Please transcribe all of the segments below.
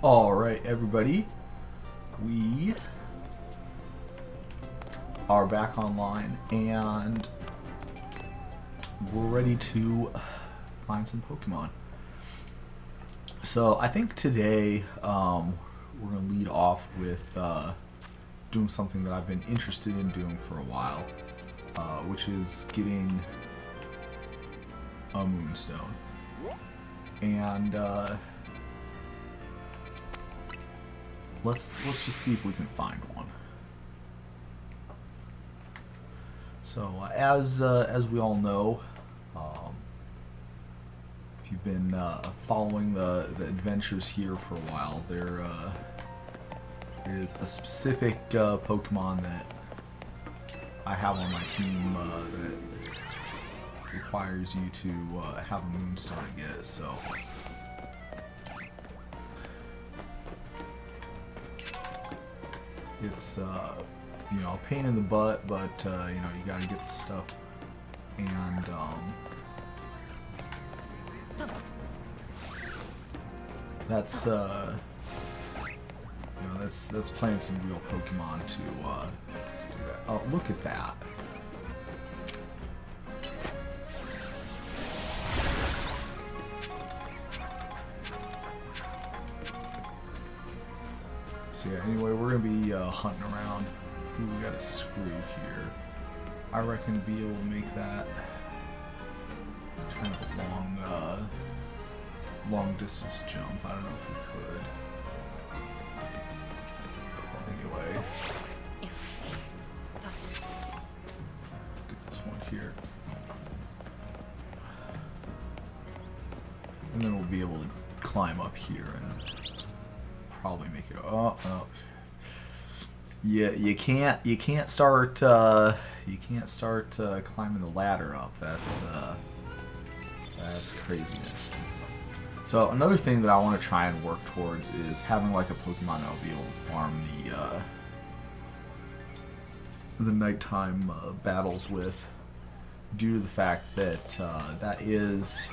Alright, everybody. We are back online and we're ready to find some Pokemon. So I think today we're going to lead off with doing something that I've been interested in doing for a while, which is getting a Moonstone. And let's just see if we can find one. So as we all know, if you've been following the adventures here for a while, there is a specific Pokemon that I have on my team that requires you to have a Moonstone to get. So it's you know, a pain in the butt, but you know, you gotta get the stuff. And that's you know, that's playing some real Pokemon to do that. Oh, look at that. So yeah, anyway, we're gonna be hunting around. Who we got to screw here? I reckon be able to make that. It's kind of a long distance jump. I don't know if we could. Anyway, get this one here, and then we'll be able to climb up here and probably make it. Oh. Yeah, you can't start climbing the ladder up. That's craziness. So another thing that I want to try and work towards is having like a Pokemon that'll be able to farm the nighttime battles with, due to the fact that that is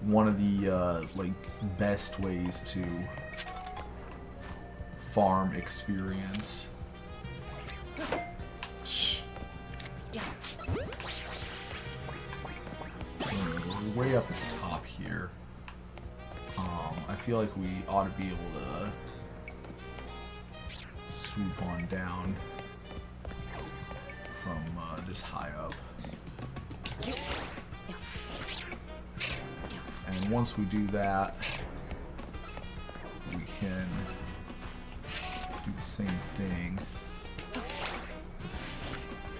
one of the like best ways to farm experience. We're way up at the top here. I feel like we ought to be able to swoop on down from this high up. And once we do that, we can do the same thing.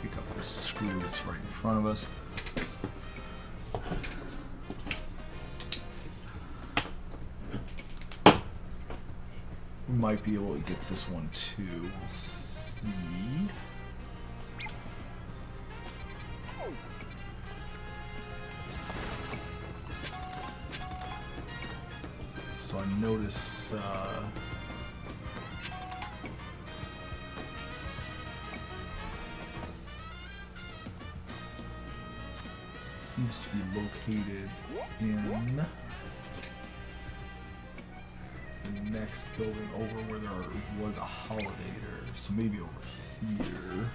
Pick up this screw that's right in front of us. We might be able to get this one too. We'll see. So I notice seems to be located in the next building over where there was a Holidator. So maybe over here.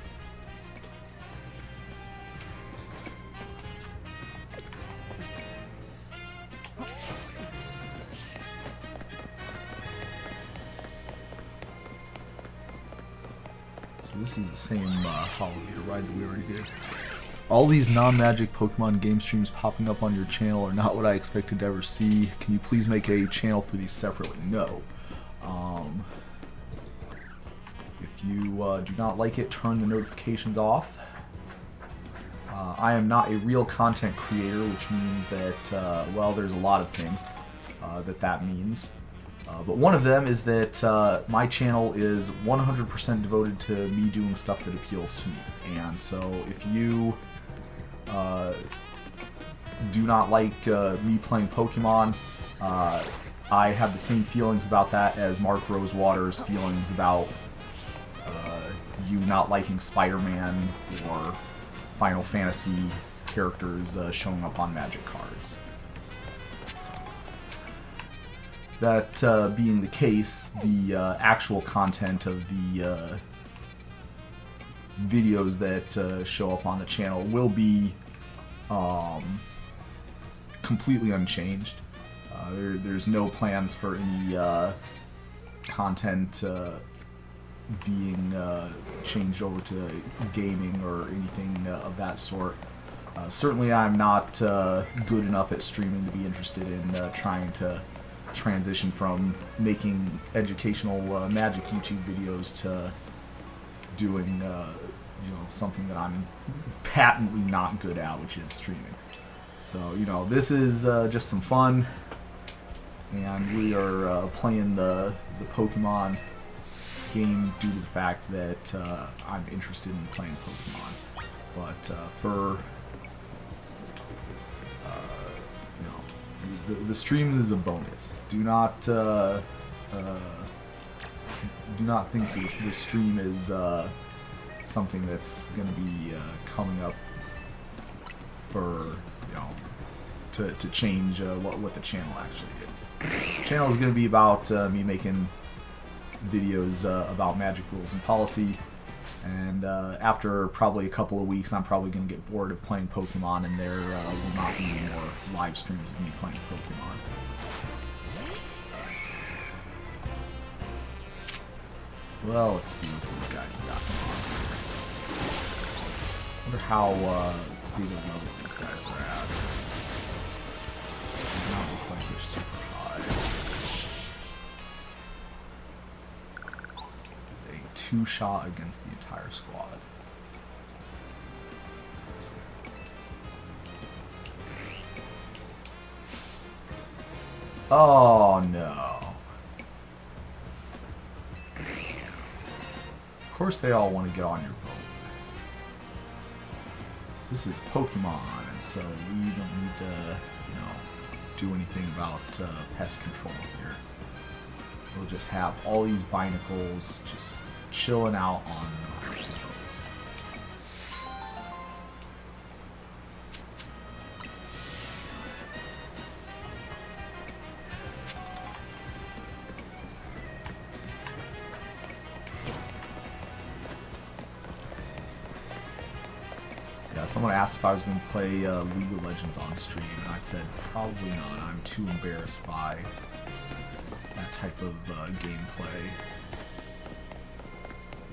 So this is the same Holidator ride that we already did. All these non-magic Pokemon game streams popping up on your channel are not what I expected to ever see. Can you please make a channel for these separately? No. If you do not like it, turn the notifications off. I am not a real content creator, which means that, well, there's a lot of things that means. But one of them is that my channel is 100% devoted to me doing stuff that appeals to me. And so if you do not like me playing Pokemon, I have the same feelings about that as Mark Rosewater's feelings about you not liking Spider-Man or Final Fantasy characters showing up on Magic cards. That being the case, the actual content of the videos that show up on the channel will be completely unchanged. There's no plans for any content being changed over to gaming or anything of that sort. Certainly I'm not good enough at streaming to be interested in trying to transition from making educational Magic YouTube videos to doing something that I'm patently not good at, which is streaming. So this is just some fun, and we are playing the Pokemon game due to the fact that I'm interested in playing Pokemon. But for the stream is a bonus. Do not think that the stream is something that's going to be coming up for to change what the channel actually is. The channel is going to be about me making videos about Magic rules and policy. And after probably a couple of weeks, I'm probably going to get bored of playing Pokemon, and there will not be any more live streams of me playing Pokemon. Well, let's see what these guys have got going on here. Wonder how big of level these guys are at. Does not look like they're super high. Two-shot against the entire squad. Oh no. Of course they all want to get on your boat. This is Pokemon, and so we don't need to, do anything about pest control here. We'll just have all these Binacles just chilling out on our boat. Yeah, someone asked if I was going to play League of Legends on stream, and I said probably not. I'm too embarrassed by that type of gameplay.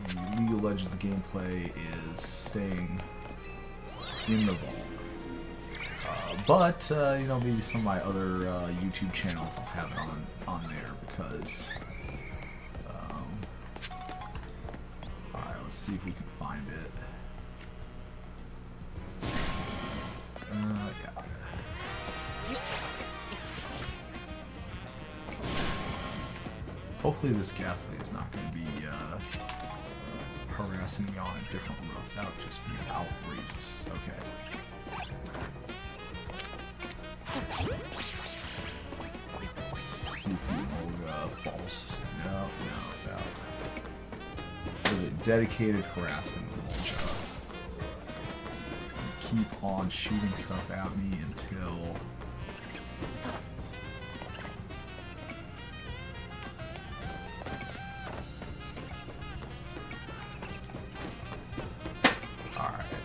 The League of Legends gameplay is staying in the vault. But maybe some of my other YouTube channels I'll have it on there because alright, let's see if we can find it. Yeah. Hopefully this Ghastly is not going to be harassing me on a different roof. That would just be outrageous. Okay. See if the Emolga falls. No. With a dedicated harassing Emolga. Keep on shooting stuff at me until...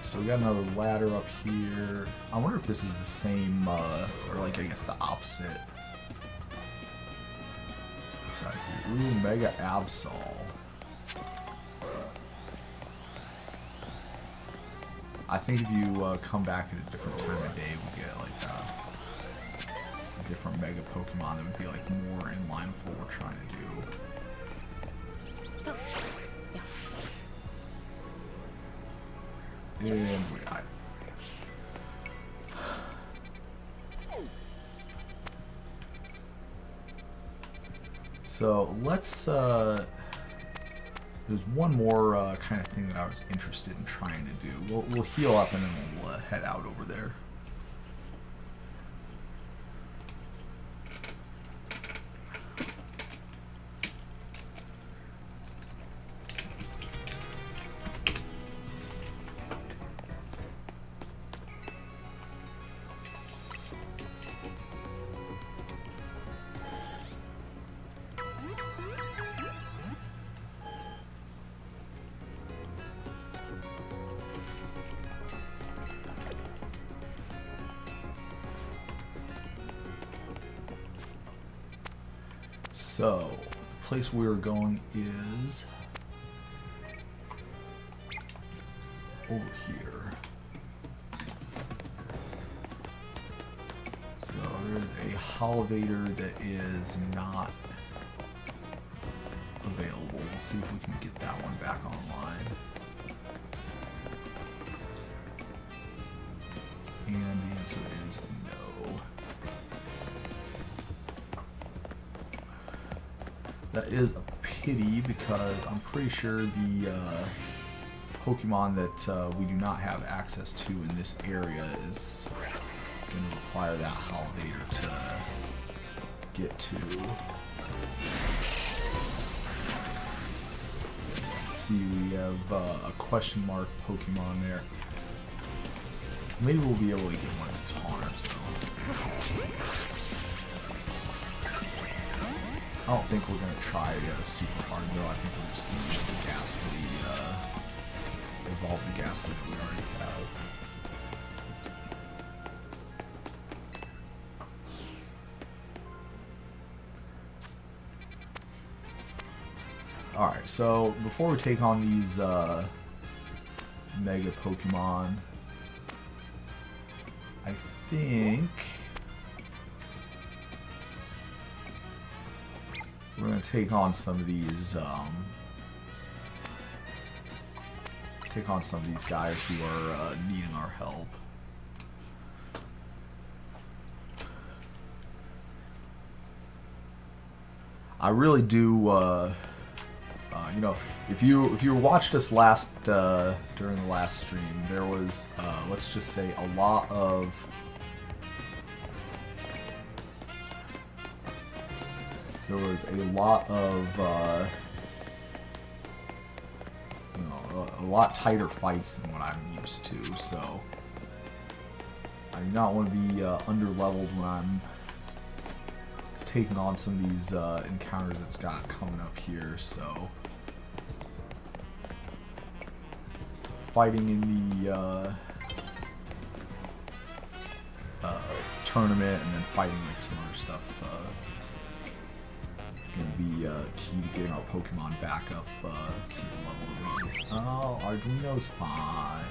So we got another ladder up here. I wonder if this is the same, or like I guess the opposite. Ooh, Mega Absol. I think if you come back at a different time of day, we get like a different Mega Pokemon that would be like more in line with what we're trying to do. And we got so let's there's one more kind of thing that I was interested in trying to do. We'll heal up and then we'll head out over there. So, the place we're going is over here. So there is a Holovator that is not available. We'll see if we can get that one back online. And the answer is no. That is a pity because I'm pretty sure the Pokemon that we do not have access to in this area is going to require that Holovator to get to. Let's see, we have a question mark Pokemon there. Maybe we'll be able to get one of these Hauners though. I don't think we're going to try super hard though. I think we're just going to use the Ghastly, evolve the Ghastly that we already have. Alright, so before we take on these Mega Pokemon, I think we're going to take on some of these guys who are needing our help. I really do you know, if you watched us last during the last stream, there was let's just say a lot of you know, a lot tighter fights than what I'm used to, so I do not want to be underleveled when I'm taking on some of these encounters it's got coming up here. So fighting in the tournament and then fighting like some other stuff going to be key to getting our Pokemon back up to the level we need. Oh, Arduino's fine.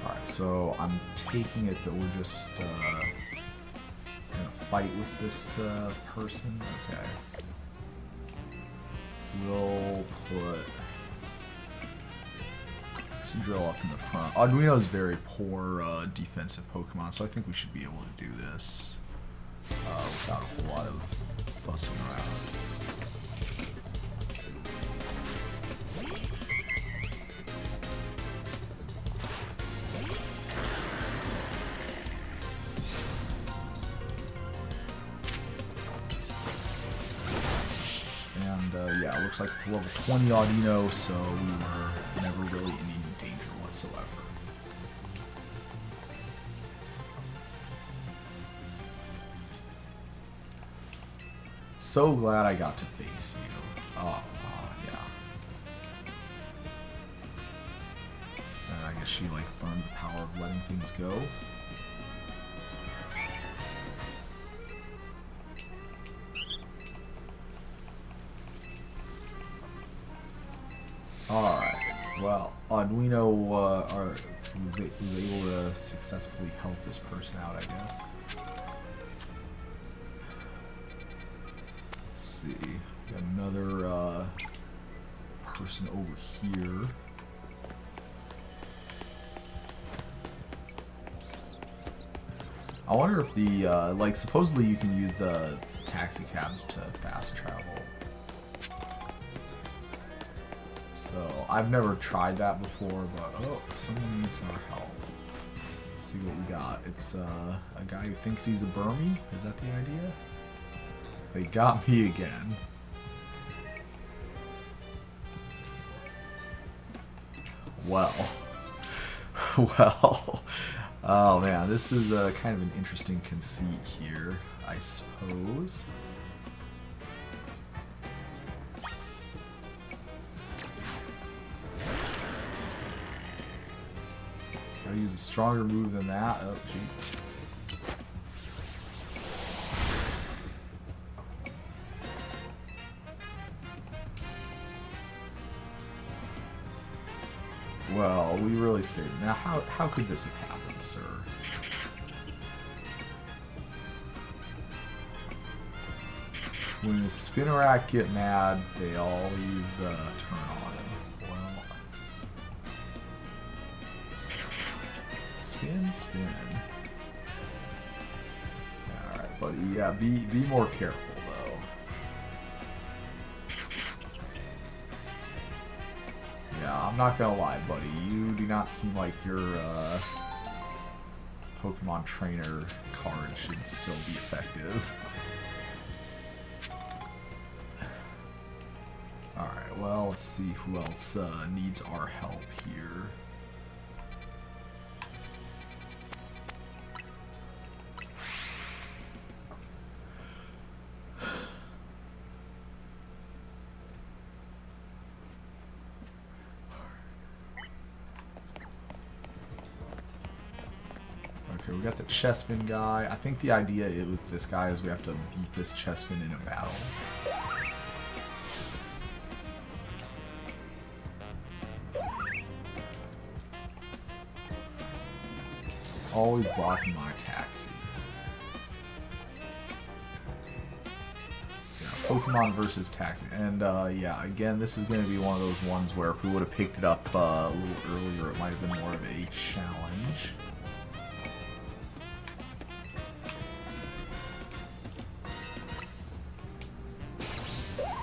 Alright, so I'm taking it that we're just gonna fight with this person. Okay. We'll put Drill up in the front. Arduino is very poor defensive Pokemon, so I think we should be able to do this without a whole lot of fussing around. And yeah, it looks like it's a level 20 Audino, so we were never really in any danger whatsoever. So glad I got to face you. Oh, yeah. And I guess she like learned the power of letting things go. Alright, well, Arduino was able to successfully help this person out, I guess. Let's see, we got another person over here. I wonder if the, like, supposedly you can use the taxi cabs to fast travel. So, I've never tried that before, but, oh, someone needs our help. Let's see what we got. It's a guy who thinks he's a Burmy? Is that the idea? They got me again. Well. Well. Oh man, this is kind of an interesting conceit here, I suppose. Gotta use a stronger move than that. Oh, gee. Well, we really saved it. Now, how could this have happened, sir? When the Spinnerack get mad, they always turn on him. Well, spin. All right, buddy. Yeah, be more careful though. Yeah, I'm not gonna lie, buddy. You do not seem like your Pokemon Trainer card should still be effective. Alright, well, let's see who else needs our help here. Okay, we got the Chespin guy. I think the idea with this guy is we have to beat this Chespin in a battle. Always blocking my taxi. Yeah, Pokemon versus taxi. And yeah, again, this is going to be one of those ones where if we would have picked it up a little earlier, it might have been more of a challenge.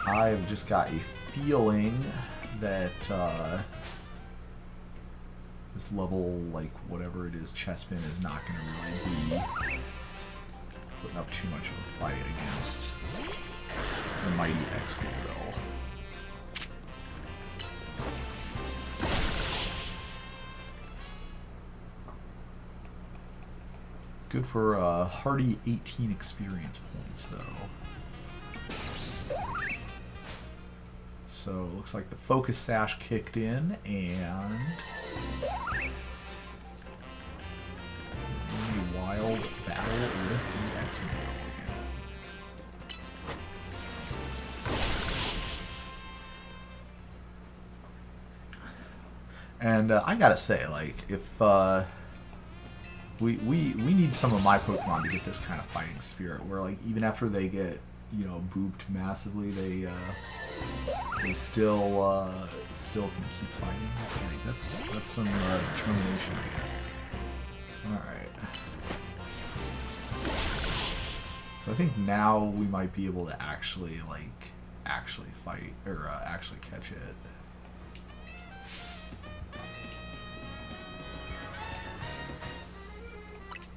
I've just got a feeling that this level, like, whatever it is, Chespin is not going to really be putting up too much of a fight against the mighty Excadrill. Good for a hearty 18 experience points, though. So, it looks like the Focus Sash kicked in, and a wild battle with the Excadrill again. And I gotta say, like, if we need some of my Pokemon to get this kind of fighting spirit, where like even after they get, you know, booped massively, they still can keep fighting. Like, that's some determination, I guess. All right. So I think now we might be able to actually fight or actually catch it.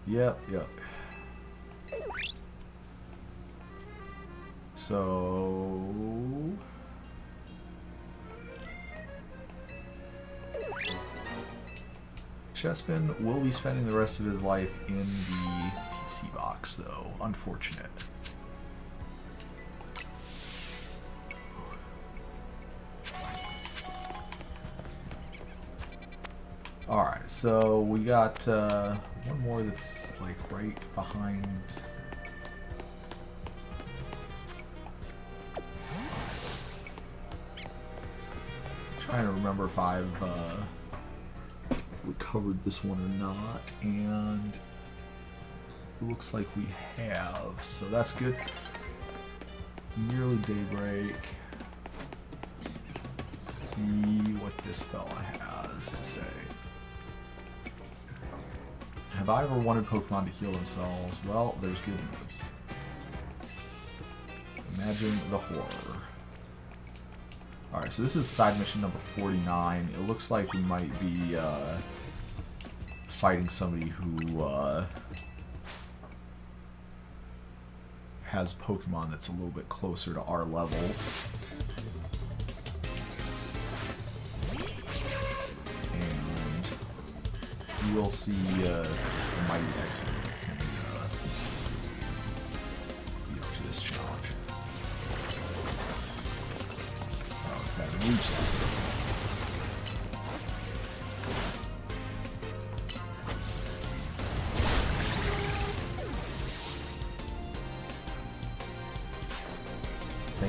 Yep. So Chespin will be spending the rest of his life in the PC box, though. Unfortunate. Alright, so we got one more that's like right behind. Trying to remember if I've recovered this one or not, and it looks like we have, so that's good. Nearly daybreak. See what this fella has to say. Have I ever wanted Pokemon to heal themselves? Well, there's good news. Imagine the horror. Alright, so this is side mission number 49. It looks like we might be fighting somebody who has Pokemon that's a little bit closer to our level. And we'll see the mighty Excadrill can be up to this challenge. Reach that.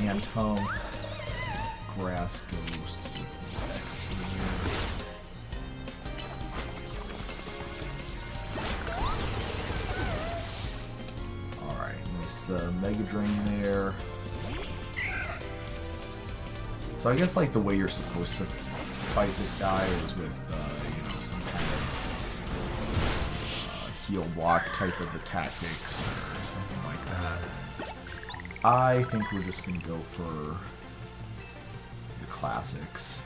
Phantom. Grass Ghosts. Alright, nice Mega Drain there. So I guess like the way you're supposed to fight this guy is with, you know, some kind of heal block type of the tactics or something like that. I think we're just going to go for the classics.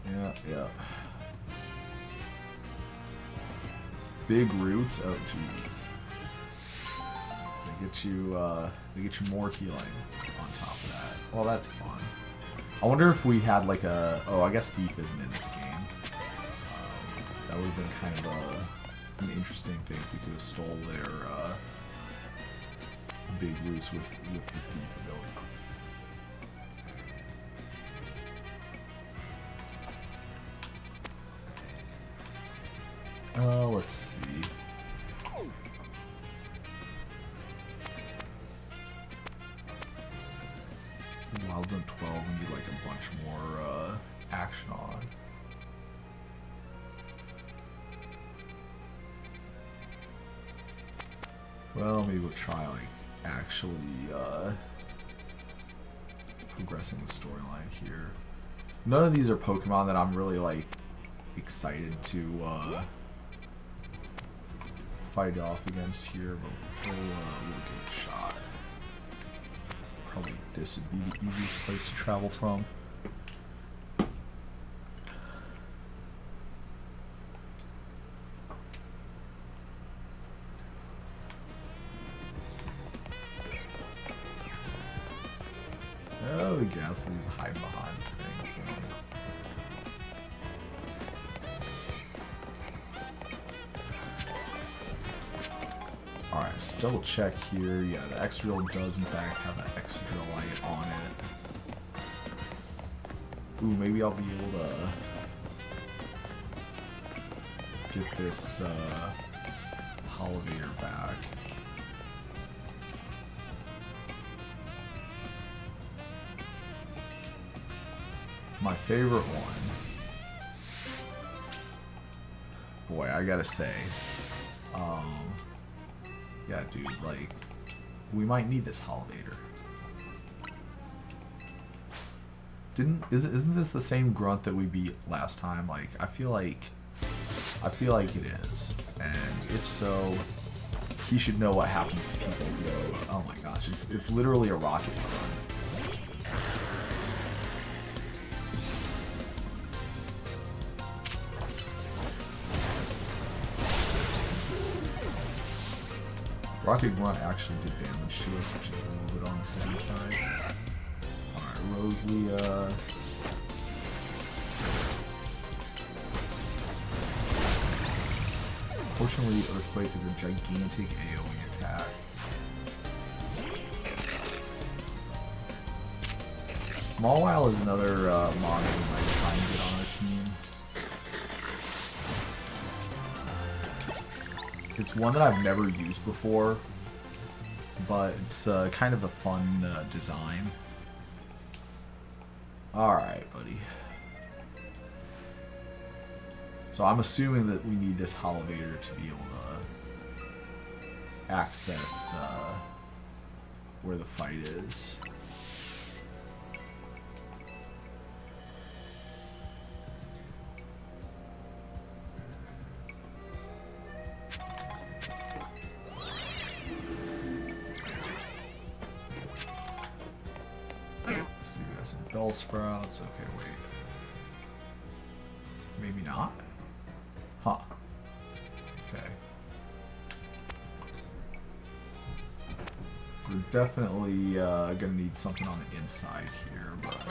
Yeah. Big roots? Oh, jeez. They get you more healing on top of that. Well, that's fun. I wonder if we had like a... Oh, I guess Thief isn't in this game. That would have been kind of an interesting thing if we could have stole their big roots with the Thief ability. Let's see. Wild Zone 12 and do like a bunch more action on. Well, maybe we'll try like actually progressing the storyline here. None of these are Pokemon that I'm really like excited to fight off against here, but we'll give it a shot. Probably this would be the easiest place to travel from. Oh, the Ghastly's hiding behind the thing. Alright, so double check here. Yeah, the Excadrill does in fact have an Excadrillite on it. Ooh, maybe I'll be able to get this Holovator back. My favorite one. Boy, I gotta say. Yeah, dude, like, we might need this Holovator. Isn't this the same grunt that we beat last time? Like, I feel like it is. And if so, he should know what happens to people who, oh my gosh, it's literally a rocket grunt. Rocket Grunt actually did damage to us, which is a little bit on the sad side. Alright, Rosalia. Fortunately, Earthquake is a gigantic AoE attack. Mawile is another mon we might try and get on our team. It's one that I've never used before, but it's kind of a fun design. Alright, buddy. So I'm assuming that we need this Holovator to be able to access where the fight is. Sprouts. Okay, wait. Maybe not? Huh. Okay. We're definitely gonna need something on the inside here, but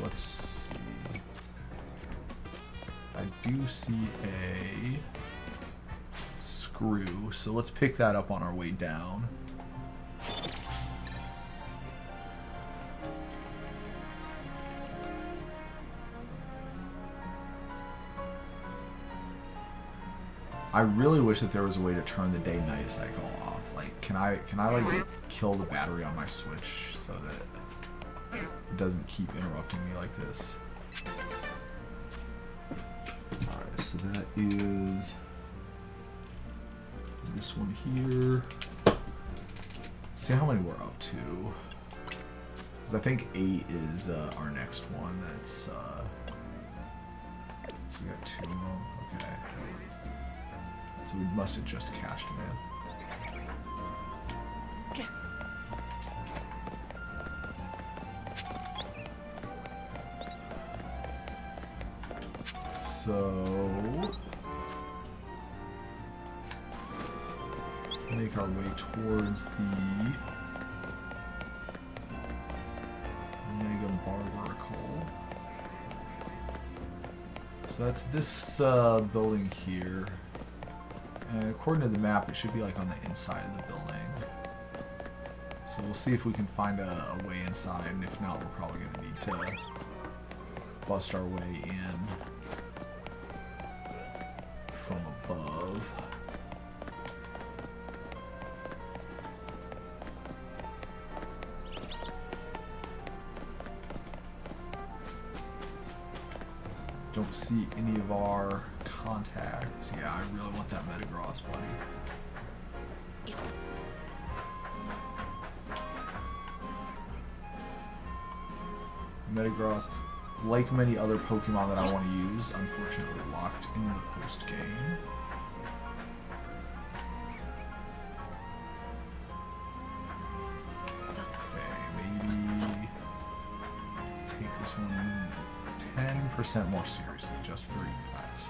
let's see. I do see a screw, so let's pick that up on our way down. I really wish that there was a way to turn the day-night cycle off. Like, can I like kill the battery on my Switch so that it doesn't keep interrupting me like this? Alright, so that is this one here. See how many we're up to. Because I think 8 is our next one. That's, so we got 2 of them. Okay. So we must have just cashed them in. So make our way towards the Mega Barbarcle. So that's this building here. And according to the map, it should be like on the inside of the building. So we'll see if we can find a way inside, and if not, we're probably going to need to bust our way in from above. Don't see any of our contacts. Yeah, I really want that Metagross, buddy. Metagross, like many other Pokemon that I want to use, unfortunately locked in the post-game. Okay, maybe take this one 10% more seriously, just for you guys.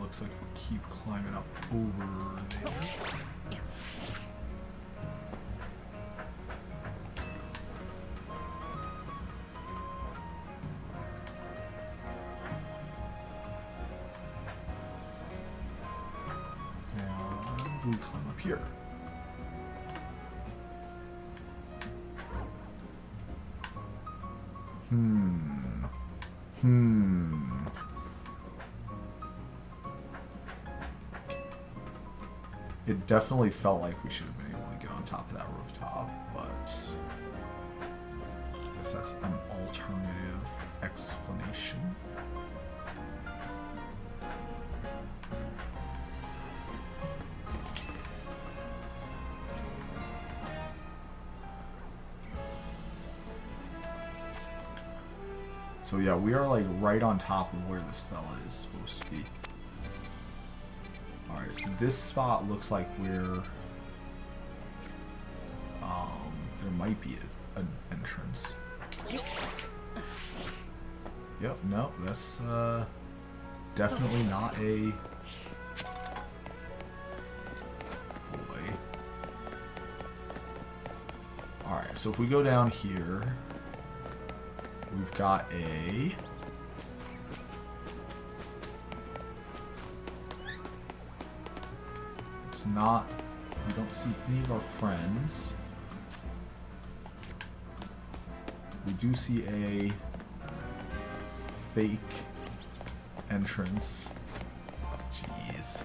Looks like we keep climbing up over there. And we climb up here. It definitely felt like we should have been able to get on top of that rooftop, but I guess that's an alternative explanation. So yeah, we are like right on top of where this fella is supposed to be. Alright, so this spot looks like we're there might be an entrance. Yep, no, that's definitely not a boy. Alright, so if we go down here, we've got a not, we don't see any of our friends. We do see a fake entrance. Jeez.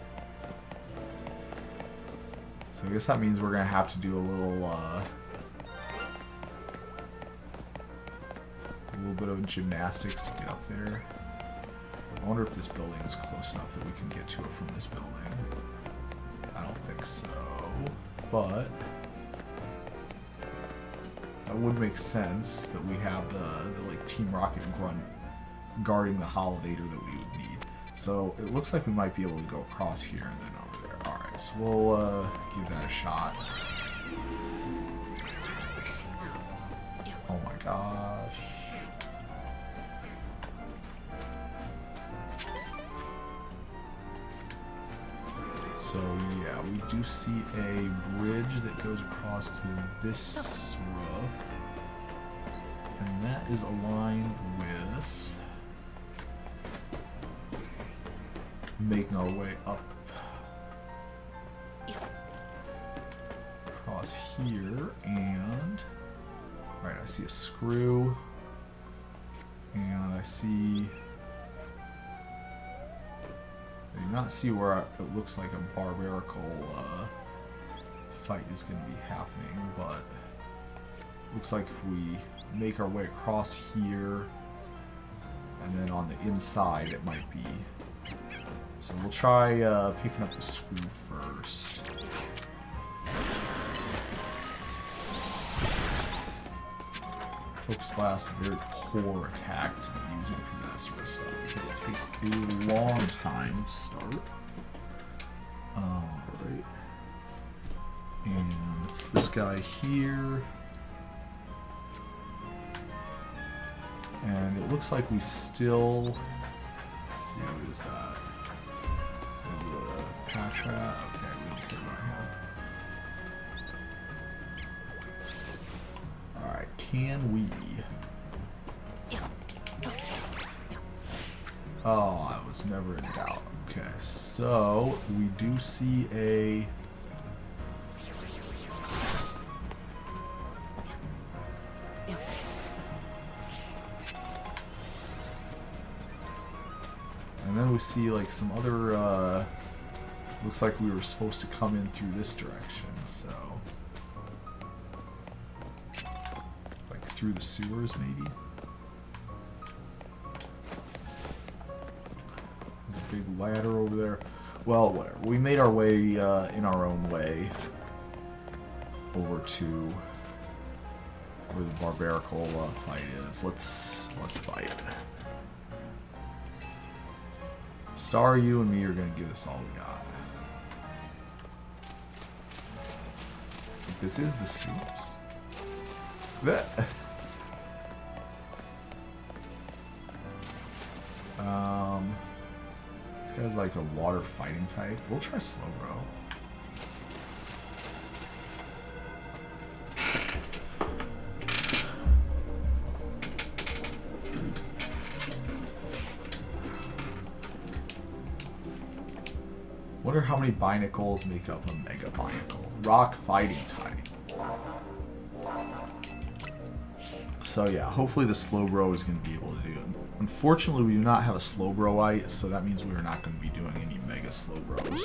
So I guess that means we're gonna have to do a little bit of gymnastics to get up there. I wonder if this building is close enough that we can get to it from this building. I don't think so, but that would make sense that we have the like Team Rocket and Grunt guarding the Holovator that we would need. So it looks like we might be able to go across here and then over there. Alright, so we'll give that a shot. Oh my gosh. So yeah, we do see a bridge that goes across to this roof, and that is aligned with making our way up here, and right, I see a screw, and I see. I do not see where it looks like a barbarical fight is going to be happening, but looks like if we make our way across here, and then on the inside it might be. So we'll try picking up the screw first. Focus Blast, a very poor attack to be using for that sort of stuff because it takes a long time to start. Alright. And this guy here. And it looks like we still. Let's see, what is that? Patch rat? Okay, we didn't care about him. Alright, can we? Oh, I was never in doubt. Okay, so we do see a. And then we see like some other, looks like we were supposed to come in through this direction, so. Like through the sewers, maybe? There's a big ladder over there. Well, whatever. We made our way, in our own way, over to where the barbarical fight is. Let's fight. Star, you and me are going to give us all we got. This is the sewers. This guy's like a water fighting type. We'll try Slowbro. Wonder how many Binacles make up a Mega Binacle. Rock fighting type. So yeah, hopefully the Slowbro is going to be able to do it. Unfortunately, we do not have a Slowbroite, so that means we are not going to be doing any Mega Slowbros.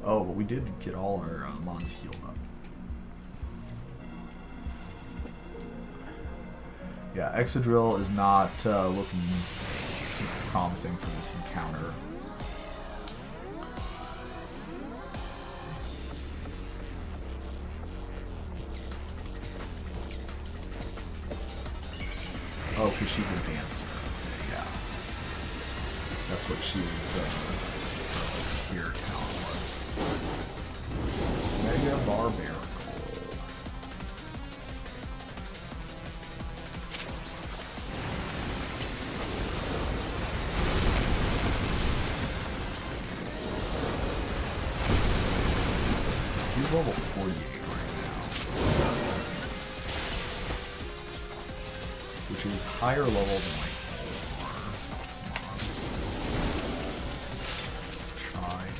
Oh, but we did get all our mons healed up. Yeah, Excadrill is not looking super promising for this encounter. Oh, because she's a dancer. Okay, yeah. That's what she was, like, spirit talent was. Mega Barbarical. He's level 48 right now. Which is higher level than like all of our mons. Let's try and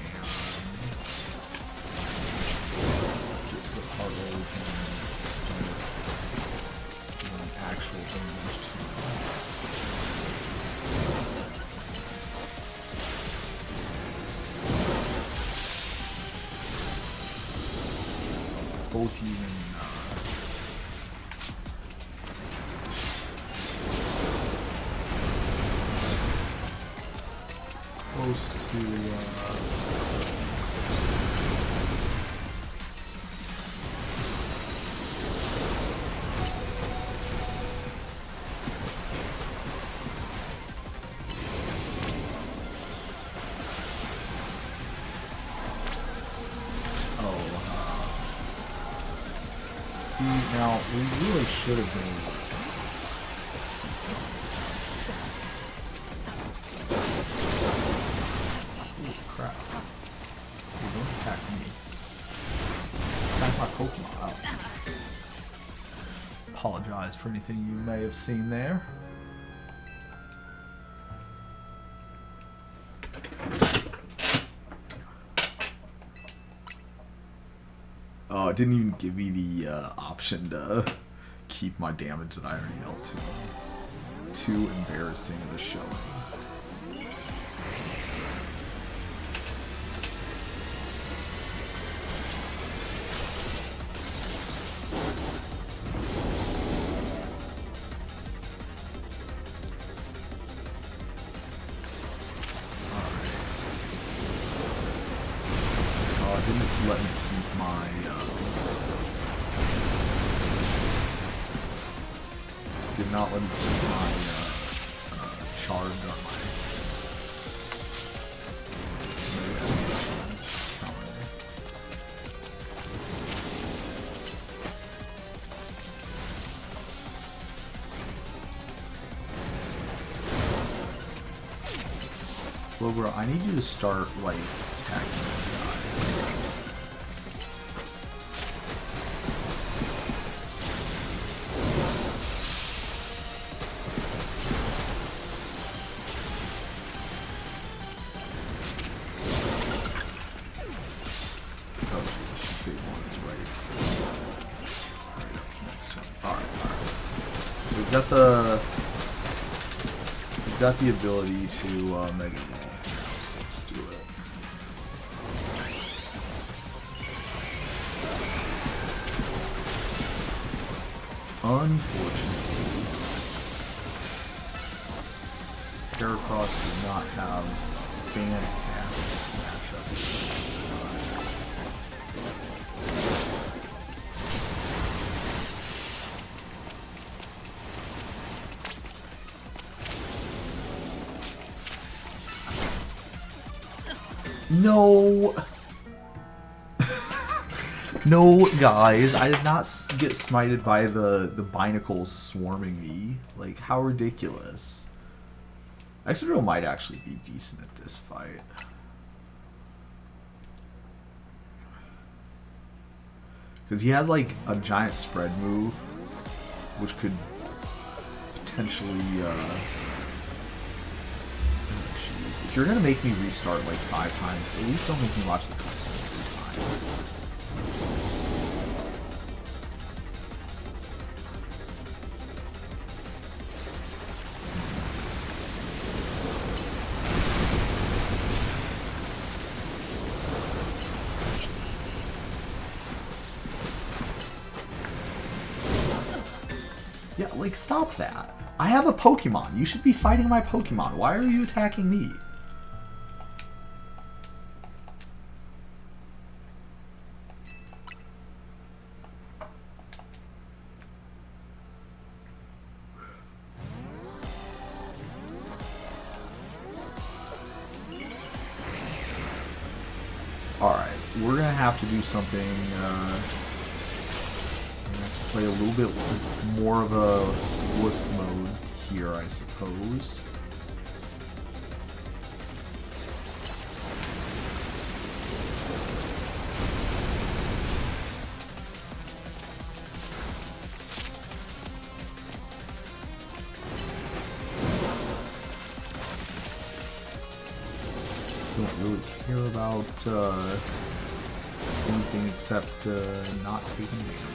get to the part where we can start doing actual damage to them. Both even close to see, now we really should have been able to do this. Let's do something. Crap. Hey, don't attack me. Attack my Pokemon. Oh. Apologize for anything you may have seen there. Oh, it didn't even give me the option to keep my damage that I already dealt to him. Too embarrassing of a showing. Didn't let me keep my did not let me keep my charge on my Slowbro, I need you to start like attacking this guy. We've got the ability to Mega Wall now, so let's do it. Unfortunately, Heracross does not have fantastic matchups. No! No, guys, I did not get smited by the Binacles swarming me. Like, how ridiculous. Excadrill might actually be decent at this fight. Because he has, like, a giant spread move, which could potentially, Jeez. If you're gonna make me restart, like, 5 times, at least don't make me watch the cutscene 3 times. Yeah, like, stop that. I have a Pokemon. You should be fighting my Pokemon. Why are you attacking me? Alright, we're gonna have to do something, play a little bit more of a wuss mode here, I suppose. Don't really care about anything except not taking damage.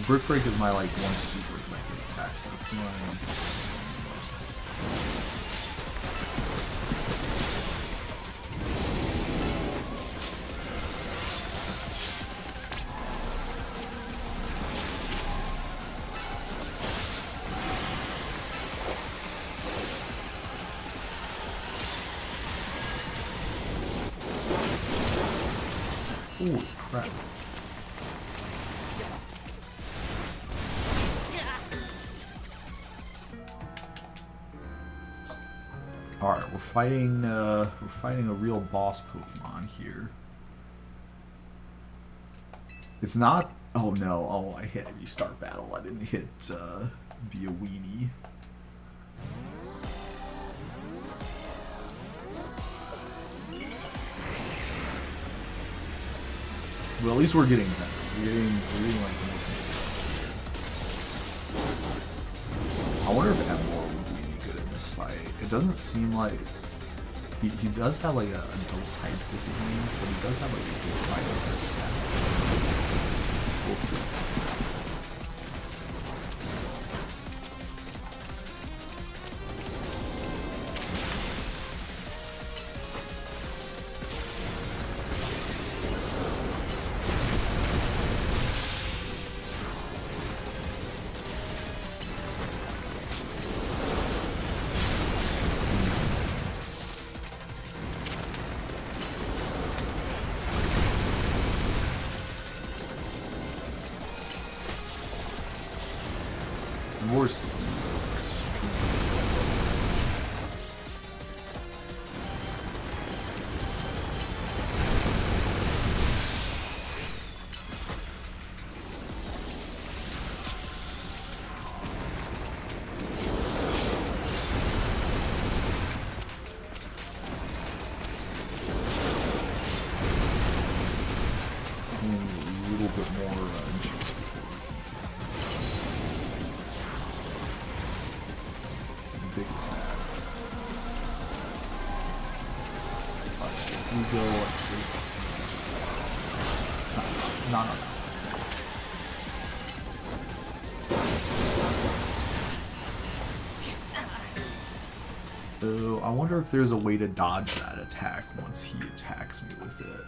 Brick Break is my, like, one super effective attack, so it's the only one Holy crap. Alright, we're fighting a real boss Pokemon here. It's not... Oh no, oh, I hit restart battle. I didn't hit be a weenie. Well, at least we're getting better. We're getting like more consistent here. I wonder if Emor would be any good in this fight. It doesn't seem like... He does have like a adult type disadvantage, but he does have like a good fighting type attack. We'll see. Worse. A little bit more juice before. Big attack. Alright, so if we go like this. No. So I wonder if there's a way to dodge that attack once he attacks me with it.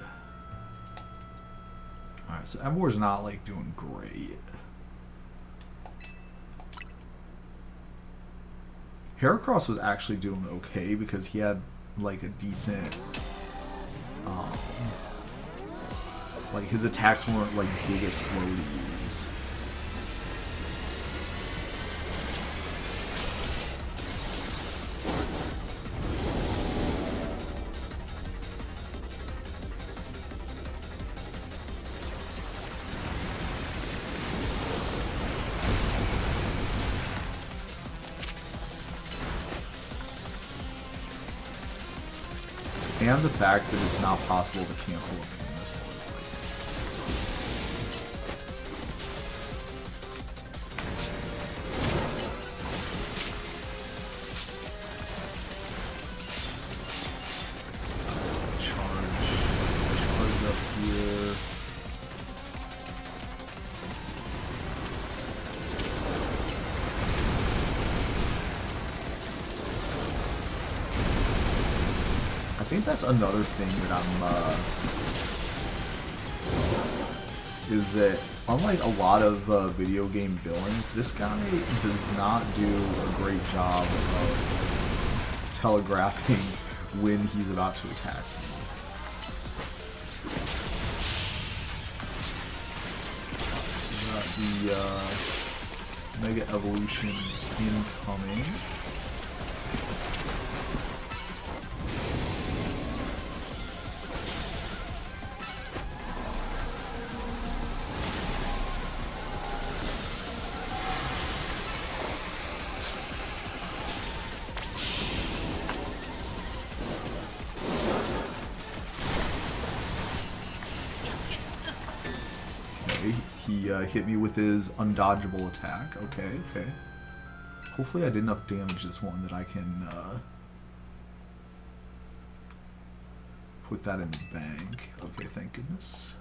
Alright, so Emor's not like doing great. Heracross was actually doing okay because he had like a decent, like his attacks weren't like giga slow to use. And the fact that it's not possible to cancel a pain missile is like... Charge up here. I think that's another thing that is that unlike a lot of video game villains, this guy does not do a great job of telegraphing when he's about to attack me. So the Mega Evolution incoming. He hit me with his undodgeable attack. Okay. Hopefully I did enough damage this one that I can put that in the bank. Okay, thank goodness.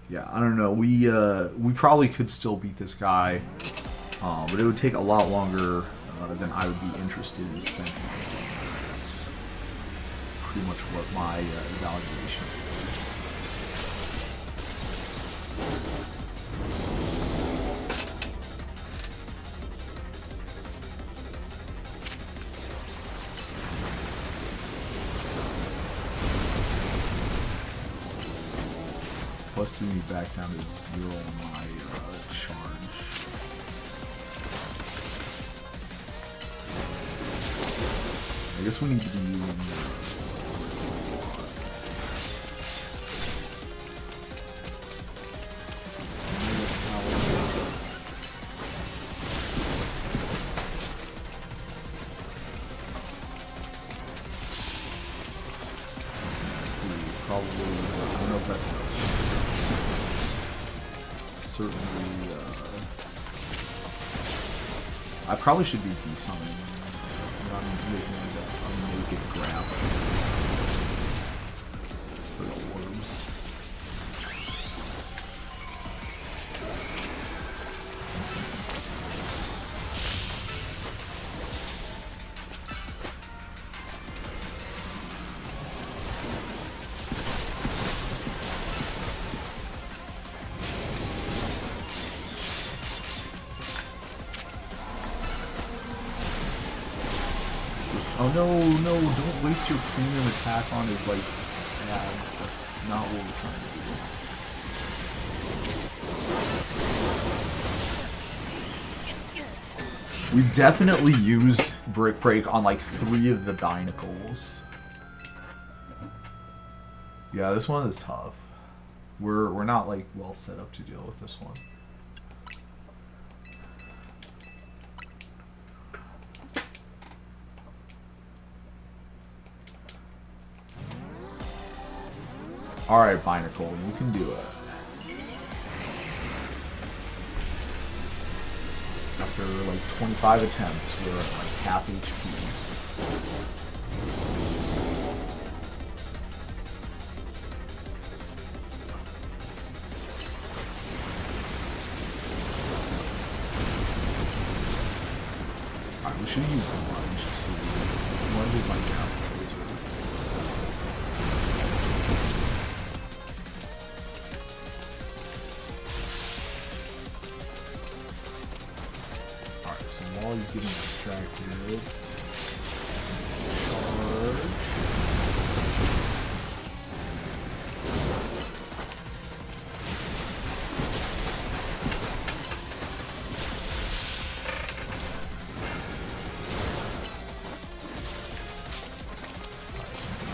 Yeah, I don't know. We probably could still beat this guy, but it would take a lot longer than I would be interested in spending. That's just pretty much what my evaluation is. Plus 2 me back down to 0 on my charge. I guess we need to be using probably, I don't know if that's certainly, I probably should be desummoning. I'm making like a naked grab for the orbs. Oh no, no, don't waste your premium attack on his, like, ads. That's not what we're trying to do. We've definitely used Brick Break on, like, 3 of the Binacles. Yeah, this one is tough. We're not, like, well set up to deal with this one. Alright, Binacle, you can do it. After like 25 attempts, we're at like half HP. Alright, we should use the lunge to... Lunge is my capital. While you're getting distracted, charge.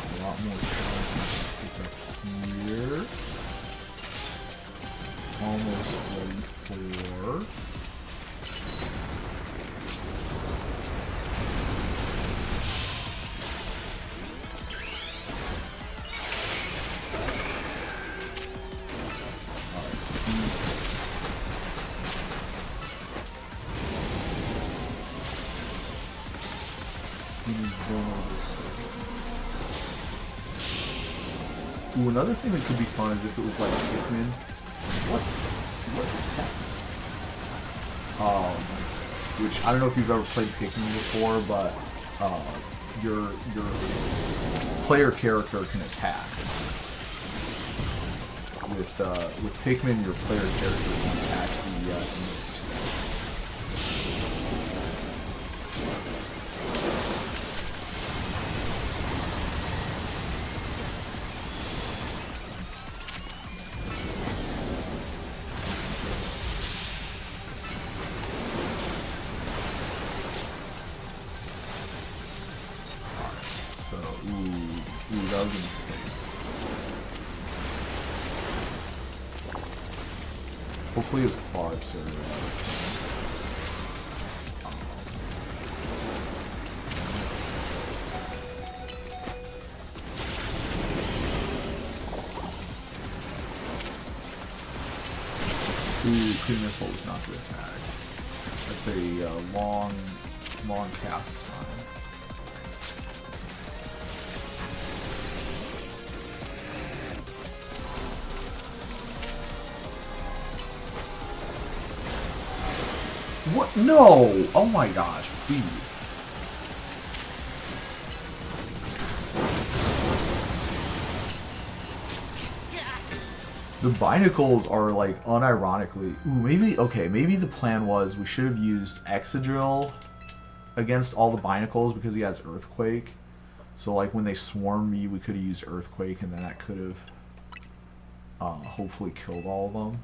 A lot more charge up here. Almost ready for... Ooh, another thing that could be fun is if it was like Pikmin. What is happening? Which I don't know if you've ever played Pikmin before, but your player character can attack. With Pikmin, your player character can attack the enemies too. That was a mistake. Hopefully his claws are... Ooh, Clean Missile is not to attack. That's a long cast time. What? No! Oh my gosh, please. The Binacles are like unironically... Ooh, maybe... Okay, maybe the plan was we should have used Excadrill against all the Binacles because he has Earthquake. So like when they swarmed me, we could have used Earthquake and then that could have hopefully killed all of them.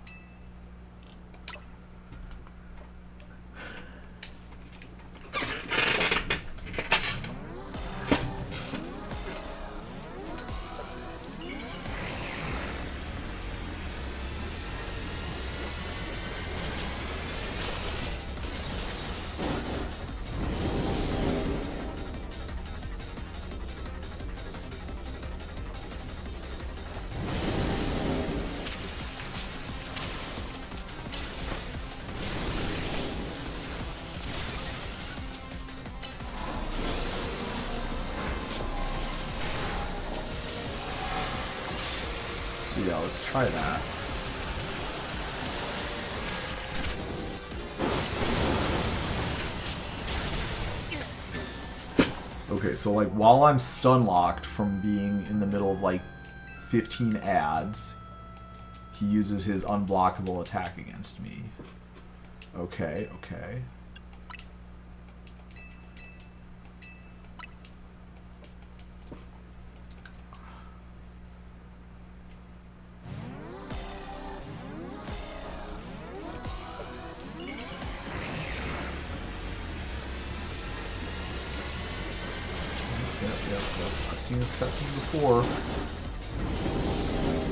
So yeah, let's try that. Okay, so like while I'm stun locked from being in the middle of like 15 ads, he uses his unblockable attack against me. Okay, okay. Yep. I've seen this cutscene before.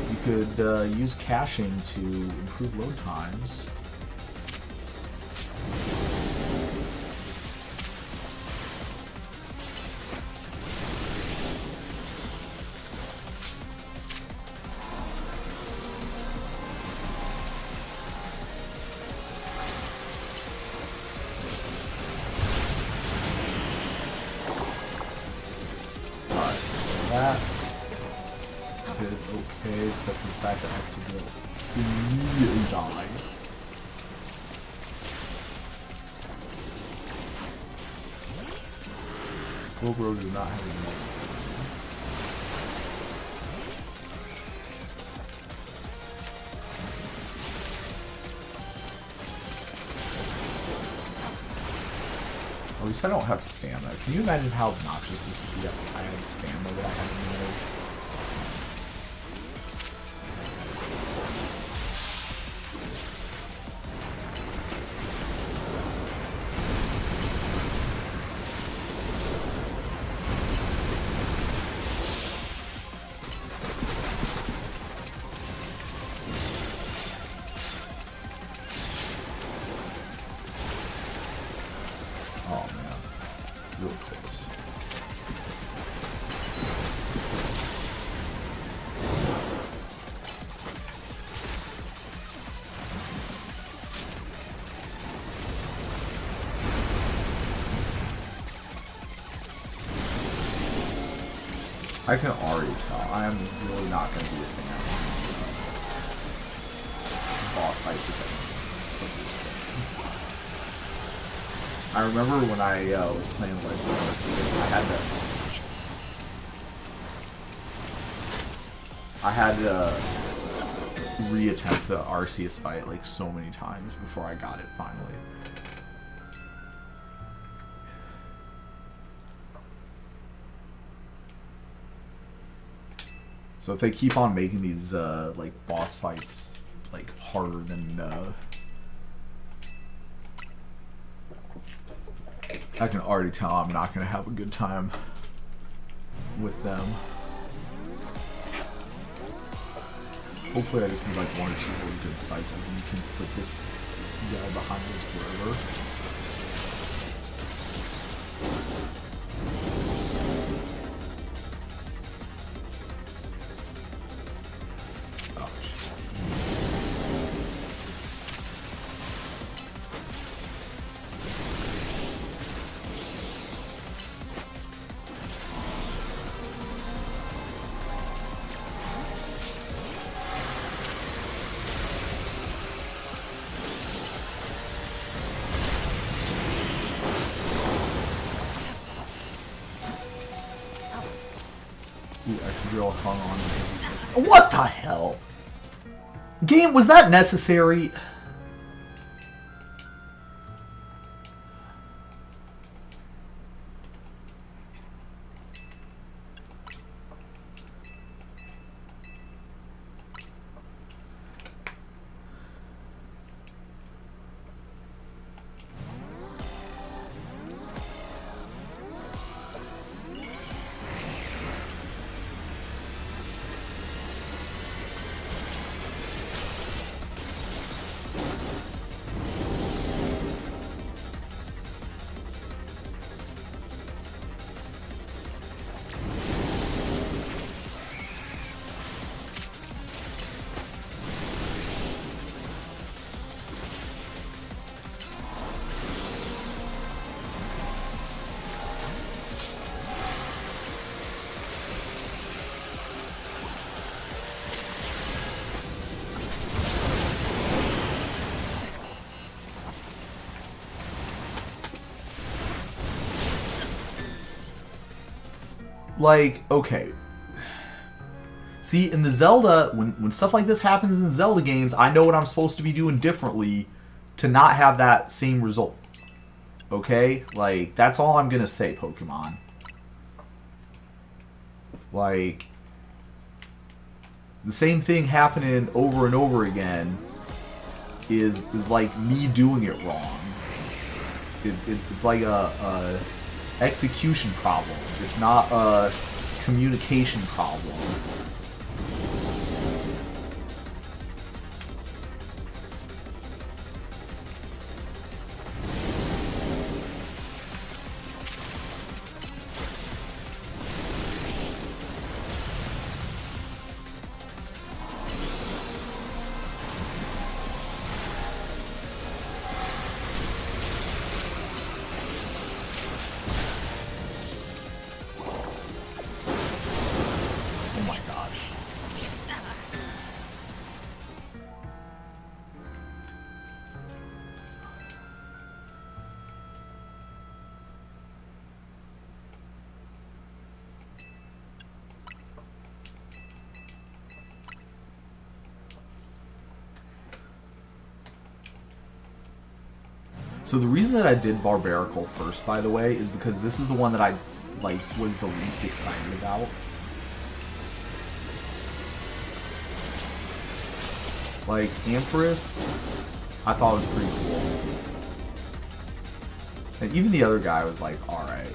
You could use caching to improve load times. That did okay, except for the fact that I accidentally immediately died. Slowbro does not have a negative. At least I don't have stamina. Can you imagine how obnoxious this would be if I had stamina that I had to manage? Oh man, real close. I can already tell I am really not going to be a fan of boss fights of this game. I remember when I was playing Legend of Arceus, I had to reattempt the Arceus fight like so many times before I got it finally. So if they keep on making these like boss fights like harder than I can already tell I'm not going to have a good time with them. Hopefully I just need like 1 or 2 really good cycles and you can put this guy behind this forever. Excadrill hung on. What the hell? Game, was that necessary? like, okay. See, in the Zelda, when stuff like this happens in Zelda games, I know what I'm supposed to be doing differently to not have that same result. Okay? Like, that's all I'm gonna say, Pokemon. Like, the same thing happening over and over again is like me doing it wrong. It's like a execution problem. It's not a communication problem. So the reason that I did Barbarical first, by the way, is because this is the one that I was the least excited about. Like, Empress, I thought was pretty cool. And even the other guy was like, alright.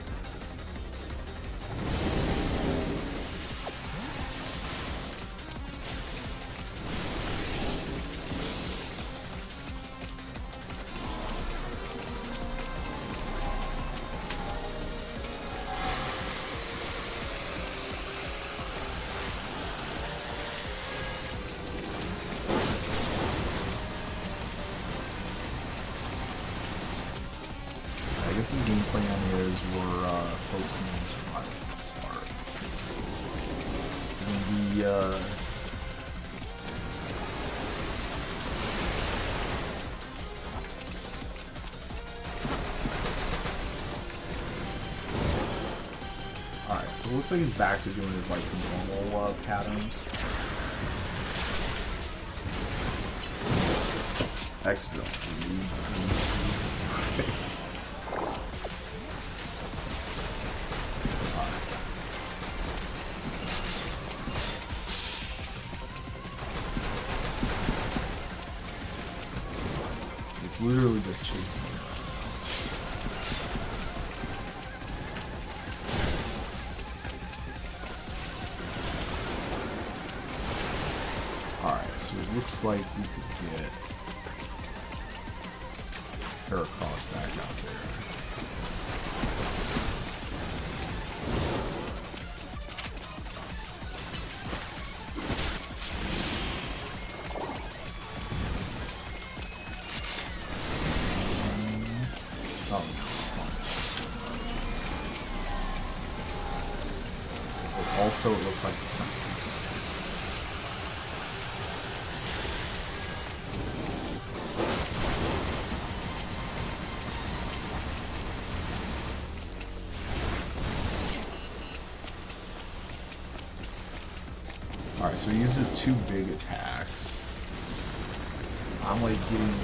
I guess the game plan is we're focusing on survival for this part. And alright, so it looks like he's back to doing his like normal patterns. Extra. Literally just chasing me around. Alright, so it looks like we could get Heracross back out there. Also, it looks like it's not decent. Alright, so he uses two big attacks. I'm like getting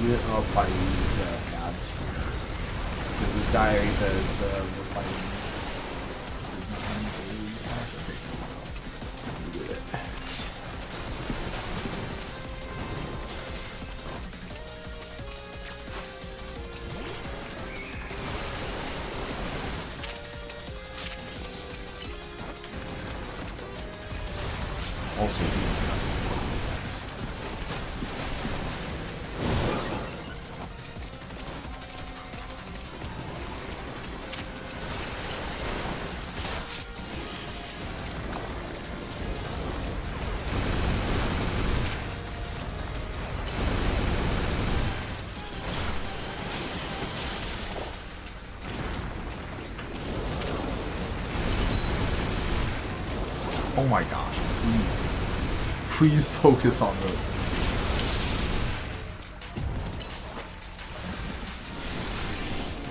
lit up by these ads here. Because this guy that we're fighting is not having any attacks. Okay, we did it. Also, oh my gosh, please focus on those.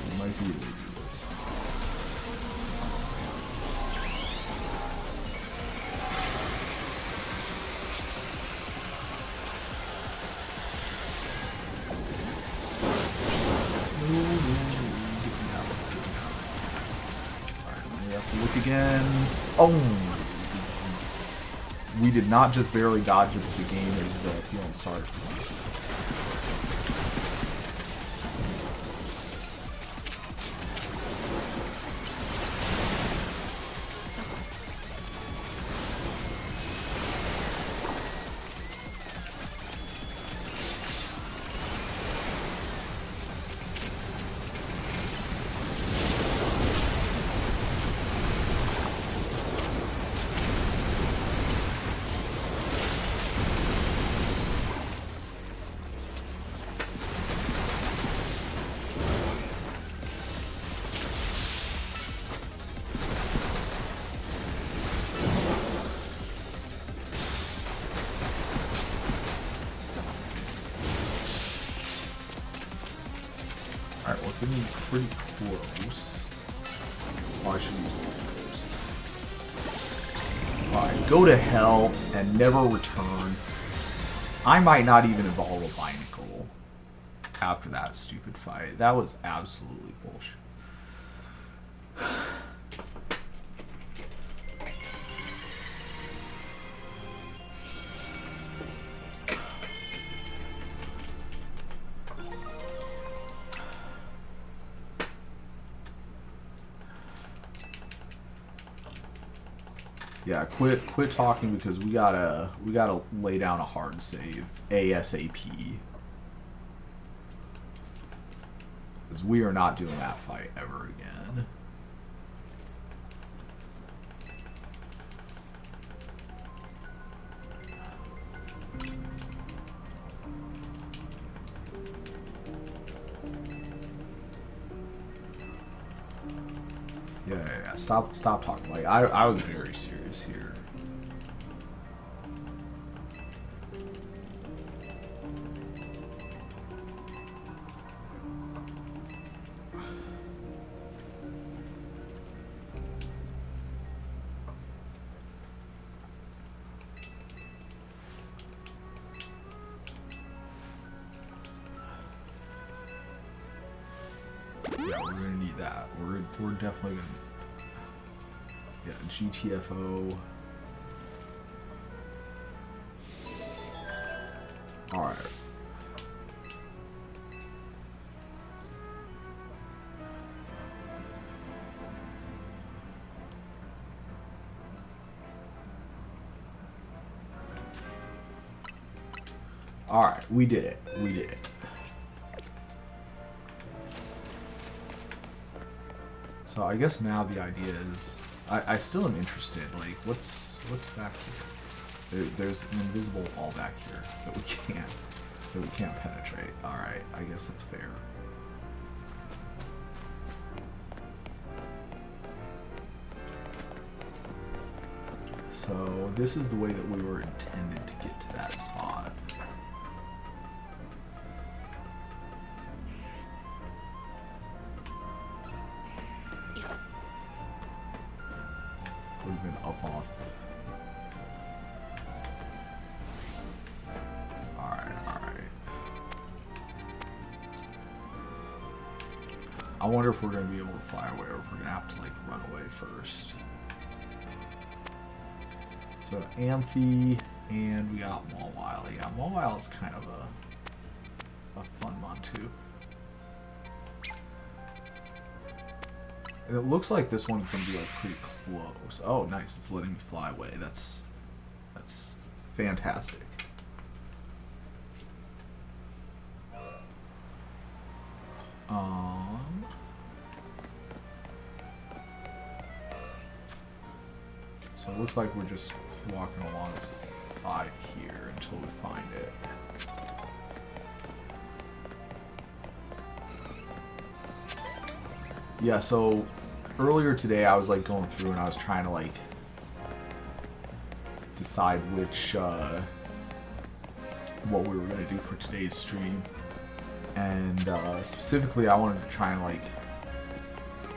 It might be ridiculous. Oh! We did not just barely dodge it, but the game is feeling sorry for us. Alright, well, getting pretty close. Oh, I should use one of those. Alright, go to hell and never return. I might not even evolve a Binacle after that stupid fight. That was absolutely bullshit. Yeah, quit talking because we gotta lay down a hard save ASAP. Because we are not doing that fight ever again. Yeah. Stop talking. Like I was very serious here. Yeah, we're gonna need that. We're definitely gonna. Yeah, GTFO. Alright. Alright, we did it. We did it. So I guess now the idea is, I still am interested. Like, what's back here? There's an invisible wall back here that we can't penetrate. All right, I guess that's fair. So this is the way that we were intended to get to that spot. We've been up off. Alright. I wonder if we're going to be able to fly away or if we're going to have to, like, run away first. So, Amphi, and we got Mawile. Yeah, Mawile is kind of a fun one, too. It looks like this one's going to be like pretty close. Oh, nice. It's letting me fly away. That's fantastic. So it looks like we're just walking alongside here until we find it. Yeah, so earlier today I was like going through and I was trying to like decide which what we were going to do for today's stream, and specifically I wanted to try and like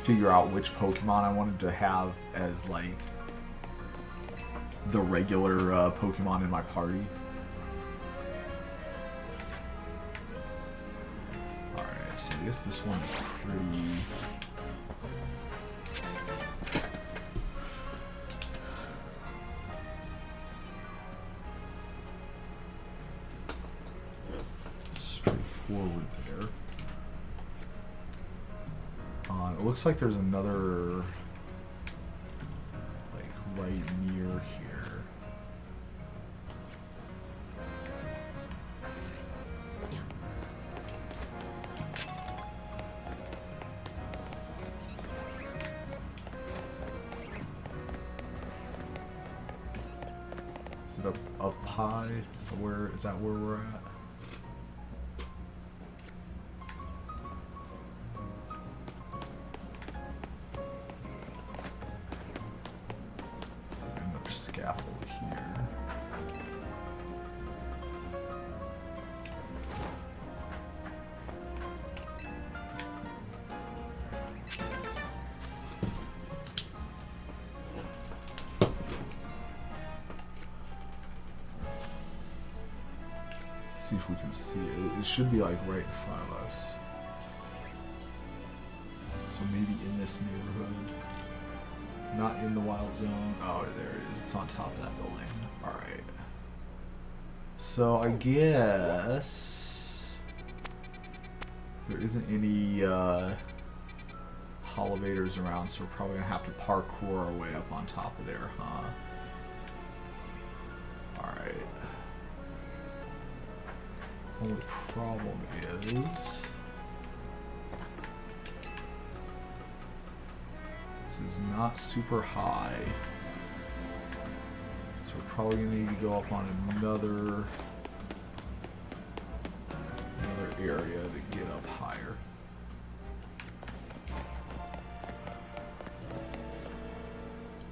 figure out which Pokemon I wanted to have as like the regular Pokemon in my party. Alright, so I guess this one is pretty... forward there. It looks like there's another, like, right near here. Is it up high? Is that where we're at? Another scaffold here. See if we can see it. It should be like right in front of us. So maybe in this neighborhood. Not in the wild zone. Oh, there it is. It's on top of that building. Alright. So I guess there isn't any elevators around, so we're probably gonna have to parkour our way up on top of there, huh? Alright. Only problem is this is not super high, so we're probably gonna need to go up on another area to get up higher.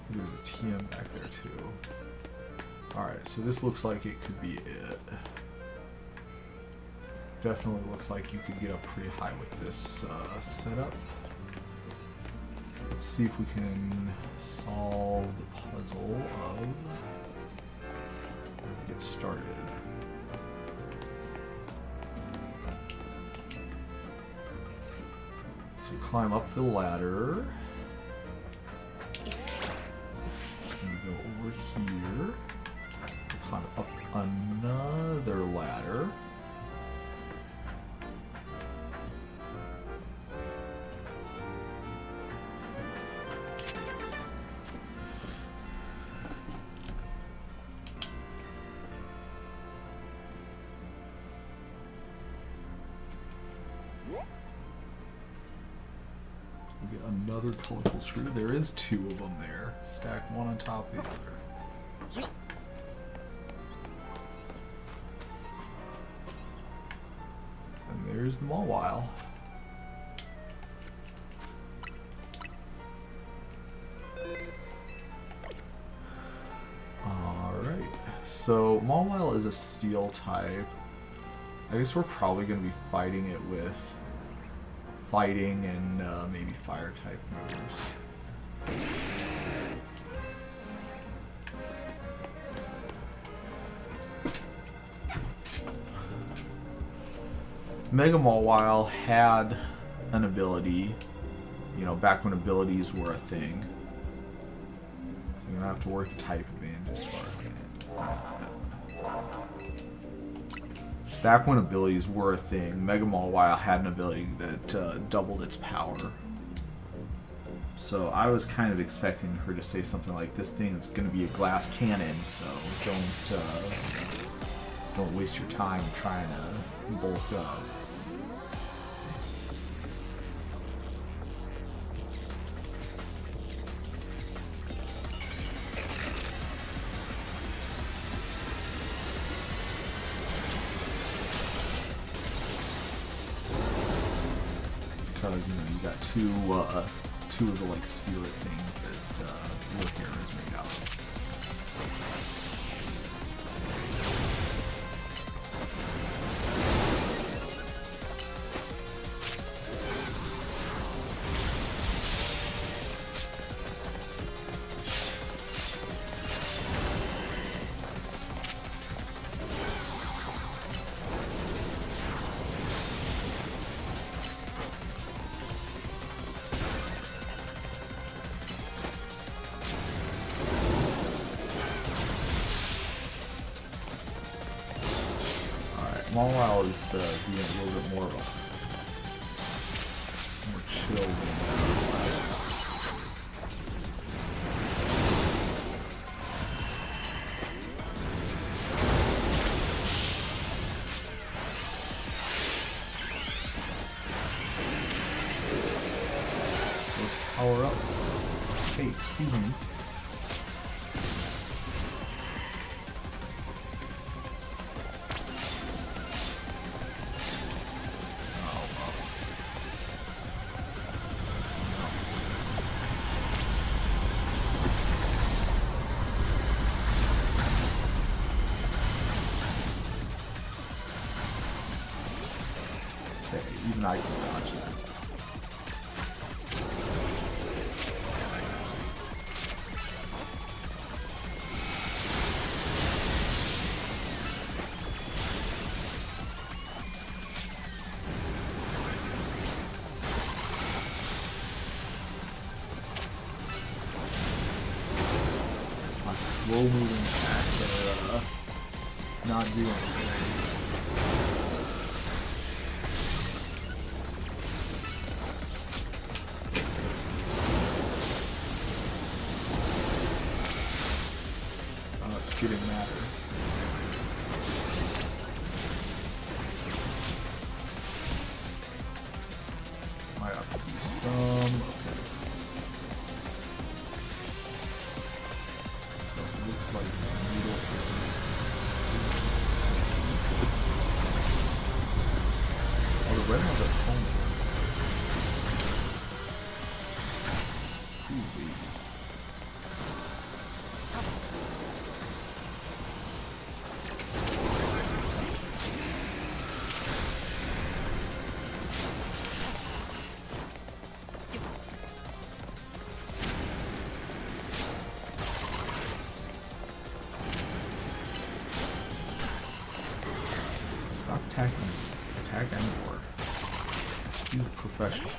There's a TM back there too. Alright, so this looks like it could be it. Definitely looks like you could get up pretty high with this setup. Let's see if we can solve the puzzle of get started. So climb up the ladder. And go over here. Climb up another ladder. Get another colorful screw. There is two of them there, stacked one on top of the other. And there's the Mawile. Alright, so Mawile is a steel type. I guess we're probably going to be fighting it with fighting and maybe fire type moves. Mega Mawile had an ability, you know, back when abilities were a thing. So you're gonna have to work the type advantages for it. Back when abilities were a thing, Mega Mawile had an ability that doubled its power. So I was kind of expecting her to say something like, "This thing is going to be a glass cannon, so don't waste your time trying to bulk up." Because, you know, you got two of the, like, spirit things that your hair is made out of. Mawile is being a little bit more of a more chill than last one. Power up. Hey, excuse me. Okay, even I can dodge that. Slow moving attacks are not doing anything. Oh, it's getting madder. Might have to do some. Okay. Looks like needle. Oh, the red one's at home. Ooh, baby. Stop attacking. Attack Emperor. He's a professional.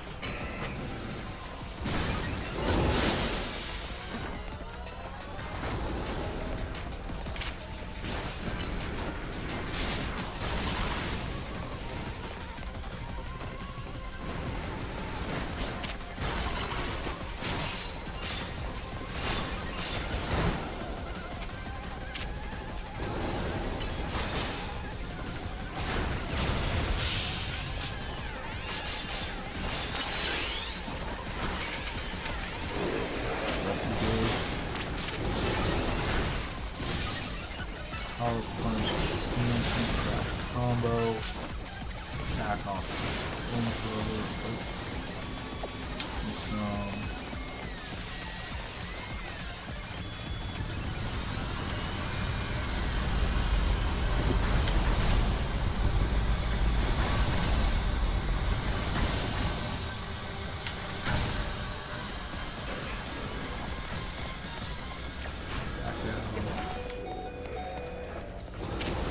Power punch, crash combo, attack off, flamethrower, and some.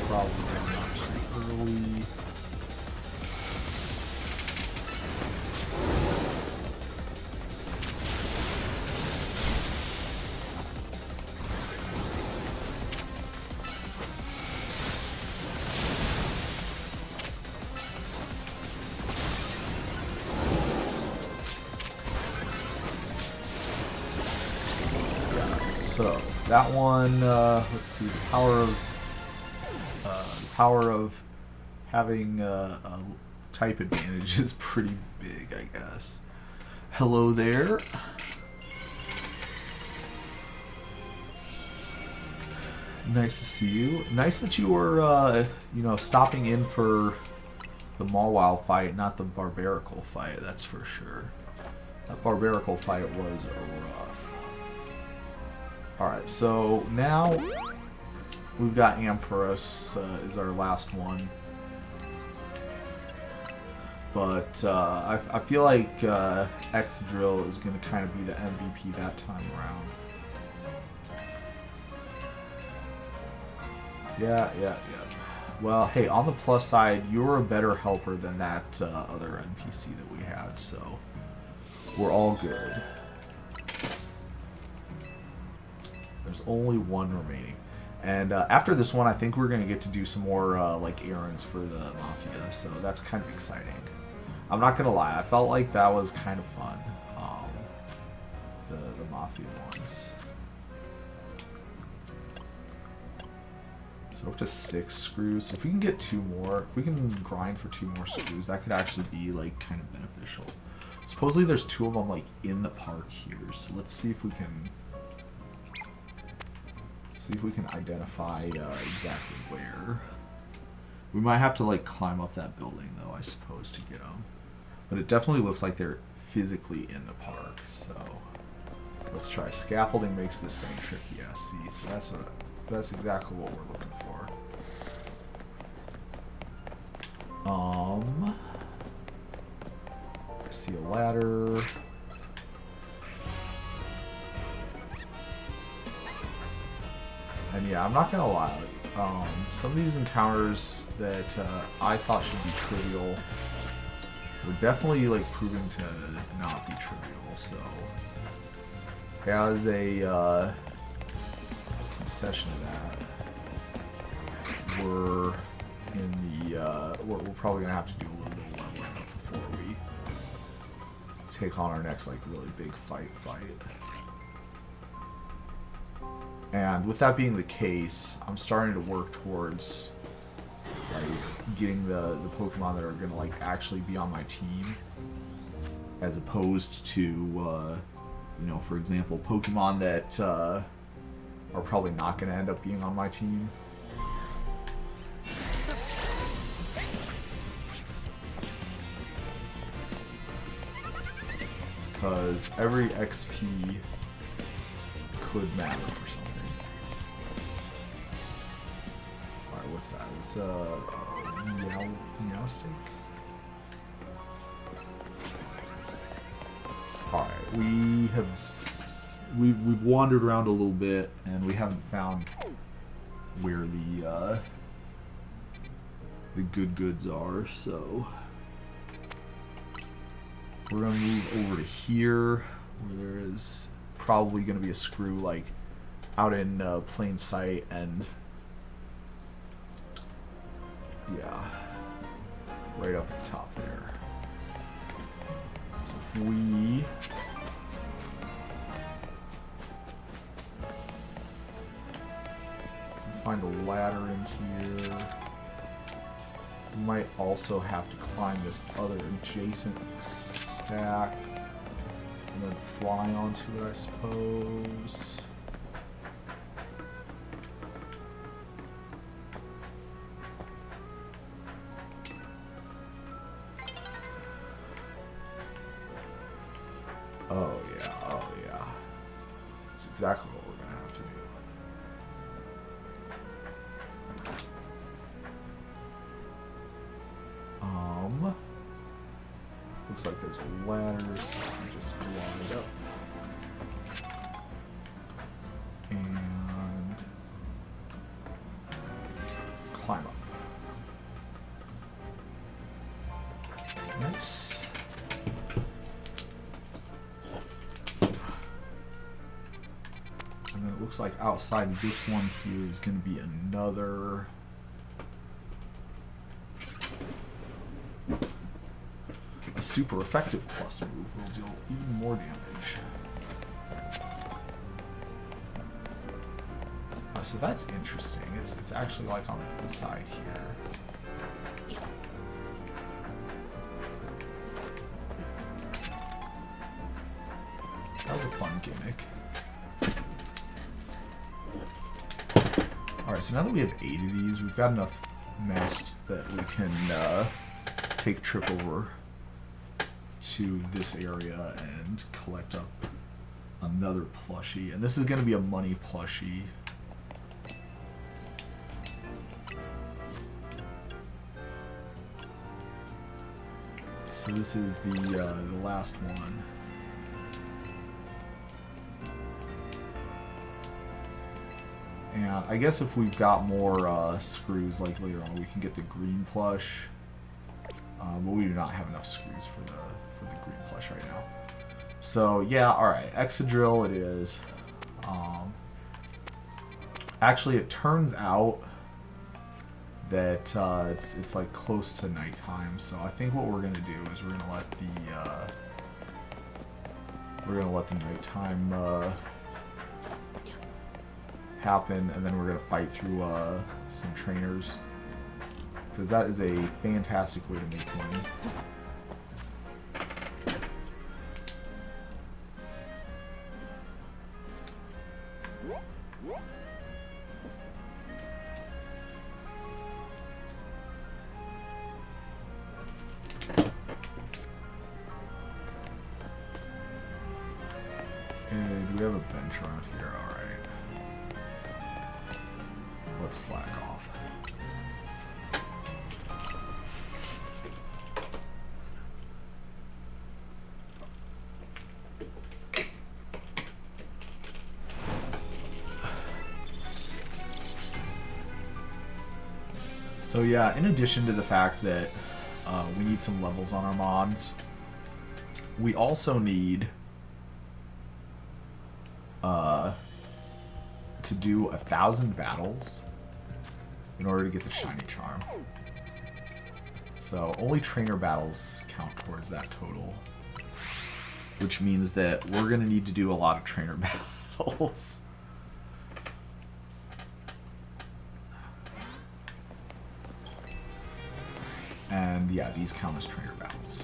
Probably not too early. So that one, let's see, the power of having a type advantage is pretty big, I guess. Hello there. Nice to see you. Nice that you were, stopping in for the Mawile fight, not the Barbarical fight, that's for sure. That Barbarical fight was rough. Alright, so now we've got Ampharos is our last one. But I feel like Excadrill is going to kind of be the MVP that time around. Yeah. Well, hey, on the plus side, you're a better helper than that other NPC that we had, so we're all good. There's only one remaining. And after this one, I think we're gonna get to do some more like errands for the Mafia, so that's kind of exciting. I'm not gonna lie, I felt like that was kind of fun. The Mafia ones. So up to 6 screws. So if we can get 2 more, if we can grind for 2 more screws, that could actually be like kind of beneficial. Supposedly there's 2 of them like in the park here, so let's see if we can identify exactly where. We might have to like climb up that building though, I suppose, to get them. But it definitely looks like they're physically in the park. So let's try. Scaffolding makes this thing tricky. Yeah, see, so that's exactly what we're looking for. I see a ladder. And yeah, I'm not gonna lie. Some of these encounters that I thought should be trivial were definitely like proving to not be trivial. So, as a concession to that, we're probably gonna have to do a little bit of leveling up before we take on our next like really big fight. And with that being the case, I'm starting to work towards like getting the Pokemon that are gonna like actually be on my team, as opposed to you know, for example, Pokemon that are probably not gonna end up being on my team. Because every XP could matter for something. Alright, what's that? It's a Meowstic? Alright, we've wandered around a little bit and we haven't found where the good goods are, so we're gonna move over to here where there is probably gonna be a screw like out in plain sight, and yeah, right up at the top there. So if we can find a ladder in here, we might also have to climb this other adjacent stack and then fly onto it, I suppose. Oh yeah. That's exactly what we're gonna have to do. Looks like there's ladders, so we can just glide up. And climb up. Nice. And then it looks like outside this one here is going to be another... a super effective plus move will deal even more damage. So that's interesting. It's actually like on the inside here. That was a fun gimmick. Alright, so now that we have 8 of these, we've got enough mast that we can take trip over to this area and collect up another plushie. And this is going to be a money plushie. So this is the last one. And I guess if we've got more screws like later on, we can get the green plush. But we do not have enough screws for the green plush right now. So yeah, alright, Excadrill it is. Actually, it turns out that it's like close to nighttime, so I think what we're gonna do is we're gonna let the nighttime happen, and then we're gonna fight through some trainers, because that is a fantastic way to make money. Do we have a bench around here? Alright. Let's slack off. So yeah, in addition to the fact that we need some levels on our mods, we also need to do 1,000 battles in order to get the shiny charm. So only trainer battles count towards that total, which means that we're gonna need to do a lot of trainer battles. And yeah, these count as trainer battles.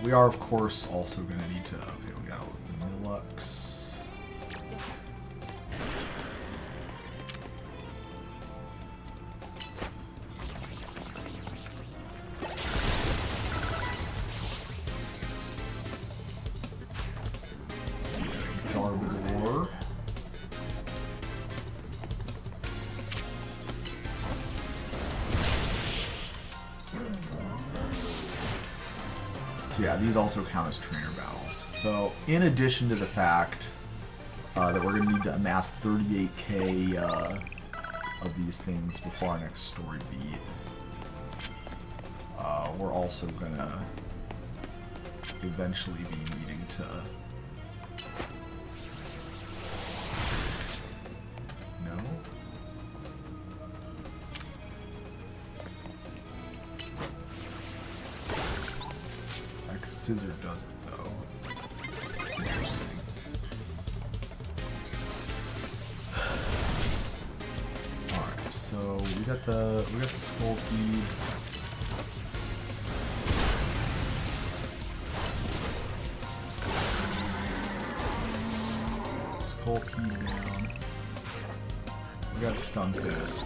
We are, of course, also going to need to... Okay, we got Lux. Jarbor. So yeah, these also count as trainer battles. So in addition to the fact that we're going to need to amass 38k of these things before our next story beat, we're also going to eventually be needing to... No? Scissor does it though. Interesting. Alright, so we got the skull feed. Skull feed down. We got a stun disc.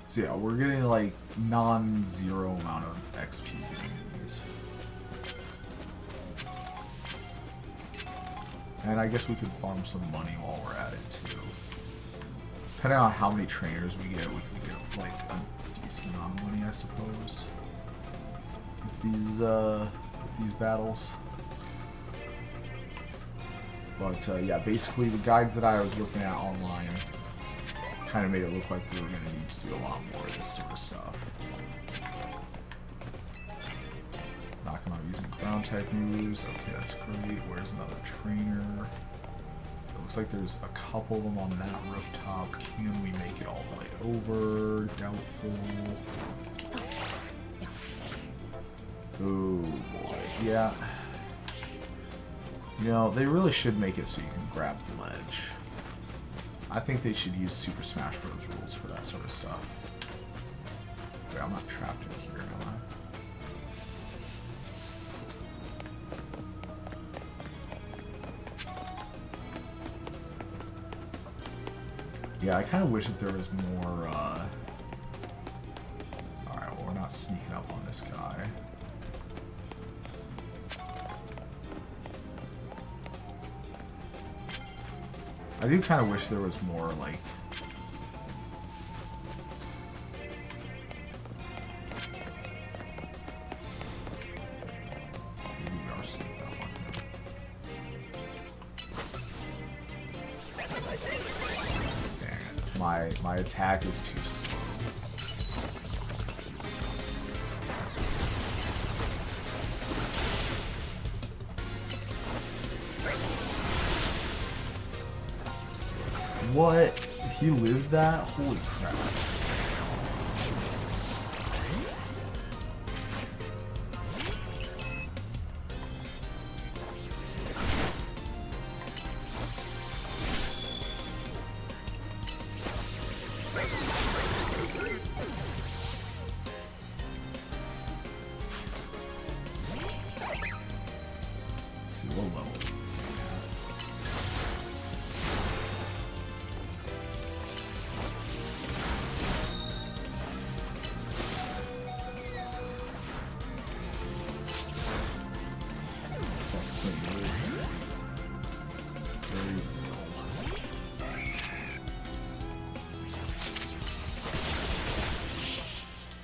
So yeah, we're getting like non-zero amount of XP getting these. And I guess we could farm some money while we're at it too. Depending on how many trainers we get like a decent amount of money, I suppose. With these battles. But yeah, basically the guides that I was looking at online kind of made it look like we were going to need to do a lot more of this sort of stuff. Knock him out using ground type moves. Okay, that's great. Where's another trainer? It looks like there's a couple of them on that rooftop. Can we make it all the way over? Doubtful. Oh boy, yeah. You know, they really should make it so you can grab the ledge. I think they should use Super Smash Bros. Rules for that sort of stuff. Wait, I'm not trapped in here, am I? Yeah, I kind of wish that there was more, Alright, well, we're not sneaking up on this guy. I do kind of wish there was more, like... Maybe we are sneaking up on him. my attack is too slow. What? He lived that? Holy crap. Let's see what level is this thing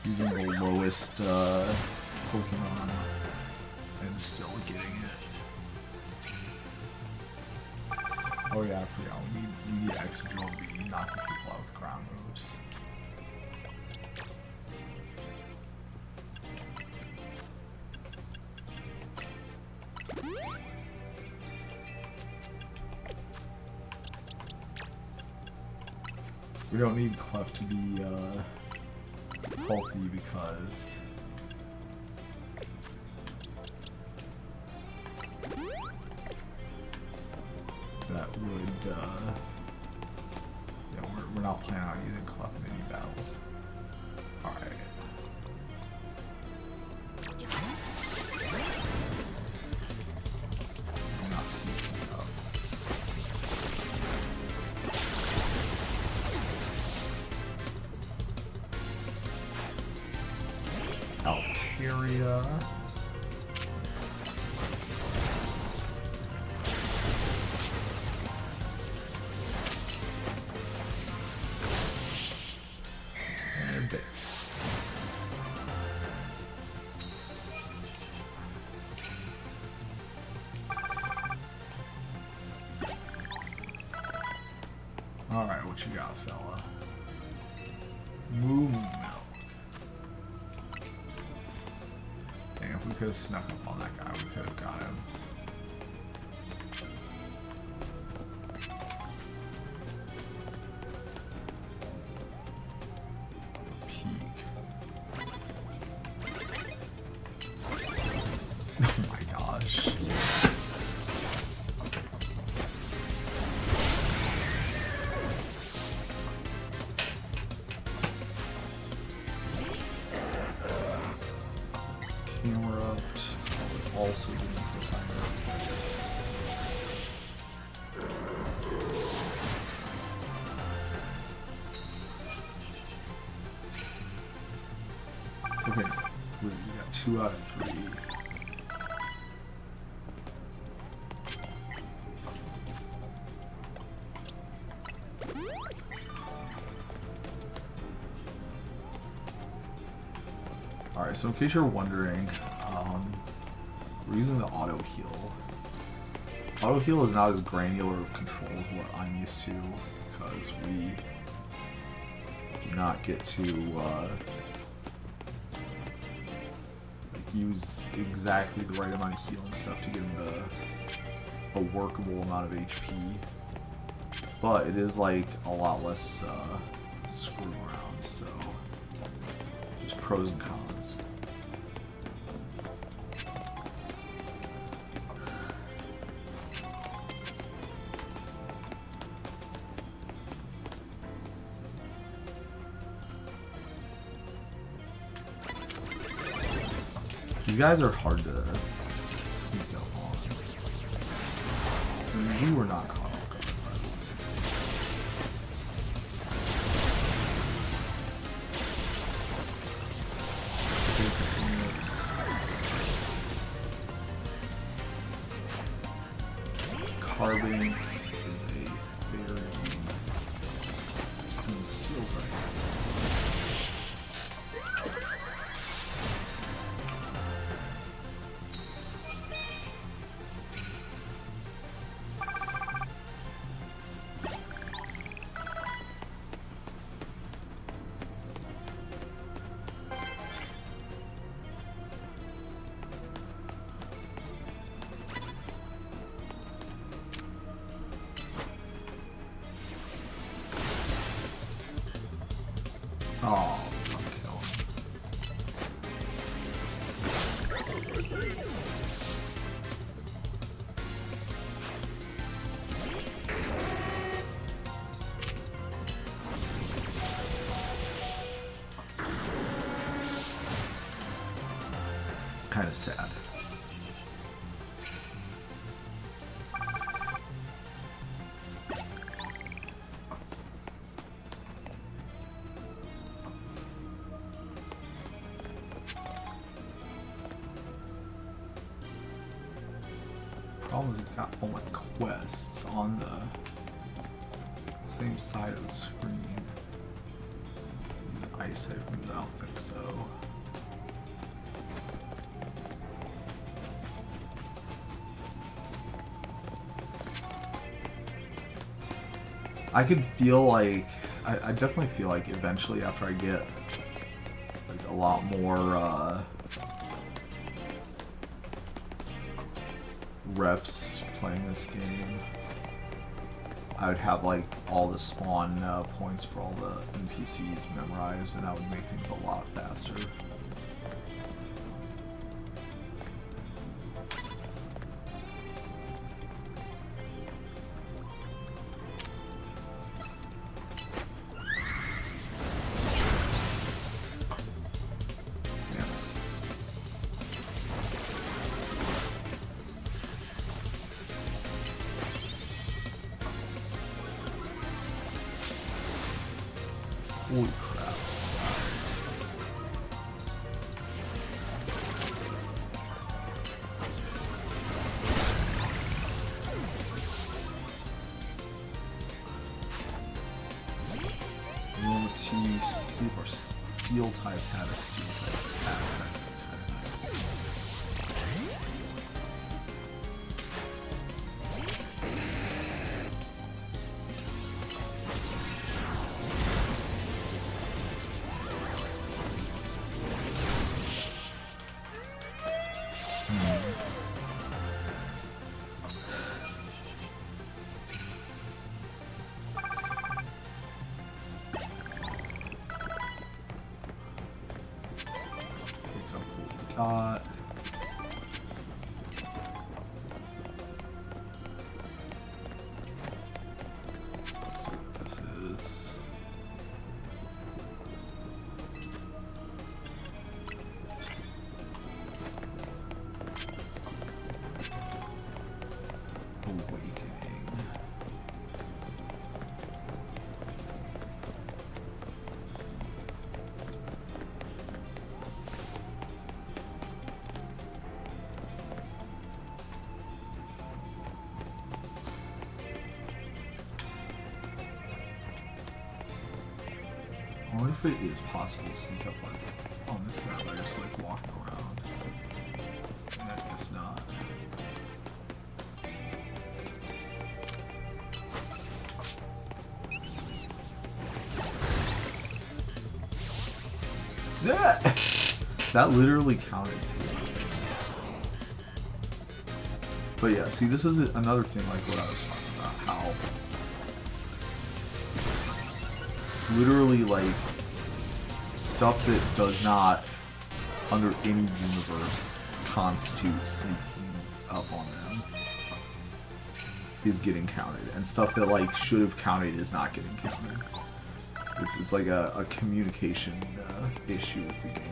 using the lowest Pokemon and still getting it. Oh yeah, I forgot. We need Excadrill B, knocking people out with ground moves. We don't need Clef to be healthy because that would yeah, we're not planning on using Clef in any battles. Alright. I'm not sneaking up. Altaria. And a bit. Alright, what you got, fella? Moo milk. Dang, if we could have snuck up on that guy, we could have got him. Peak. Oh my gosh. Camerupt also didn't put fire. Okay, we got 2 out of 3. Alright, so in case you're wondering, we're using the auto heal. Auto heal is not as granular of control as what I'm used to, because we do not get to use exactly the right amount of healing stuff to get into a workable amount of HP. But it is like a lot less screw around, so there's pros and cons. These guys are hard to sneak up on. I mean, we were not caught off guard, by the way. Carbon is a very steel right. Oh, I'm killing. Kind of sad. Problem is, I've got all my quests on the same side of the screen. Ice items, I don't think so. I could feel like I definitely feel like eventually after I get like a lot more reps playing this game, I would have like all the spawn points for all the NPCs memorized, and that would make things a lot faster. Holy crap. Roll T, see if our steel type had a steel type attack. Got let's see what this is. Awakening. I wonder if it is possible to sneak up like on this guy by just like walking around. I guess not. That literally counted too. But yeah, see, this is another thing like what I was talking about, how literally like stuff that does not under any universe constitute sneaking up on them is getting counted, and stuff that like should have counted is not getting counted. It's like a communication issue with the game.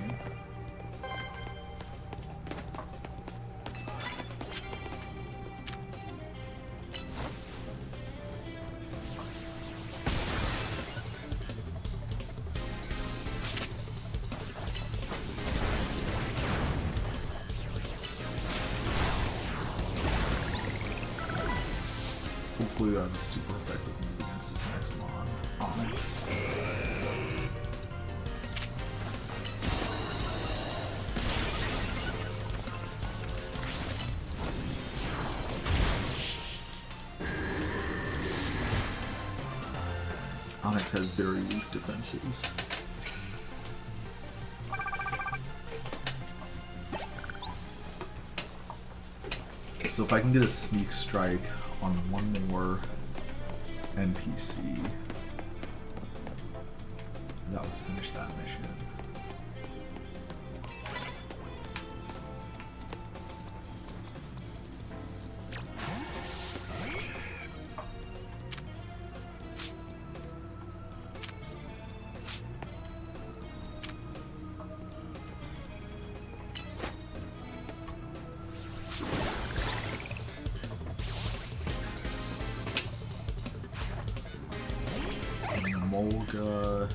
Hopefully we have a super effective move against this next mon. Onyx. Onyx has very weak defenses. So if I can get a sneak strike on one more NPC, that would finish finish that mission. Molga,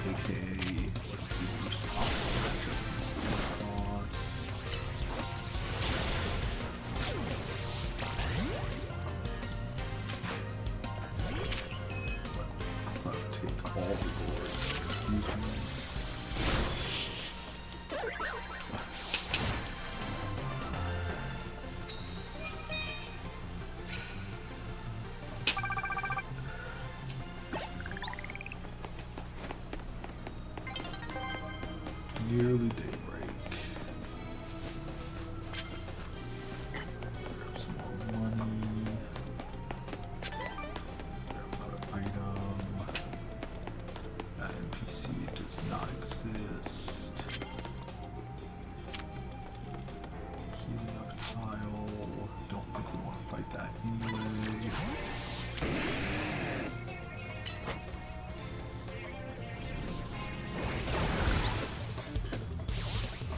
aka take all the boards. Excuse me. Nearly daybreak. Grab some more money. Grab another item. That NPC does not exist. Healing up tile. Don't think we want to fight that anyway.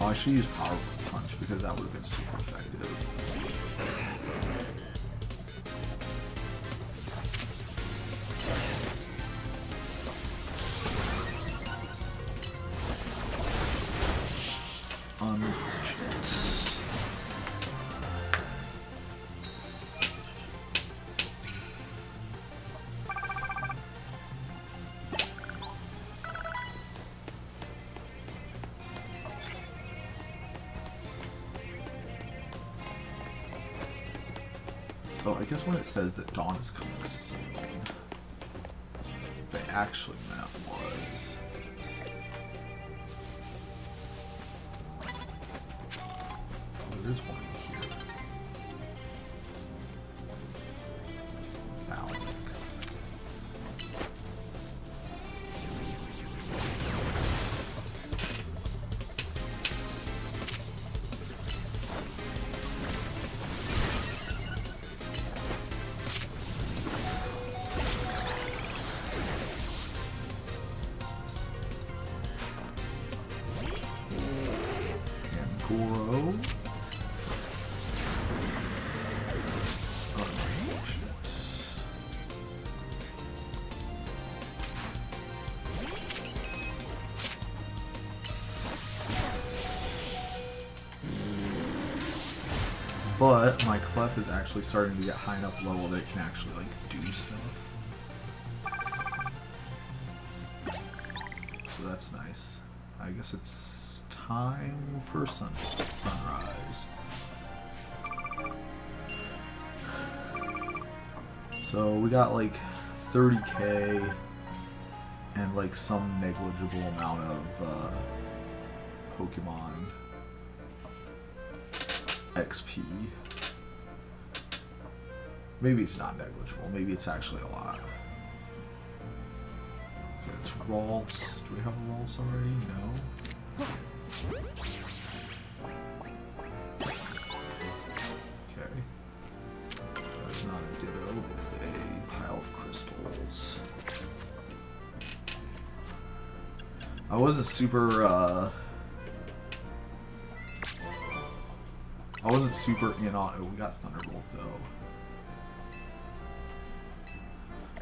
Oh, I should use Power Punch because that would have been super effective. Unfortunate. So I guess when it says that dawn is coming soon, what they actually meant was there's one here. Alex. Goro. But my Clef is actually starting to get high enough level that it can actually like do stuff. So that's nice. I guess it's time for sunrise. So we got like 30k and like some negligible amount of Pokemon XP. Maybe it's not negligible, maybe it's actually a lot. Okay, it's Ralts. Do we have a Ralts already? No. Okay. That's not a Ditto, it is a pile of crystals. I wasn't super, in on it. We got Thunderbolt though.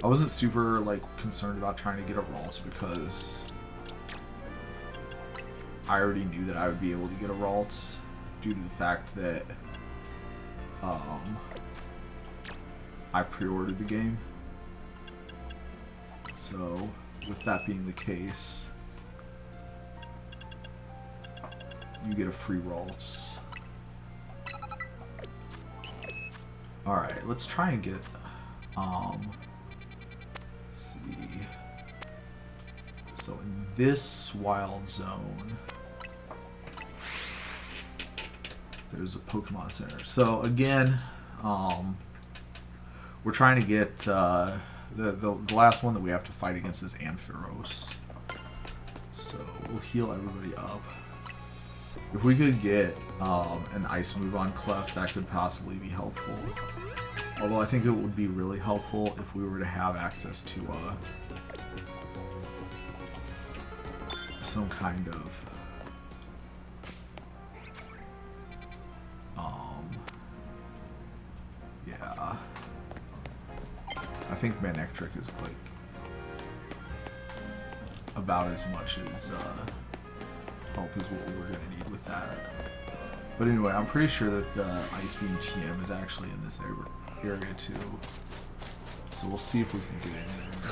I wasn't super like concerned about trying to get a Ralts because I already knew that I would be able to get a Ralts due to the fact that I pre-ordered the game. So with that being the case, you get a free Ralts. Alright, let's try and get, let's see. So in this wild zone, there's a Pokemon Center. So again, we're trying to get, the last one that we have to fight against is Ampharos. so we'll heal everybody up. If we could get an ice move on Clef, that could possibly be helpful. Although I think it would be really helpful if we were to have access to some kind of yeah. I think Manectric is like about as much as help as what we're gonna need with that. But anyway, I'm pretty sure that the Ice Beam TM is actually in this area too. So we'll see if we can get in there.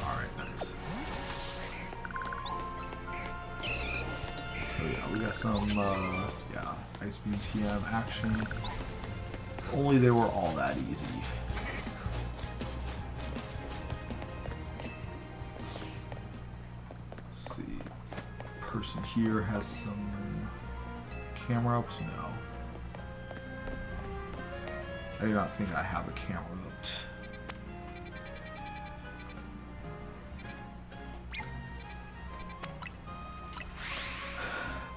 Alright, nice. So yeah, we got some yeah, Ice Beam TM action. If only they were all that easy. Person here has some camera ups? No. I do not think I have a camera up.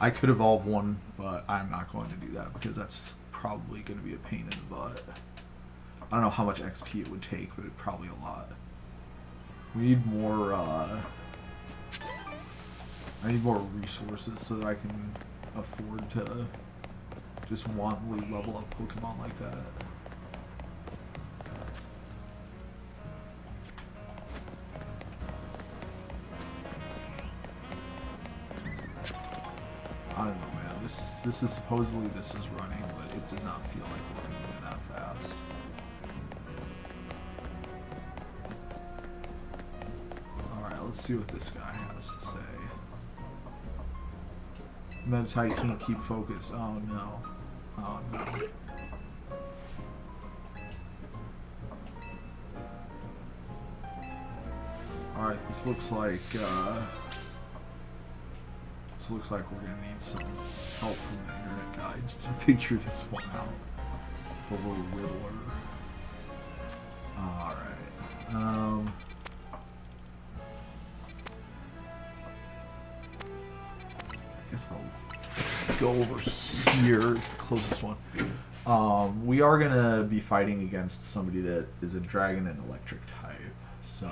I could evolve one, but I'm not going to do that because that's probably going to be a pain in the butt. I don't know how much XP it would take, but it'd probably a lot. We need more, I need more resources so that I can afford to just wantonly level up Pokemon like that. I don't know, man. This is supposedly this is running, but it does not feel like we're moving that fast. Alright, let's see what this guy has to say. Meditite can't keep focused. Oh no. Oh no. Alright, this looks like we're gonna need some help from the internet guides to figure this one out. It's a little riddler. Alright. I guess I'll go over here. It's the closest one. We are gonna be fighting against somebody that is a dragon and electric type. So,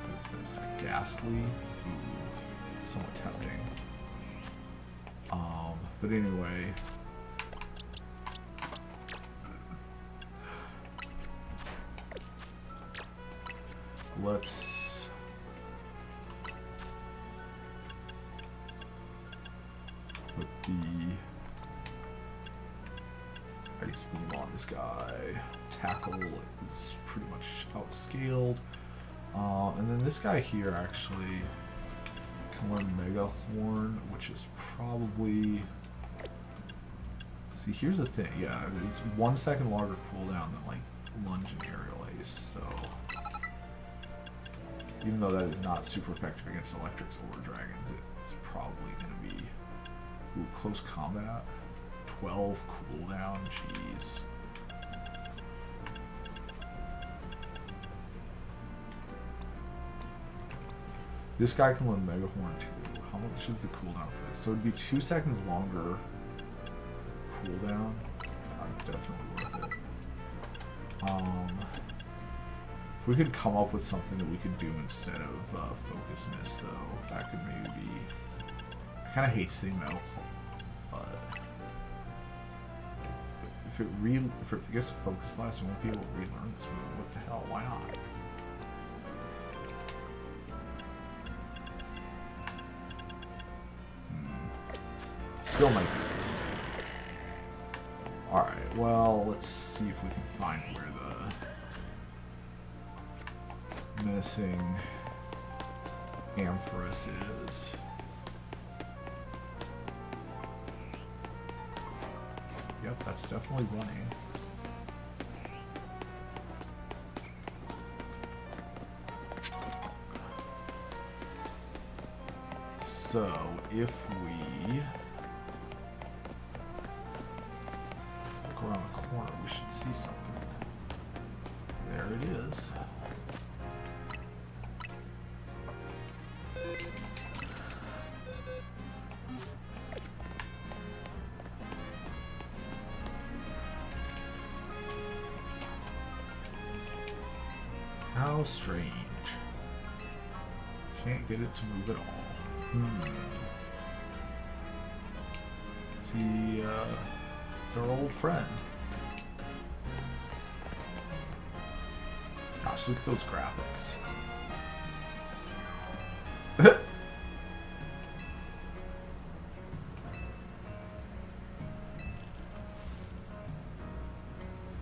what is this? A Ghastly? Ooh, somewhat tempting. But anyway. Let's put the Ice Beam on this guy. Tackle is pretty much outscaled. And then this guy here actually can learn Mega Horn, which is probably... See, here's the thing. Yeah, it's 1 second longer cooldown than like Lunge and Aerial Ace, so... Even though that is not super effective against electrics or dragons, it's probably going to be... Ooh, close combat. 12 cooldown, jeez. This guy can learn Mega Horn too. How much is the cooldown for this? So it'd be 2 seconds longer cooldown. Definitely worth it. If we could come up with something that we could do instead of Focus Mist, though, that could maybe be... I kind of hate seeing Metal Claw, but... If it gets Focus Blast, we won't be able to relearn this move. What the hell? Why not? Still might be a mistake. Alright, well, let's see if we can find where the menacing Ampharos is. Yep, that's definitely running. So, if we look around the corner, we should see something. There it is. How strange. Can't get it to move at all. See, it's our old friend. Gosh, look at those graphics.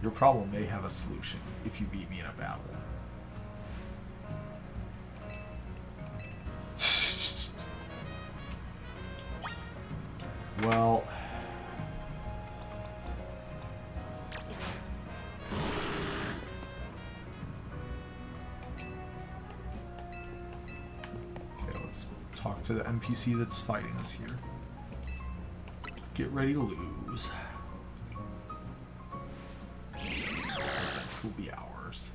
Your problem may have a solution if you beat me in a battle. Well, okay, let's talk to the NPC that's fighting us here. Get ready to lose. Revenge will be ours.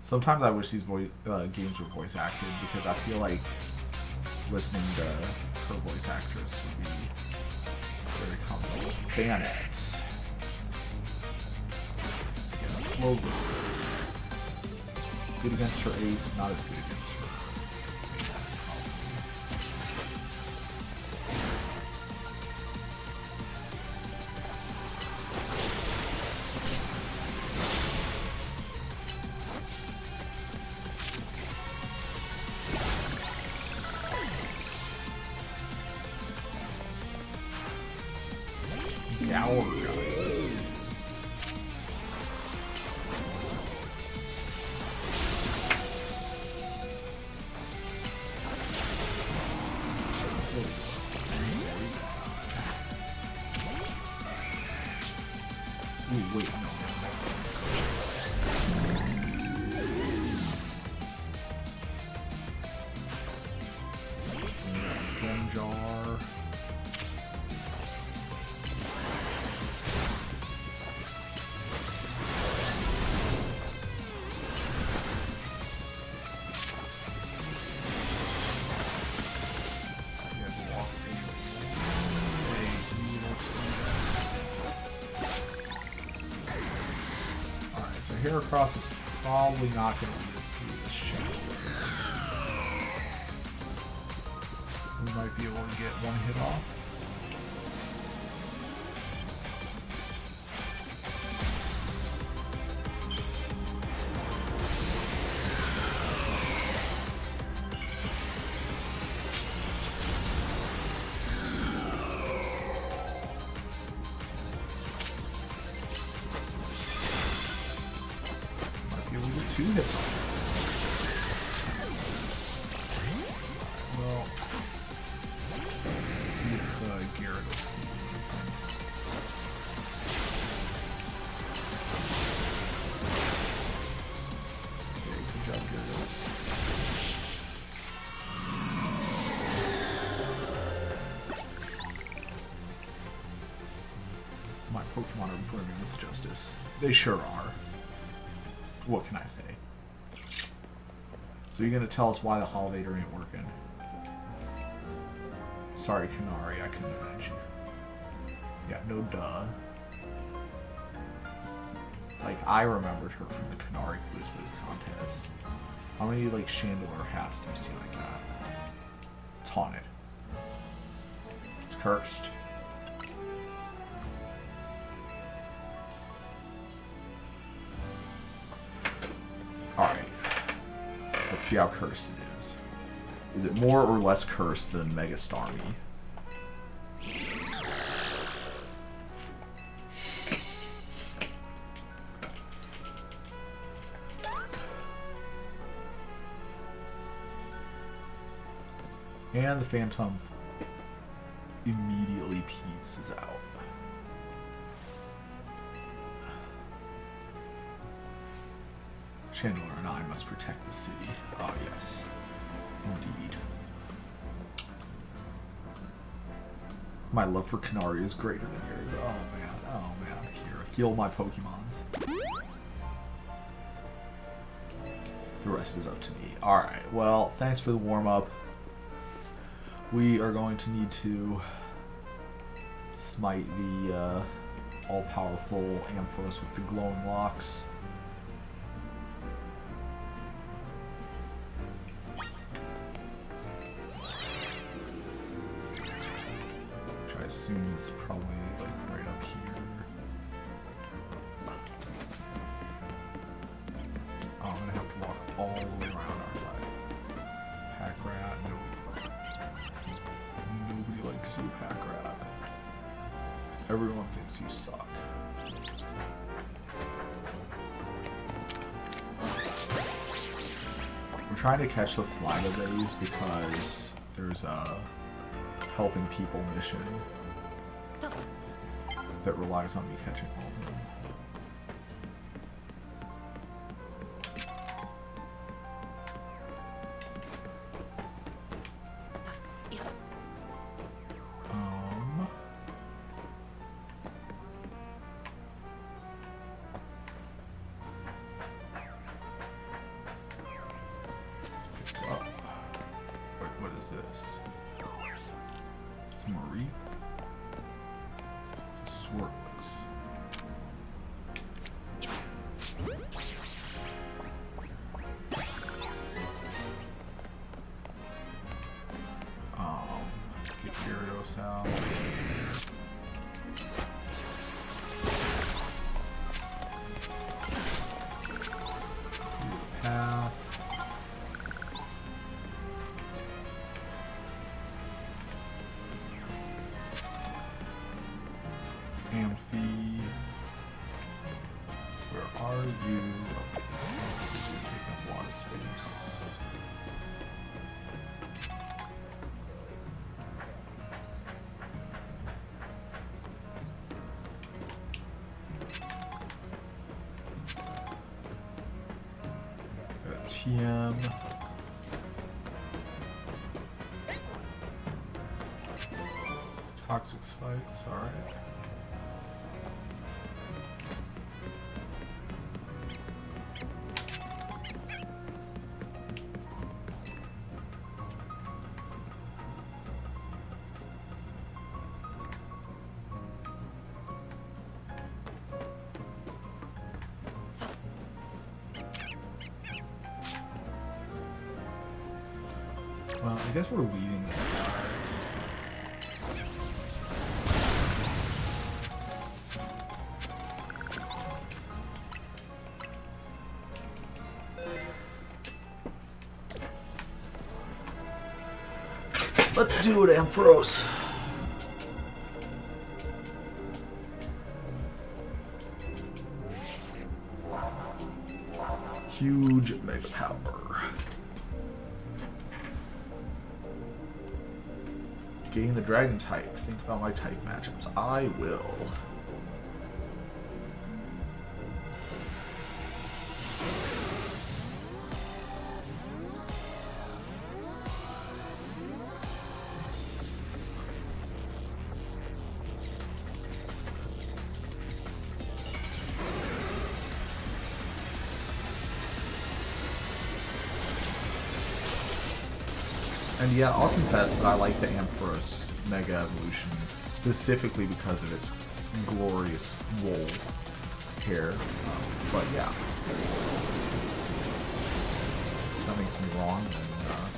Sometimes I wish these games were voice acted because I feel like listening to her voice actress would be very comfortable. Bayonets. Again, a slow burn. Good against her ace, not as good against her. Gower guys. Ooh, wait, no. Genjar. Heracross is probably not going to live through this shit. We might be able to get one hit off. Two hits on it. Well, let's see if Gyarados can do anything. Okay, good job, Gyarados. My Pokemon are brimming with justice. They sure are. What can I say? So you're gonna tell us why the Holovator ain't working? Sorry, Kanari, I couldn't avenge you. Yeah, no duh. Like, I remembered her from the Kanari quiz with the contest. How many, like, Chandelure hats do you see like that? It's haunted. It's cursed. Alright. Let's see how cursed it is. Is it more or less cursed than Mega Starmie? And the Phantom immediately pieces out. Chandelure and I must protect the city. Ah, yes. Indeed. My love for Canary is greater than yours. Oh man. Here, heal my Pokemons. The rest is up to me. Alright, well, thanks for the warm-up. We are going to need to smite the all-powerful Ampharos with the glowing locks. Which I assume is probably like right up here. Oh, I'm gonna have to walk all the way around our way. Pack rat, nobody likes you, pack rat. Everyone thinks you suck. We're trying to catch the Flagabays because there's a helping people mission that relies on me catching all of them. Amphi, where are you? Taking up a lot of space. Got TM. Toxic spikes, alright. Well, I guess we're leading this guy. Let's do it, Ampharos. Huge mega power. Gain the dragon type. Think about my type matchups. I will. And yeah, I'll confess that I like the Ampharos Mega Evolution specifically because of its glorious wool hair. But yeah, if that makes me wrong, then you're right.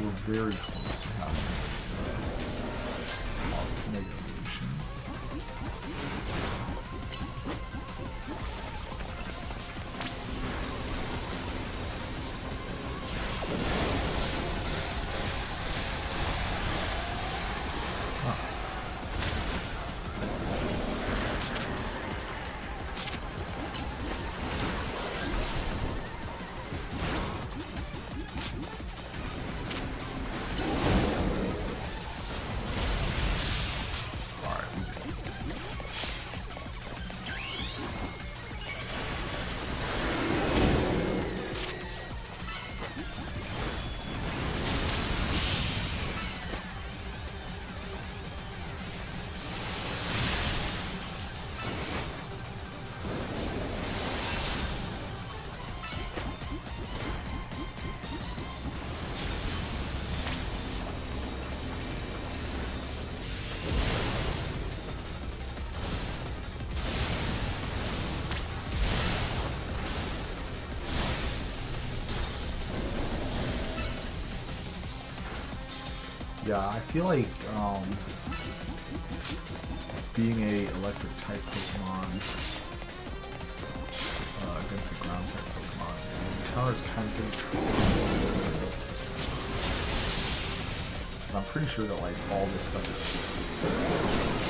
we're very close to having Mega Evolution. Yeah, I feel like being a electric type Pokemon against the ground type Pokemon, encounters kind of getting tricky. I'm pretty sure that like all this stuff is secret.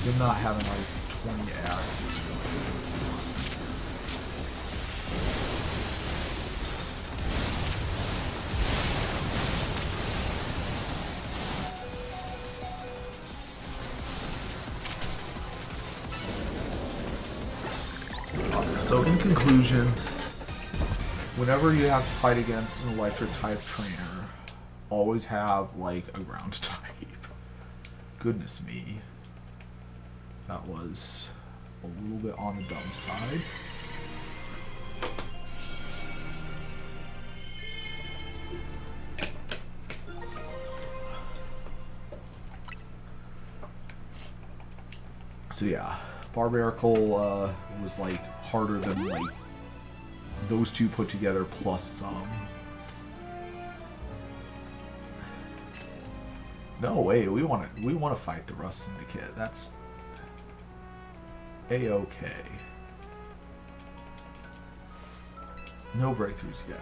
Him not having like 20 acts is really ridiculous. So in conclusion, whenever you have to fight against an electric type trainer, always have like a ground type. Goodness me. That was a little bit on the dumb side. So yeah, Barbaracle was like harder than like those two put together plus some. No way, we want to fight the Rust Syndicate. That's A-okay. No breakthroughs yet.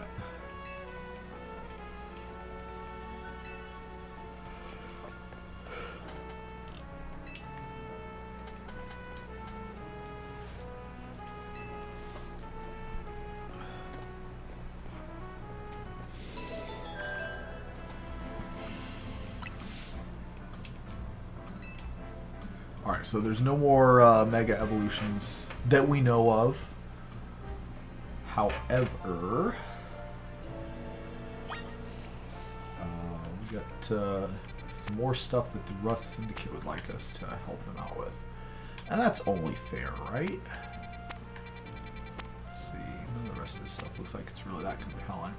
Alright, so there's no more Mega Evolutions that we know of. However, we got some more stuff that the Rust Syndicate would like us to help them out with. And that's only fair, right? Let's see, none of the rest of this stuff looks like it's really that compelling.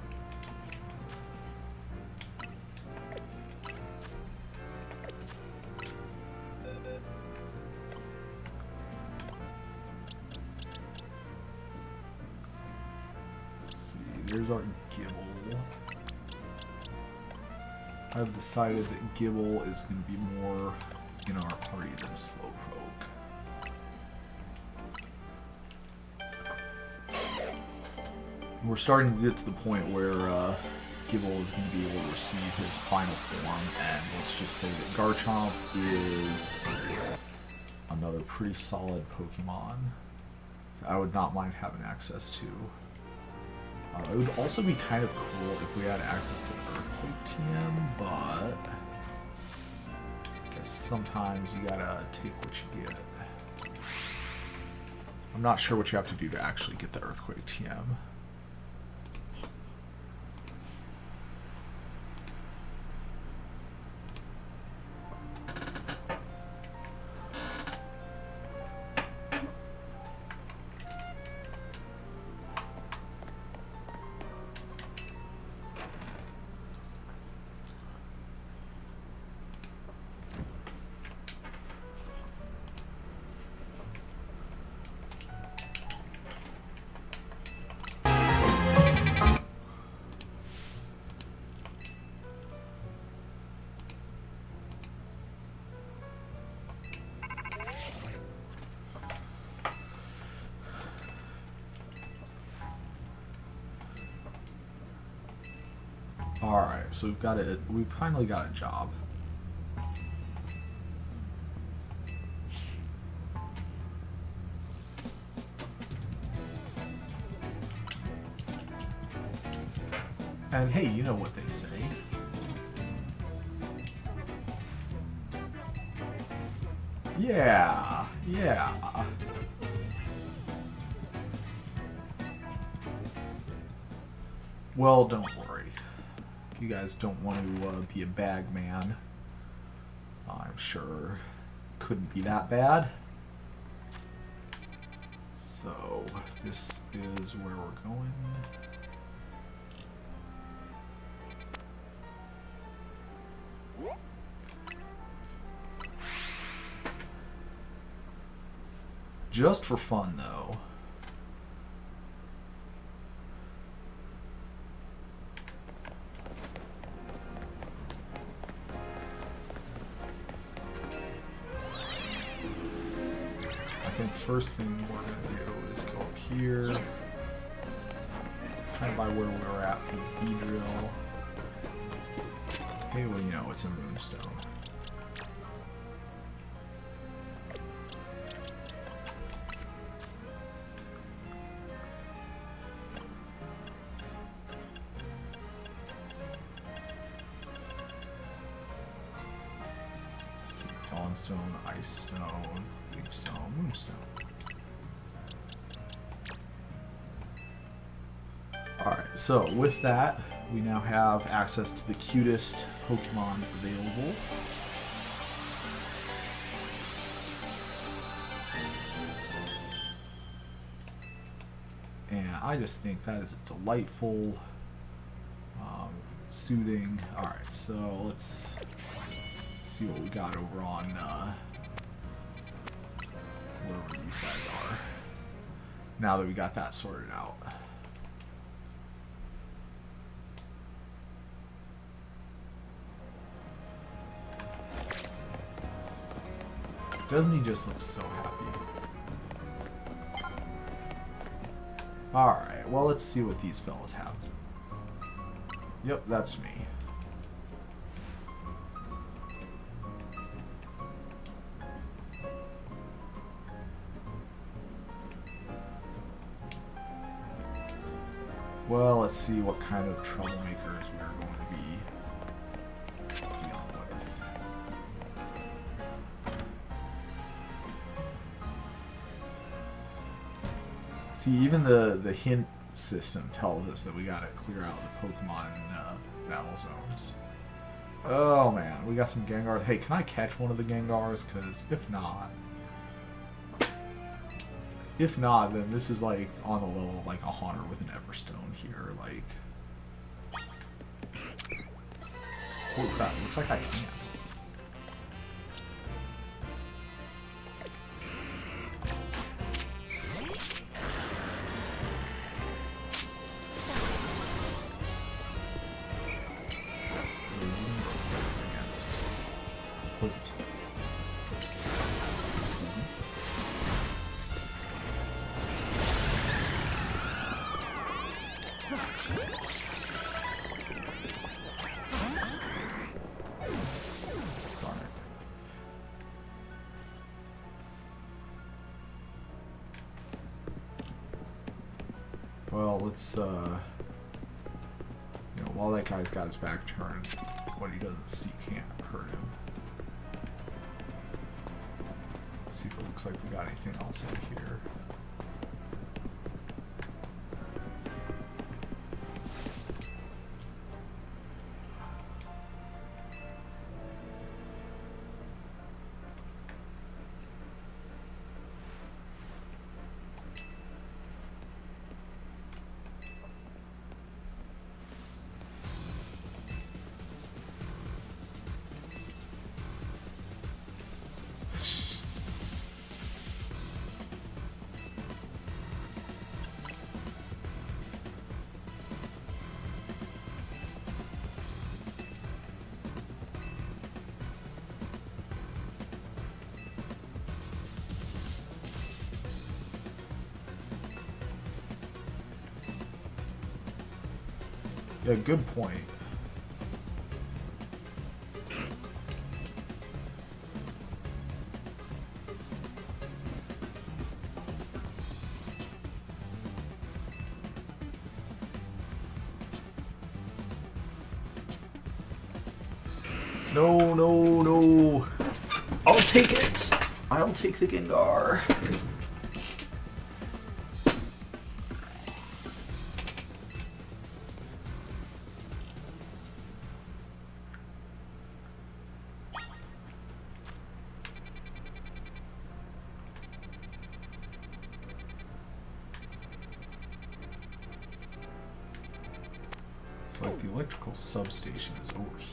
Let's see, there's our Gible. I've decided that Gible is going to be more in our party than a Slowpoke. We're starting to get to the point where Gible is going to be able to receive his final form, and let's just say that Garchomp is another pretty solid Pokemon that I would not mind having access to. It would also be kind of cool if we had access to Earthquake TM, but I guess sometimes you gotta take what you get. I'm not sure what you have to do to actually get the Earthquake TM. Alright, so we've finally got a job. And hey, you know what they say. Yeah, yeah. Well, don't worry. If you guys don't want to be a bag man, I'm sure it couldn't be that bad. So, this is where we're going. Just for fun, though. I think first thing we're going to do is go up here, kind of by where we were at for the Beedrill. Hey, well, you know, it's a Moonstone. Dawnstone, Ice Stone, Leaf Stone, Moonstone. Alright, so with that, we now have access to the cutest Pokemon available. And I just think that is a delightful, soothing. Alright, so let's see what we got over on wherever these guys are. Now that we got that sorted out. Doesn't he just look so happy? Alright, well, let's see what these fellas have. Yep, that's me. Well, let's see what kind of troublemakers we're going to be dealing with. See, even the hint system tells us that we gotta clear out the Pokemon battle zones. Oh man, we got some Gengars. Hey, can I catch one of the Gengars? Because if not, If not, then this is like on the level of like a Haunter with an Everstone here. Like, holy crap! Looks like I can. Well, let's, while that guy's got his back turned, what he doesn't see can't hurt him. Let's see if it looks like we got anything else in here. Yeah, good point. No, no, no. I'll take it. I'll take the Gengar. So like the electrical substation is over here.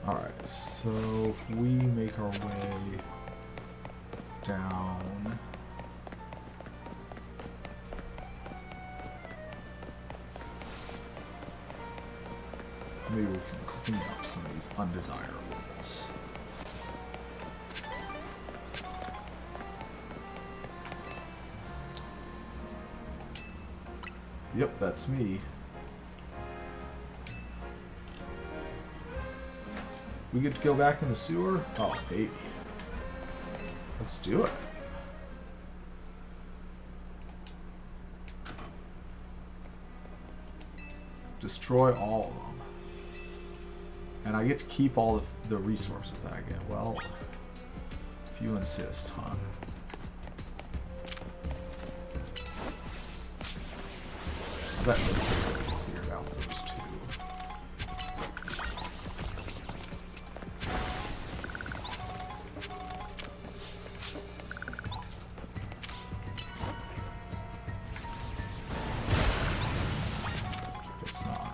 Alright, so if we make our way down, maybe we can clean up some of these undesirables. Yep, that's me. We get to go back in the sewer? Oh, baby. Let's do it. Destroy all of them. And I get to keep all of the resources that I get. Well, if you insist, huh? I bet we cleared out those two. It's not.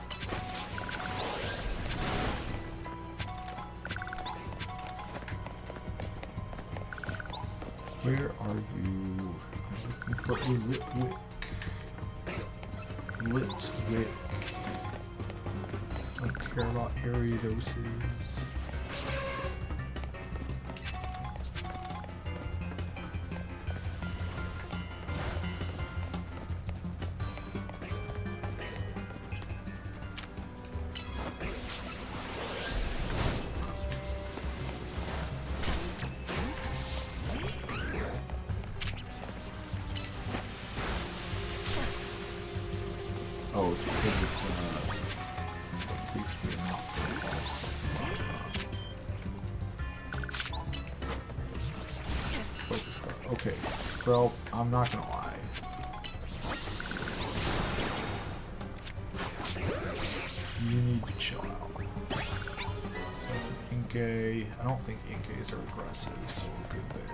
Where are you? I'm looking for a Litwick. Litwick. I don't care about Ariadoses. close because it's basically not focus card. Okay, Skrelp, I'm not gonna lie. You need to chill out. So that's an Inkay. I don't think Inkays are aggressive, so we're good there.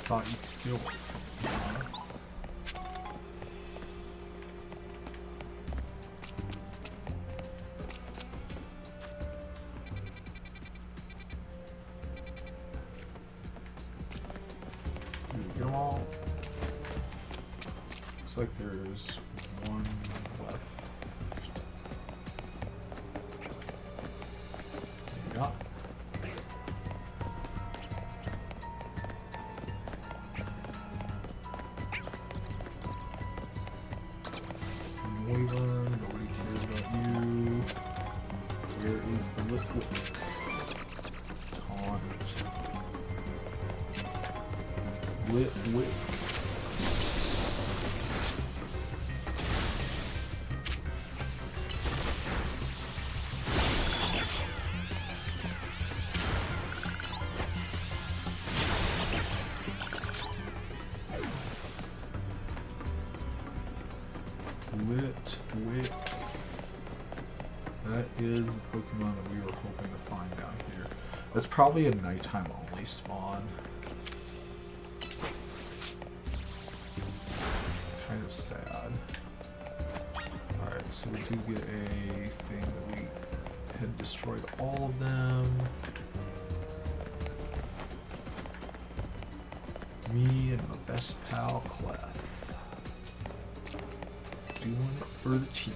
Thought you could feel it from here. Did we get them all? Looks like there's one left. Yeah. Wyvern, nobody cares about you. Where is the liquid? Taunt. Litwick. Litwick. That is the Pokemon that we were hoping to find down here. That's probably a nighttime only spawn. Kind of sad. Alright, so we do get a thing that we had destroyed all of them. Me and my best pal Clef. Doing it for the team.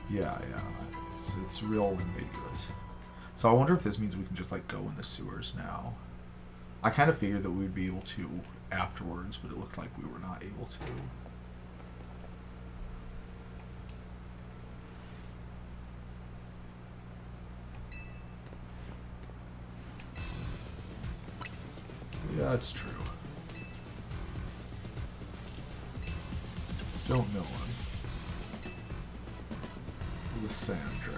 Yeah, it's real ambiguous. So I wonder if this means we can just like go in the sewers now. I kind of figured that we'd be able to afterwards, but it looked like we were not able to. Yeah, it's true. Don't know him. Lysandre.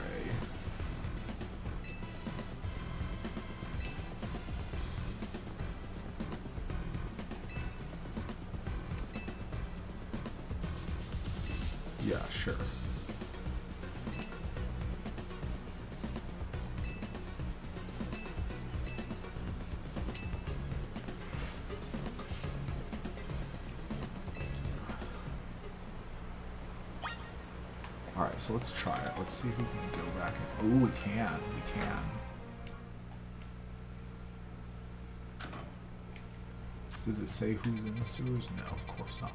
Yeah, sure. Alright, so let's try it. Let's see if we can go back and... Oh, we can. We can. Does it say who's in the sewers? No, of course not.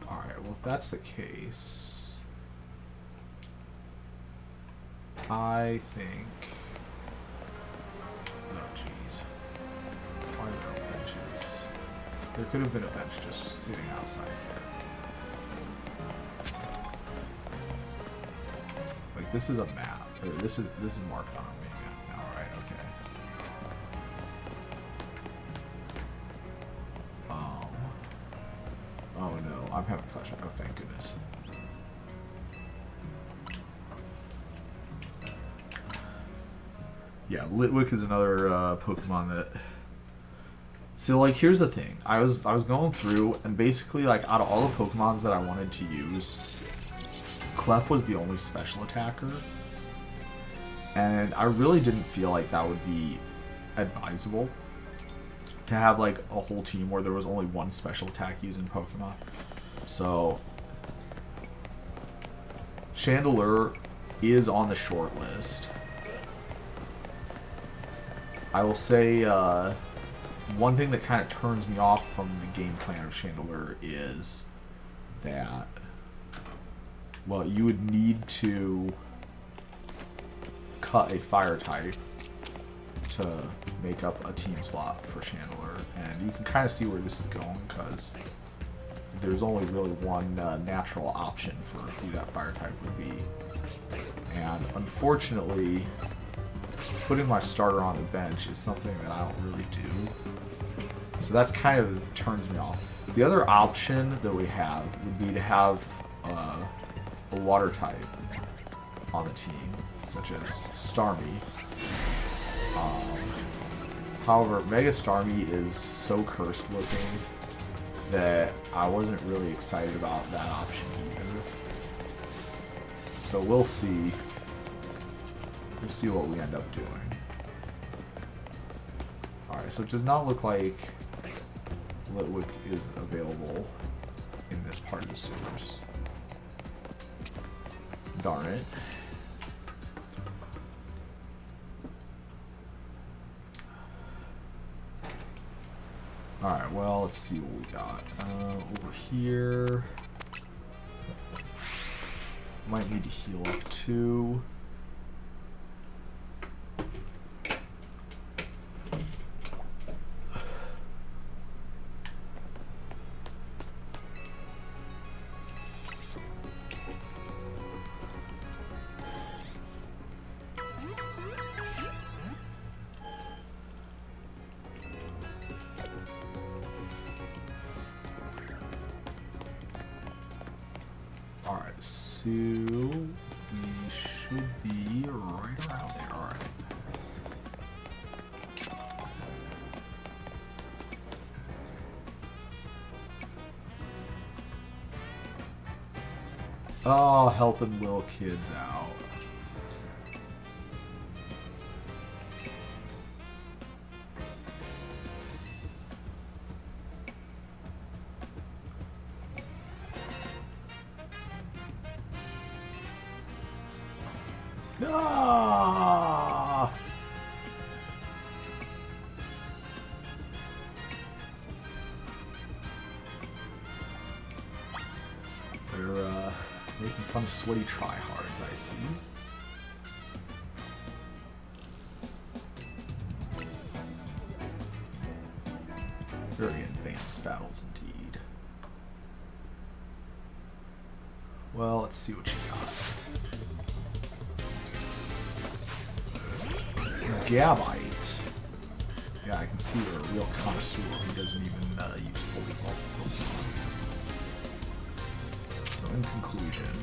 Alright, well if that's the case... I think... Oh, jeez. Why are there no benches? There could have been a bench just sitting outside here. Like, this is a map. Or this is marked on a map. Alright, okay. Oh no, I'm having a flashback. Oh, thank goodness. Yeah, Litwick is another Pokemon that... So, like, here's the thing. I was going through, and basically, like, out of all the Pokemons that I wanted to use, Clef was the only special attacker. And I really didn't feel like that would be advisable to have like a whole team where there was only one special attack using Pokemon. So Chandelure is on the short list. I will say one thing that kind of turns me off from the game plan of Chandelure is that, well, you would need to cut a fire type to make up a team slot for Chandelure, and you can kind of see where this is going because there's only really one natural option for who that fire type would be, and unfortunately putting my starter on the bench is something that I don't really do, so that's kind of turns me off. The other option that we have would be to have a water type on the team, such as Starmie. However, Mega Starmie is so cursed looking that I wasn't really excited about that option either. So we'll see. We'll see what we end up doing. Alright, so it does not look like Litwick is available in this part of the sewers. Darn it. Alright, well, let's see what we got. Over here. Might need to heal up too. Alright, so we should be right around there. Alright. Oh, helping little kids out. Ah! They're making fun of sweaty tryhards, I see. Very advanced battles indeed. Well, let's see what you got. Gabite. Yeah, I can see you're a real connoisseur who doesn't even use fully evolved Pokemon. So in conclusion,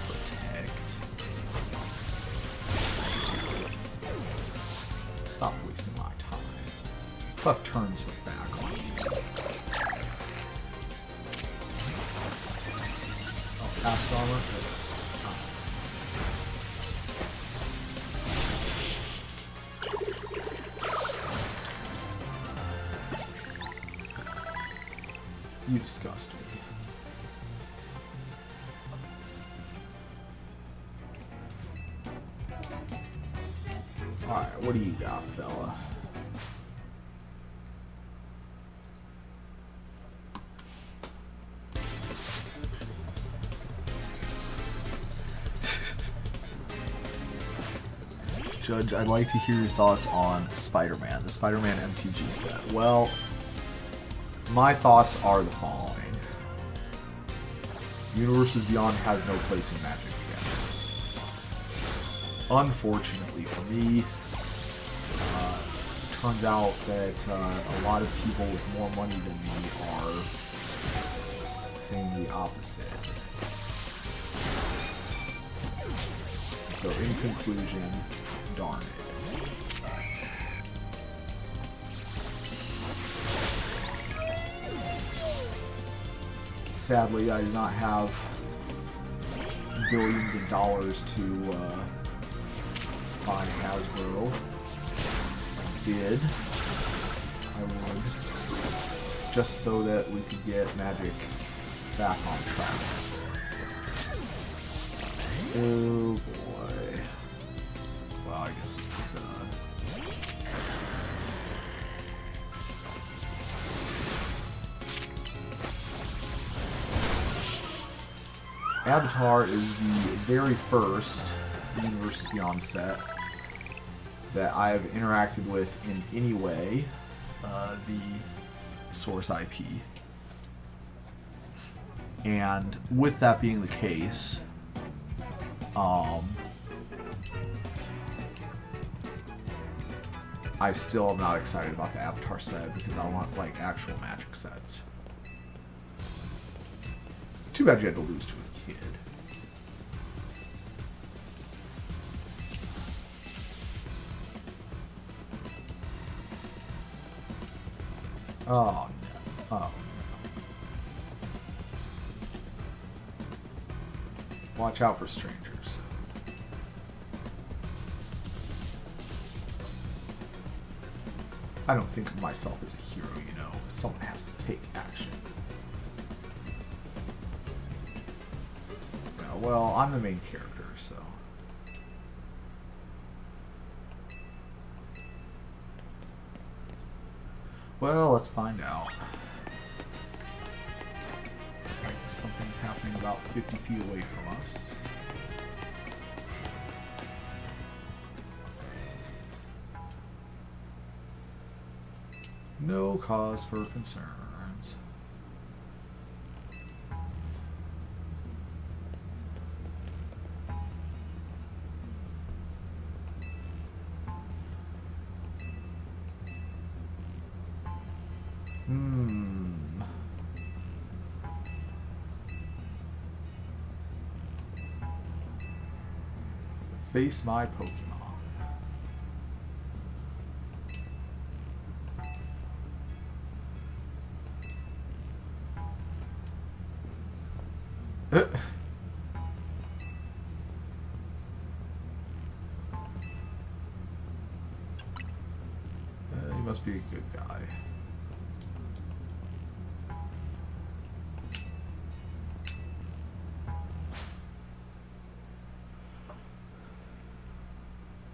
protect. Stop wasting my time. Clef turns her back on you. Oh, fast armor? You disgust me. Alright, what do you got, fella? Judge, I'd like to hear your thoughts on Spider-Man, the Spider-Man MTG set. Well, my thoughts are the following. Universes Beyond has no place in Magic again. Unfortunately for me, it turns out that a lot of people with more money than me are saying the opposite. So in conclusion, darn it. Sadly, I do not have billions of dollars to by Hasbro. I did. I would. Just so that we could get Magic back on track. Oh boy. Well, I guess it's Avatar is the very first Universes Beyond set that I have interacted with in any way, the source IP. And with that being the case, I still am not excited about the Avatar set because I want like actual Magic sets. Too bad you had to lose to a kid. Oh no. Oh no. Watch out for strangers. I don't think of myself as a hero, you know. Someone has to take action. Yeah, well, I'm the main character, so. Well, let's find out. Looks like something's happening about 50 feet away from us. No cause for concerns. Face my Pokemon. He must be a good guy.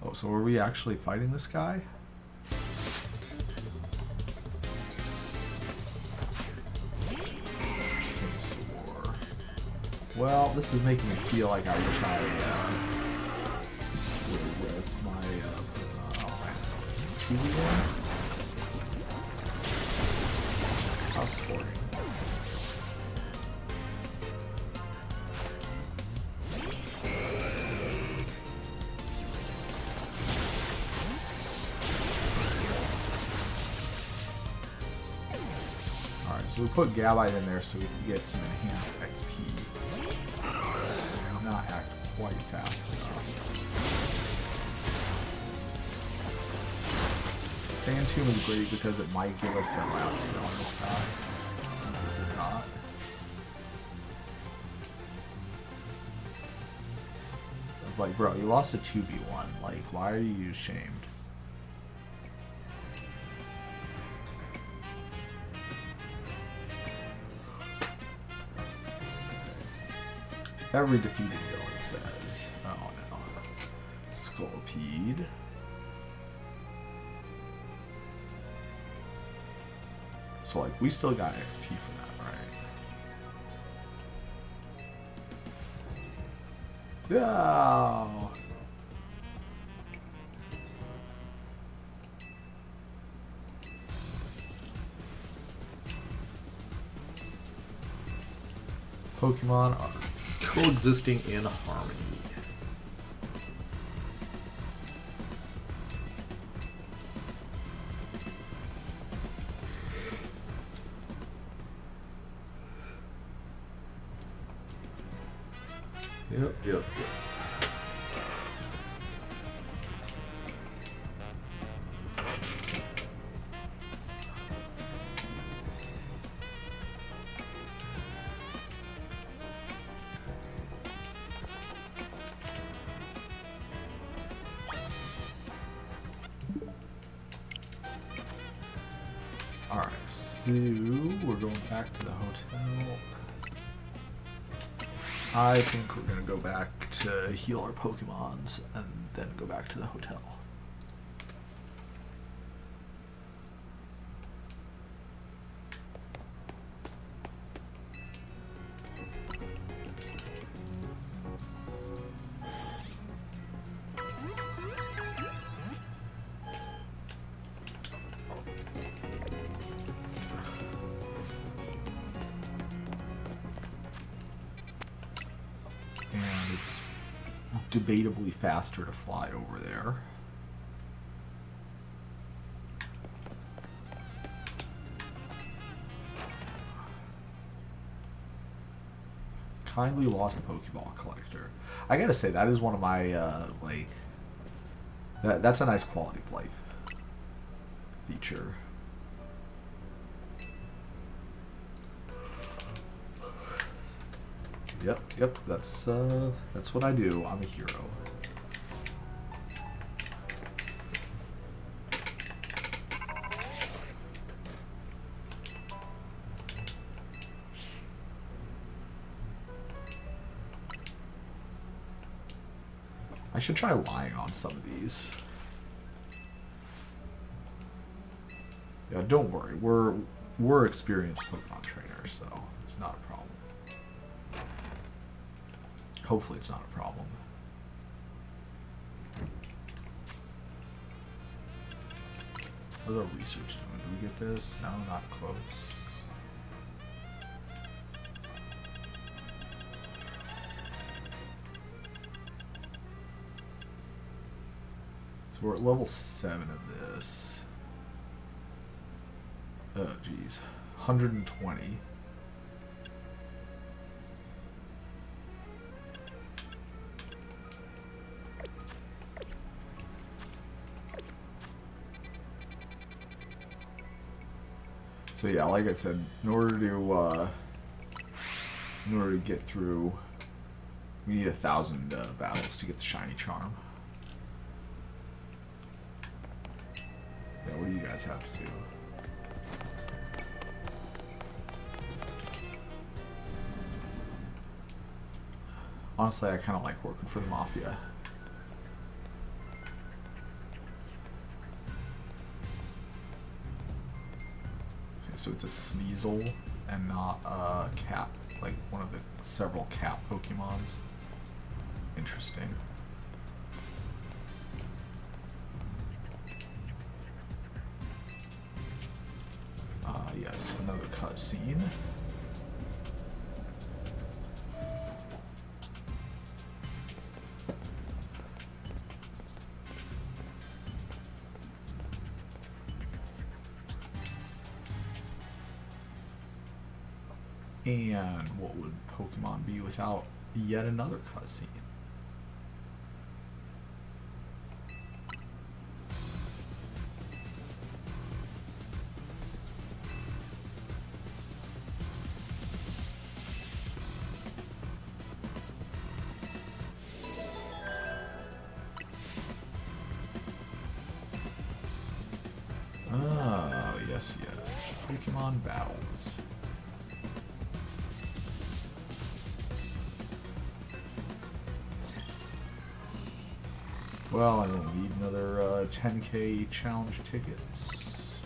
Oh, so are we actually fighting this guy? Well, this is making me feel like I wish I would have risked my TV one. How sporting. Alright, so we put Gabite in there so we can get some enhanced XP. Not act quite fast enough. Sand Tomb is great because it might give us the last hit on this guy, since it's a dot. I was like, bro, you lost a 2v1. Like, why are you ashamed? Every defeated villain says, oh no, Scolipede. So like, we still got XP from that, right? No! Pokemon are coexisting in harmony. Yep. So, we're going back to the hotel. I think we're going to go back to heal our Pokemons and then go back to the hotel. Debatably faster to fly over there. Kindly lost Pokeball collector. I gotta say, that is one of my, that's a nice quality of life feature. Yep, that's what I do. I'm a hero. I should try lying on some of these. Yeah, don't worry. We're experienced Pokemon trainers, so it's not a problem. Hopefully it's not a problem. What's our research doing? Do we get this? No, not close. So we're at level 7 of this. Oh, geez. 120. So yeah, like I said, in order to get through, we need 1,000 battles to get the shiny charm. Yeah, what do you guys have to do? Honestly, I kind of like working for the Mafia. So it's a Sneasel and not a Cap, like one of the several Cap Pokemons. Interesting. Yes, another cutscene. And what would Pokemon be without yet another cutscene? Oh, yes. Pokemon battles. Well, I don't need another 10K challenge tickets.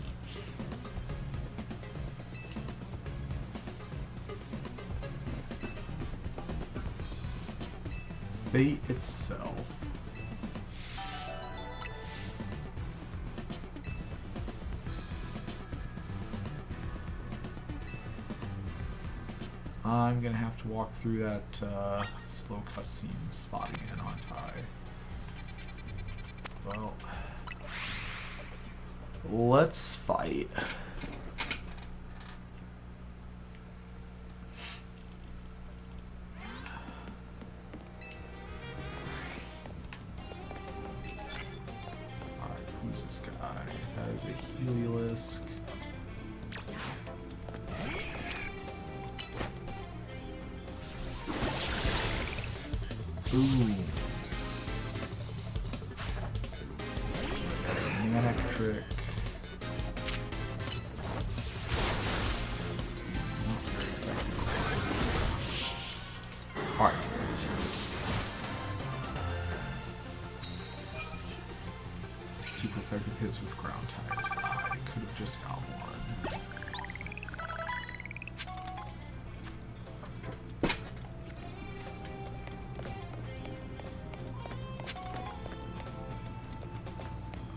Fate itself. I'm gonna have to walk through that slow cutscene spot again, aren't I? Well, let's fight. Alright, who's this guy? That is a Heliolisk. Ooh. Manic Trick. hits with ground types. I could have just got one.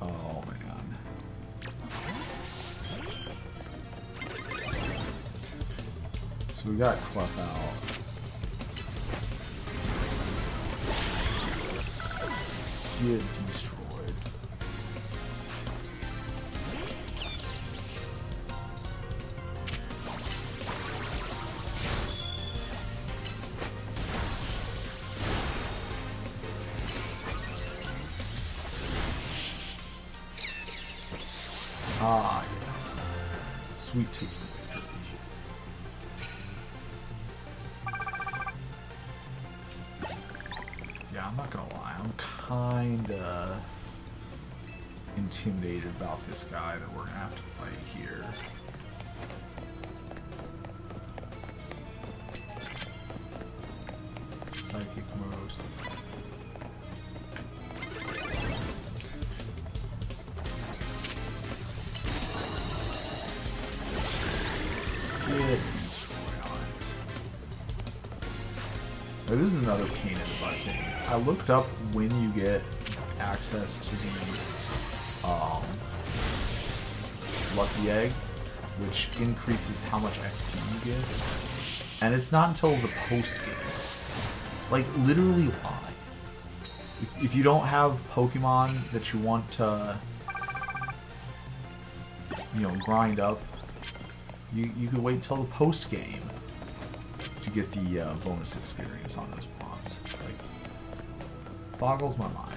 Oh man. So we got Clef out. Get destroyed. Ah, yes. Sweet taste of victory. Yeah, I'm not gonna lie. I'm kinda intimidated about this guy that we're gonna have to fight here. Psychic mode. Get destroyed on it. Now, this is another pain in the butt thing. I looked up when you get access to the Lucky Egg, which increases how much XP you get, and it's not until the post game. Like, literally why? If you don't have Pokemon that you want to, you know, grind up, you could wait till the post game to get the bonus experience on those bombs. Like, boggles my mind.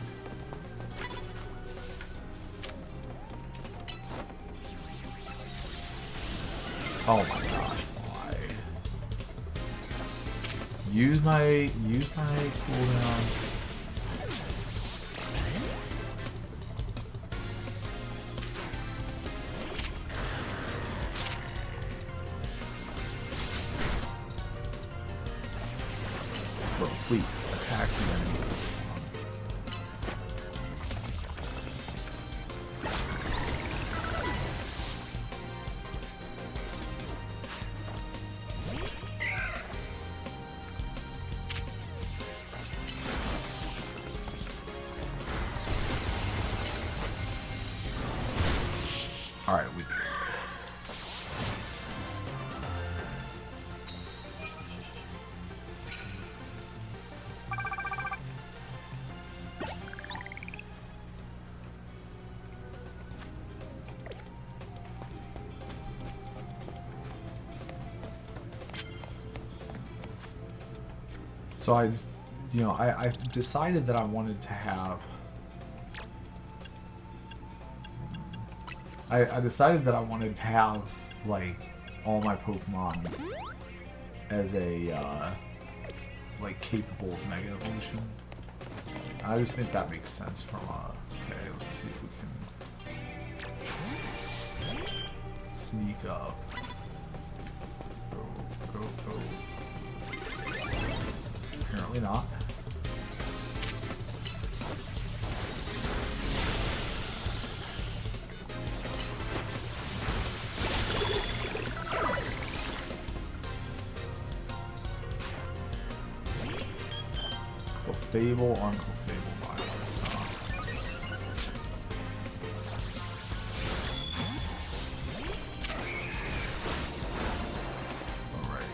Oh my gosh, why? Use my cooldown. Bro, please attack the enemy. Alright, we did it. So I decided that I wanted to have... I decided that I wanted to have, like, all my Pokemon as a, like, capable of Mega Evolution. I just think that makes sense from okay, let's see if we can sneak up. Go, go, go. Apparently not. Clefable on Clefable Violet. Alright.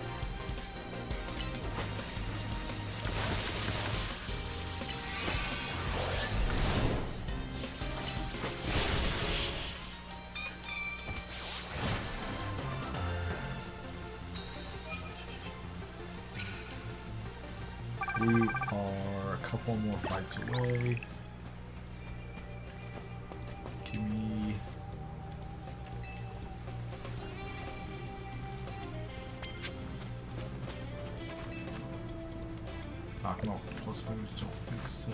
We are a couple more fights away. Give me... knock him off the plus moves, don't think so.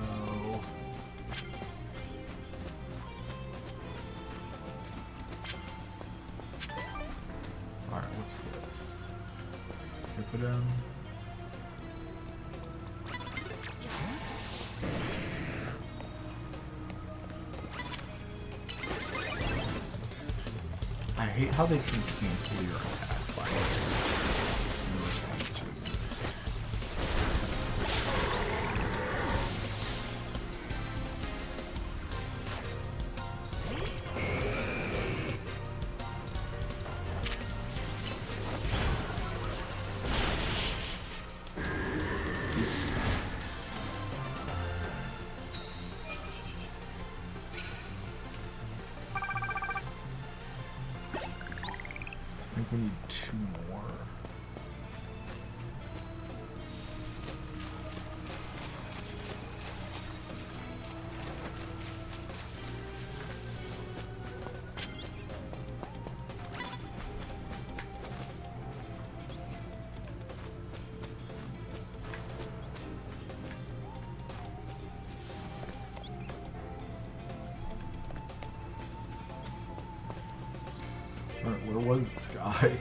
Alright, what's this? Hippodon. hate how they can cancel your attack by I think we need 2 more. Alright, where was this guy?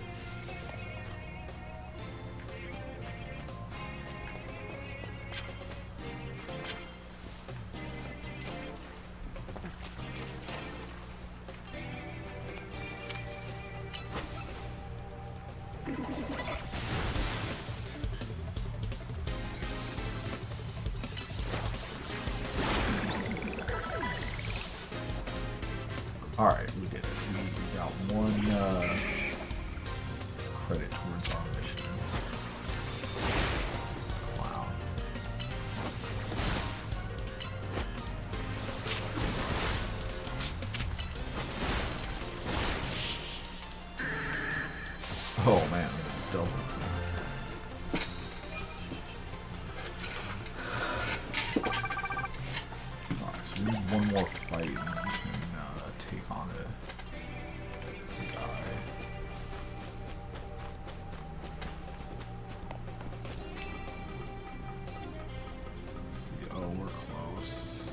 Alright, we did it. We got 1 credit towards our mission. Clown. Oh man, double. Alright, so we need 1 more fight and we can take on a guy. Let's see, oh, we're close.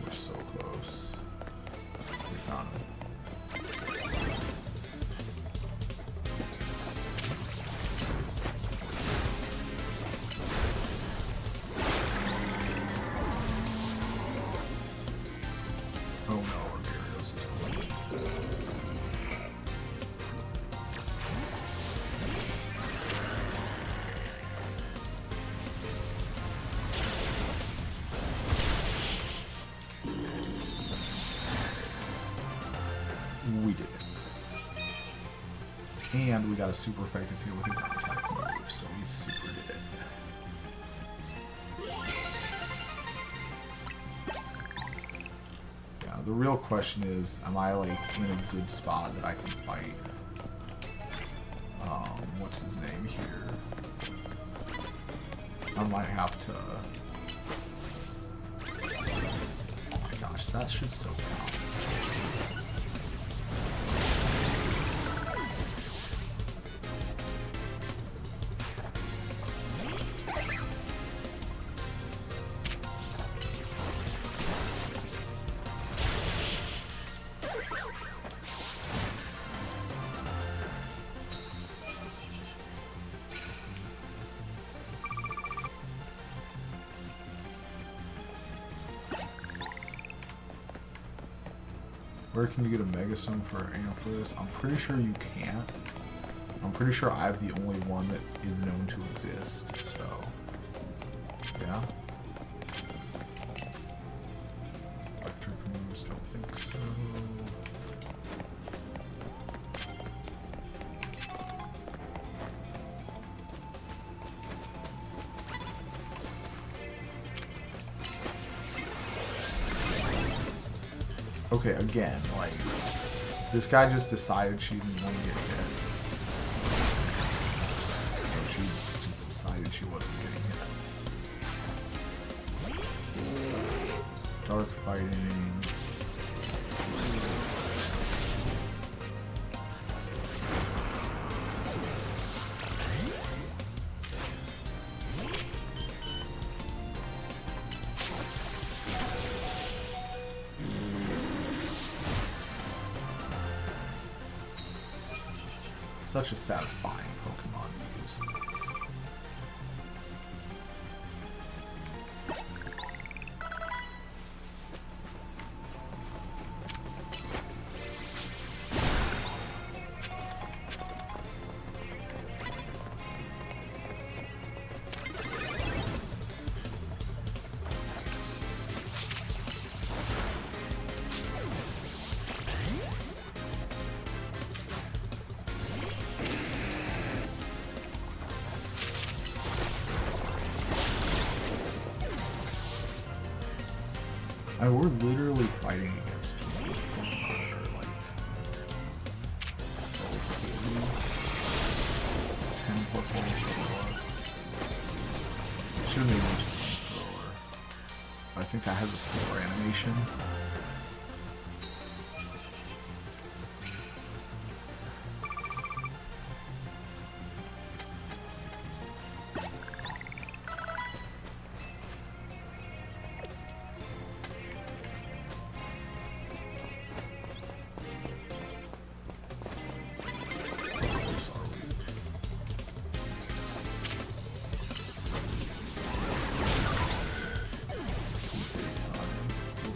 We're so close. We found him. Oh no, Argyrios is playing. We did it. And we got a super effective hit with a ground attack move, so we super did it. Yeah, the real question is, am I like in a good spot that I can fight? What's his name here? I might have to. Oh my gosh, that should so count. Where can you get a Megastone for Ampharos? I'm pretty sure you can't. I'm pretty sure I have the only one that is known to exist, so yeah. Electric moves, don't think so. Okay, again, like, this guy just decided she didn't want to get hit. So she just decided she wasn't getting hit. Dark fighting. such a satisfying Pokemon to use. We're literally fighting against people that are like 10 plus level below us. Should have made him flamethrower. I think that has a slower animation.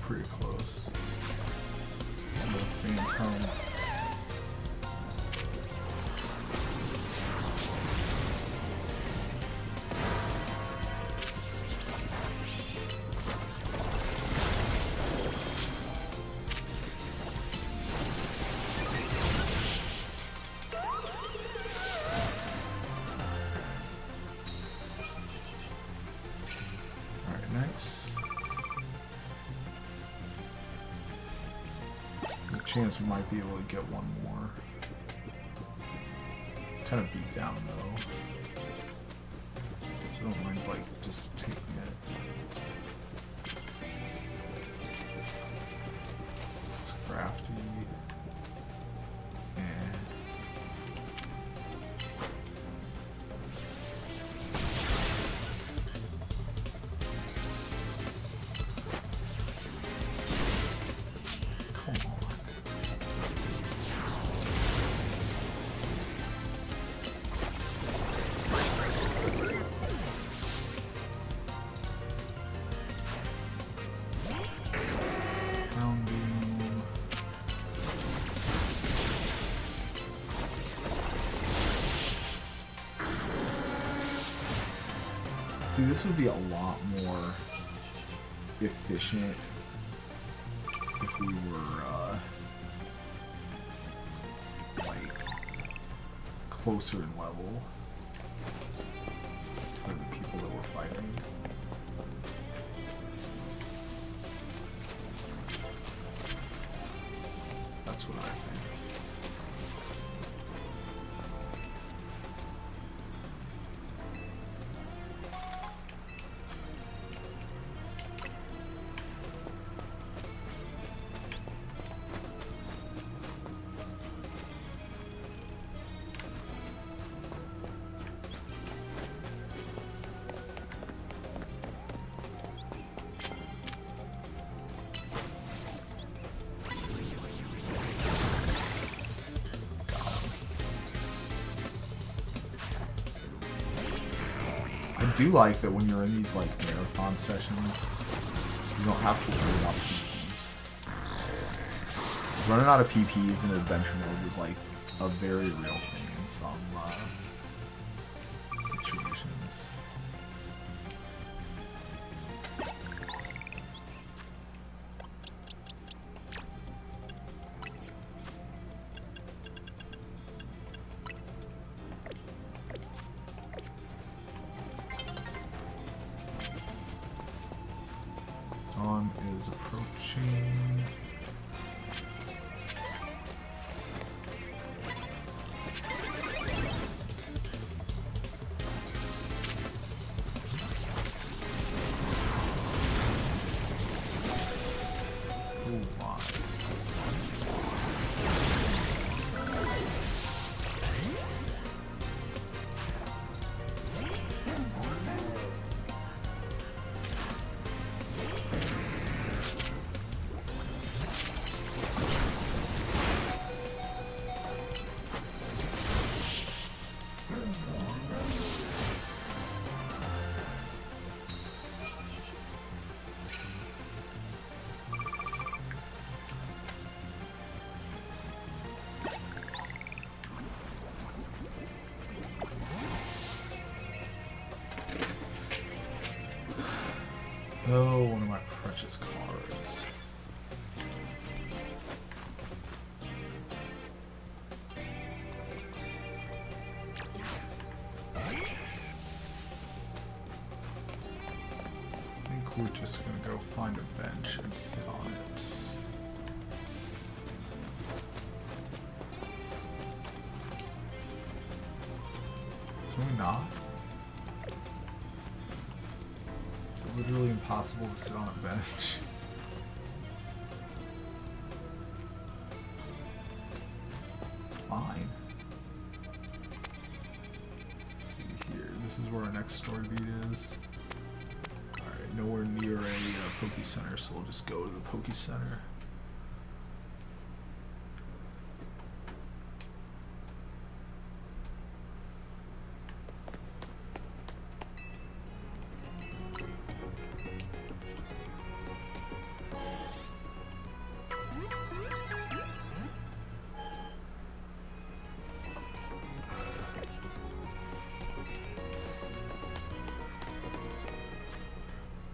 Pretty close. Phantom. Alright, next. Chance we might be able to get one more. Kind of beat down though. So I don't mind like just taking it. It's crafty. And come on. See, this would be a lot more efficient if we were, like, closer in level to the people that we're fighting. That's what I think. I do like that when you're in these like marathon sessions, you don't have to worry about PPs. Running out of PPs in adventure mode is like a very real thing in some situations. Dawn is approaching. Oh my. Oh, one of my precious cards. I think we're just gonna go find a bench and sit on it. Can we not? It's literally impossible to sit on a bench. Fine. Let's see here. This is where our next story beat is. Alright, nowhere near a Poke Center, so we'll just go to the Poke Center.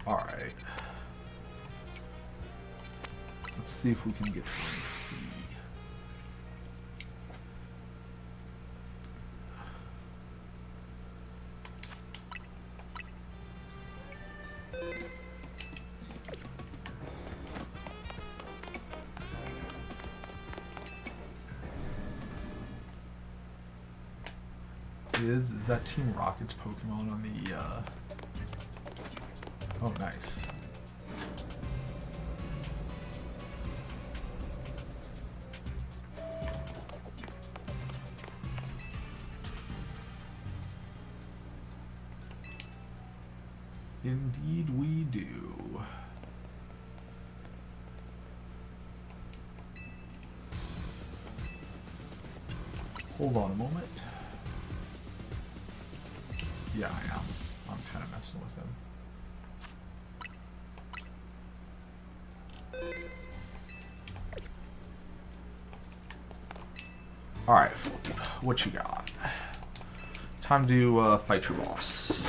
Alright. Let's see if we can get to rank C. Is that Team Rocket's Pokemon on the oh, nice. Indeed we do. Hold on a moment. Yeah, I am. I'm kind of messing with him. Alright, what you got? Time to fight your boss.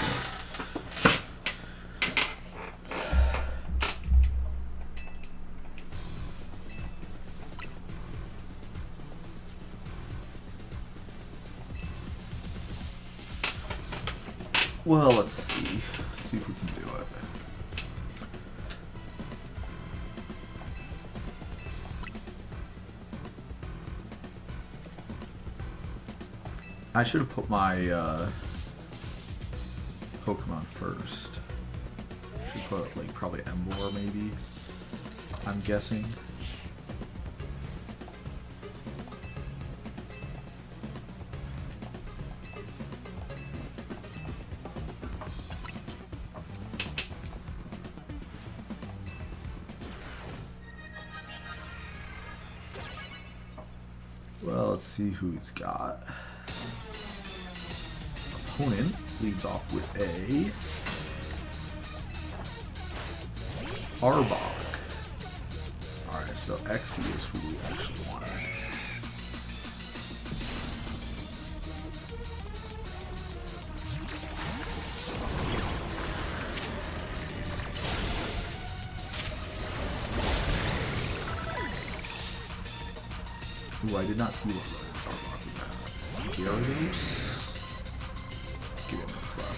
Well, let's see. Let's see if we can do it. I should have put my Pokemon first. Should put like probably Emboar maybe. I'm guessing. Well, let's see who he's got. Opponent leads off with a Arbok. Alright, so Exy is who we actually want. Ooh, I did not see what Arbok was at. Gyarados? Get in the club.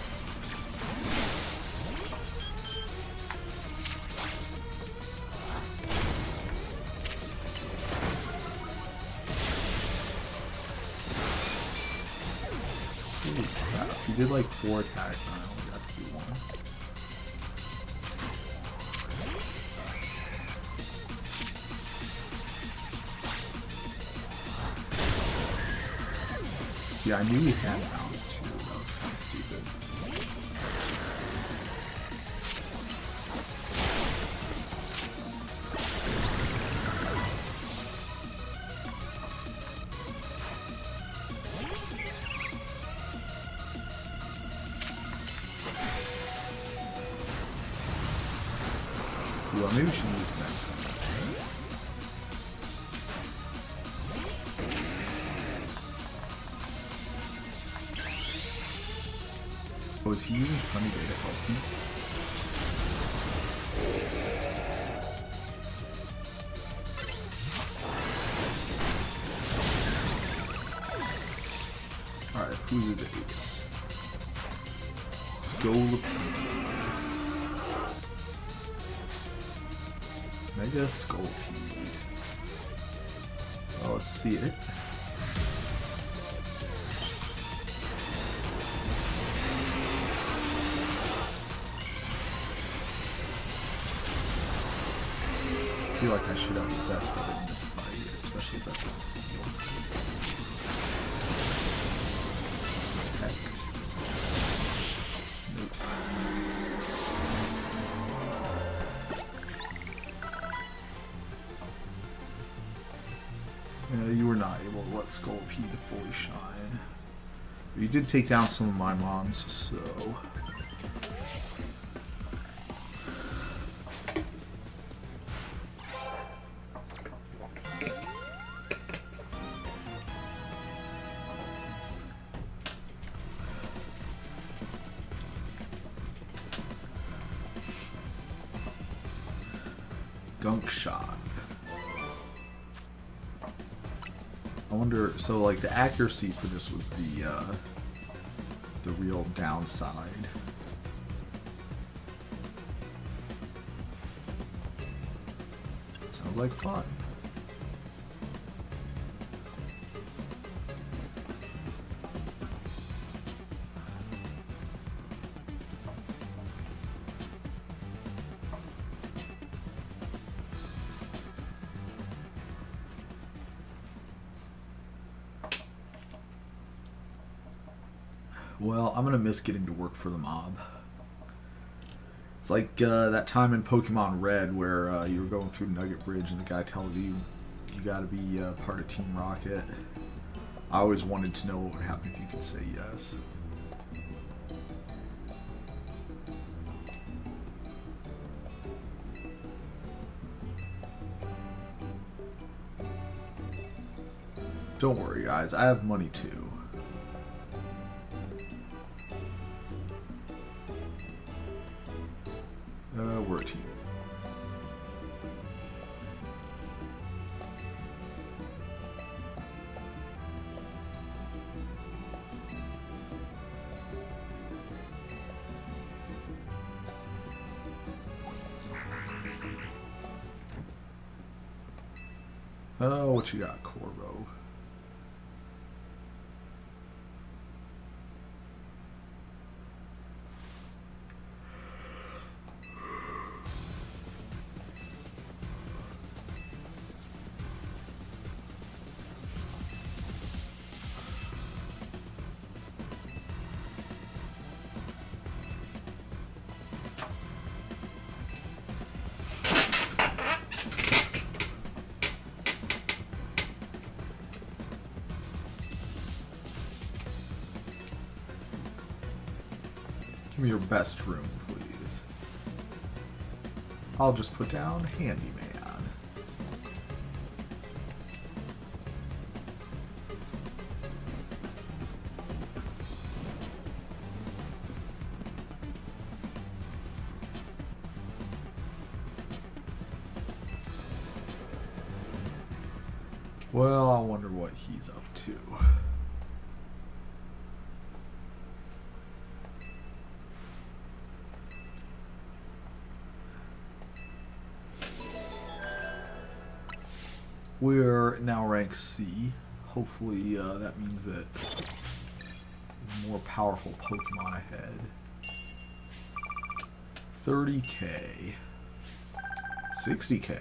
Holy crap, he did like 4 attacks and I only got to do 1. See, I knew he had bounce too. That was kind of stupid. Well, maybe we should use that. Oh, is he using Sunny Day to help me? Who's his ace? Scolipede. Mega Scolipede. Well, let's see it. I feel like I should have the best of it in this fight, especially if that's a seal. Protect. Nope. You were not able to let Scolipede fully shine. But you did take down some of my mons, so... Gunk shot. I wonder, so like the accuracy for this was the real downside. Sounds like fun. Well, I'm gonna miss getting to work for the mob. It's like that time in Pokemon Red where you were going through Nugget Bridge and the guy tells you you gotta be part of Team Rocket. I always wanted to know what would happen if you could say yes. Don't worry, guys. I have money too. We're a team. Oh, what you got, Corvo? Give me your best room, please. I'll just put down Handyman. Well, I wonder what he's up to. We're now rank C. Hopefully that means that more powerful Pokemon ahead. 30k. 60k.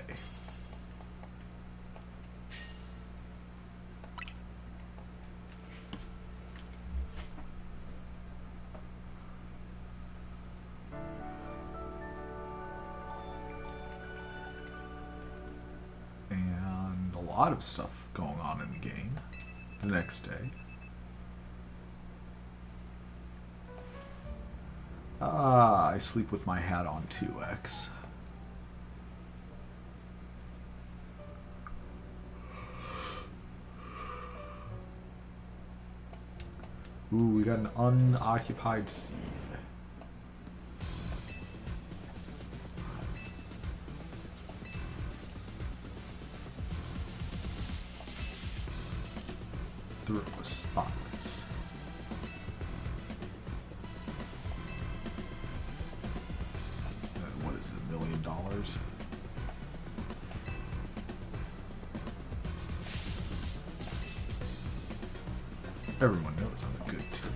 A lot of stuff going on in the game the next day. I sleep with my hat on 2x. Ooh, we got an unoccupied seed. Through spots. million. Everyone knows I'm a good team.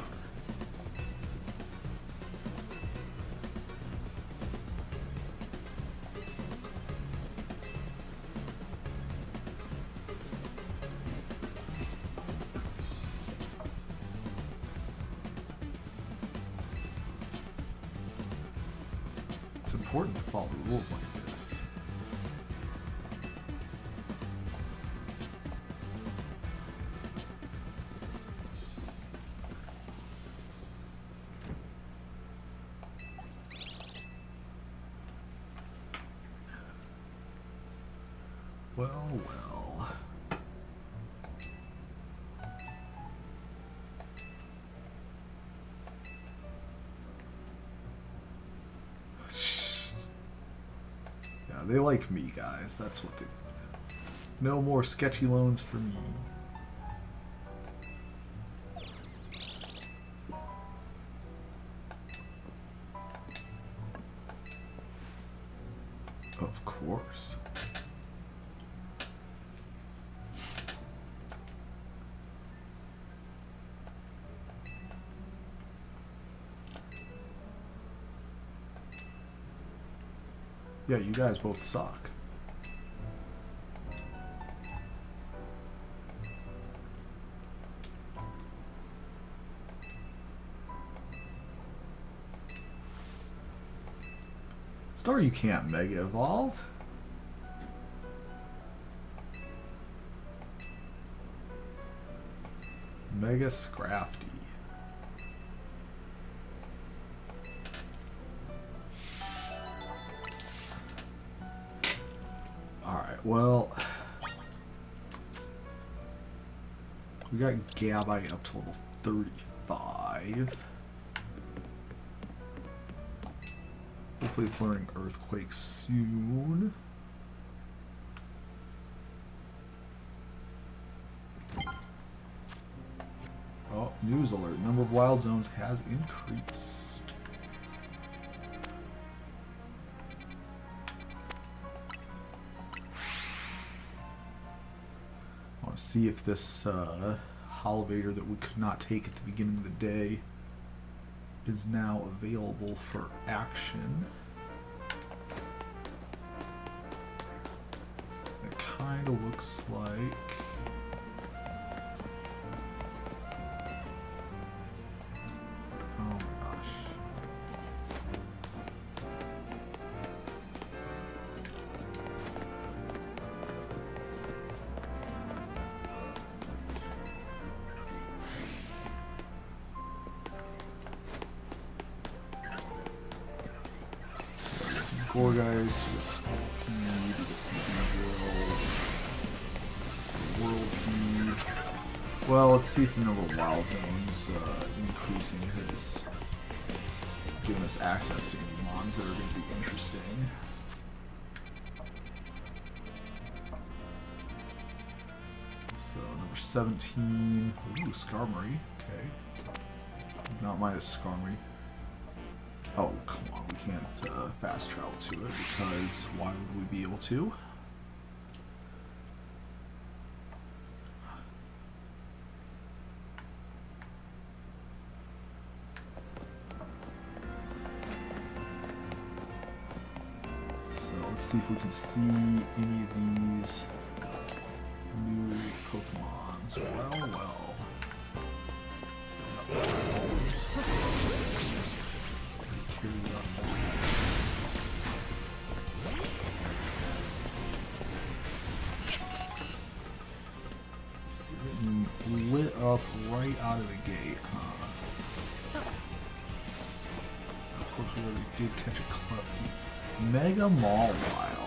It's important to follow the rules like this. Well, well. Yeah, they like me, guys. That's what they... No more sketchy loans for me. Of course. Yeah, you guys both suck. Star, you can't Mega Evolve. Mega Scrafty. Alright, well... We got Gabite up to level 35. Hopefully it's learning Earthquake soon. Oh, news alert. Number of wild zones has increased. I want to see if this Holovator that we could not take at the beginning of the day is now available for action. It kind of looks like... Oh my gosh. Four guys with speed, get some drills, world feed. Well, let's see if the number of wild zones increasing has given us access to any mons that are going to be interesting. So number 17, ooh, Skarmory, okay. Not minus Skarmory. Oh, come on, we can't fast travel to it, because why would we be able to? So let's see if we can see any of these new Pokemons. Well, well. Lit up right out of the gate, huh? Of course, we already did catch a Clefty. Mega Mawile,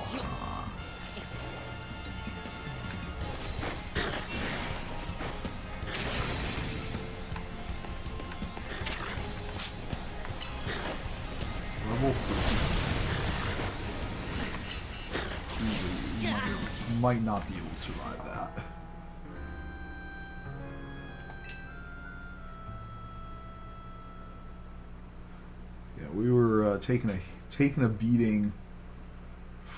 huh? Level 56. You might not be able to survive that. Yeah, we were taking a beating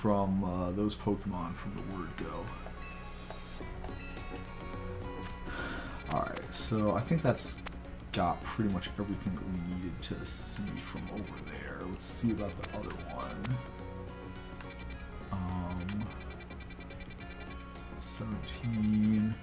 from those Pokemon from the word go. Alright, so I think that's got pretty much everything that we needed to see from over there. Let's see about the other one. 17.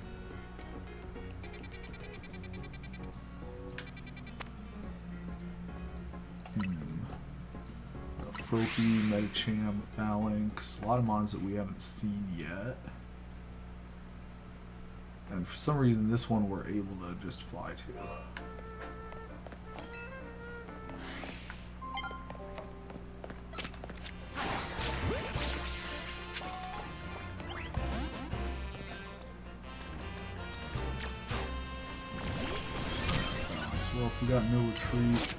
Froakie, Medicham, Phalanx, a lot of mons that we haven't seen yet. And for some reason this one we're able to just fly to. Well, if we got no retreat.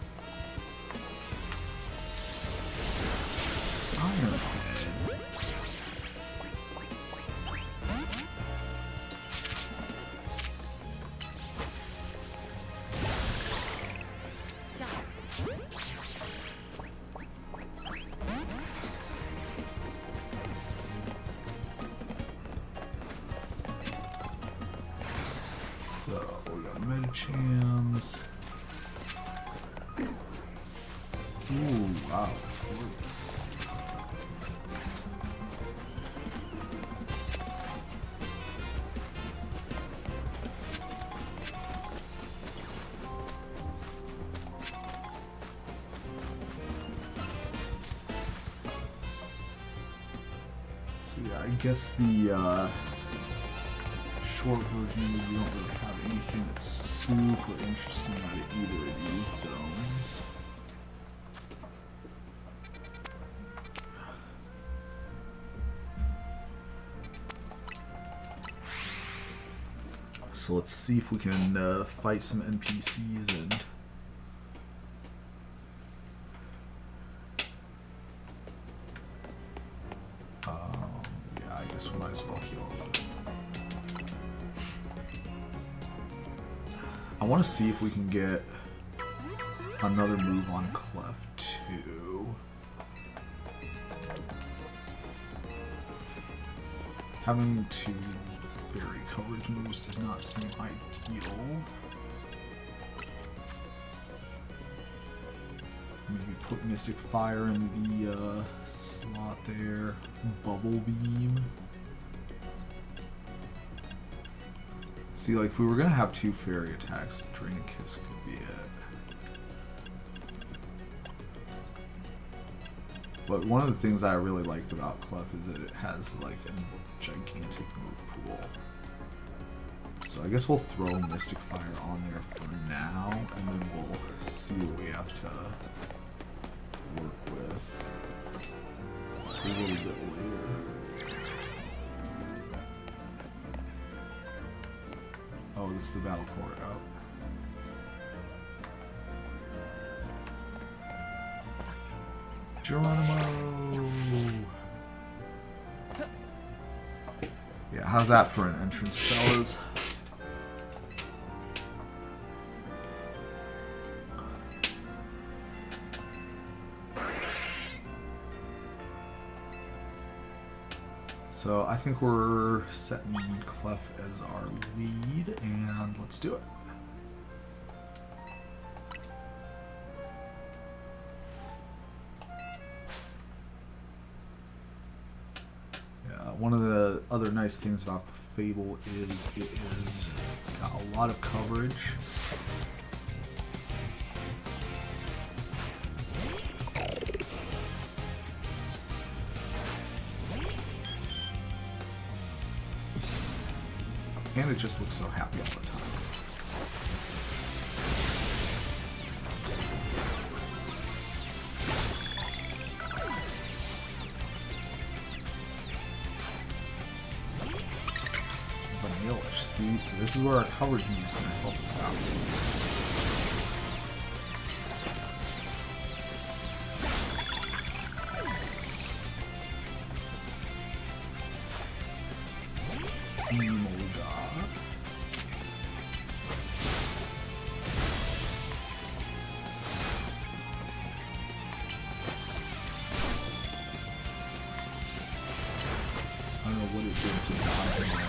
So, we got Medichams. Ooh, wow. So yeah, I guess the short version is we don't really have anything that's super interesting out of either of these zones. So let's see if we can fight some NPCs and yeah, I guess we might as well heal a bit. I want to see if we can get another move on Clef too. Having two fairy coverage moves does not seem ideal. Maybe put Mystic Fire in the slot there. Bubble Beam. See, like, if we were gonna have two fairy attacks, Drain Kiss could be it. But one of the things that I really liked about Clef is that it has, like, a gigantic move pool. So I guess we'll throw Mystic Fire on there for now, and then we'll see what we have to work with a little bit later. Oh, it's the Battle Court out. Geronimo! Yeah, how's that for an entrance, fellas? So I think we're setting Clef as our lead, and let's do it. Yeah, one of the other nice things about Fable is it is got a lot of coverage. And it just looks so happy all the time. Vanillish. See, so this is where our coverage moves is going to help us out. good to dodge my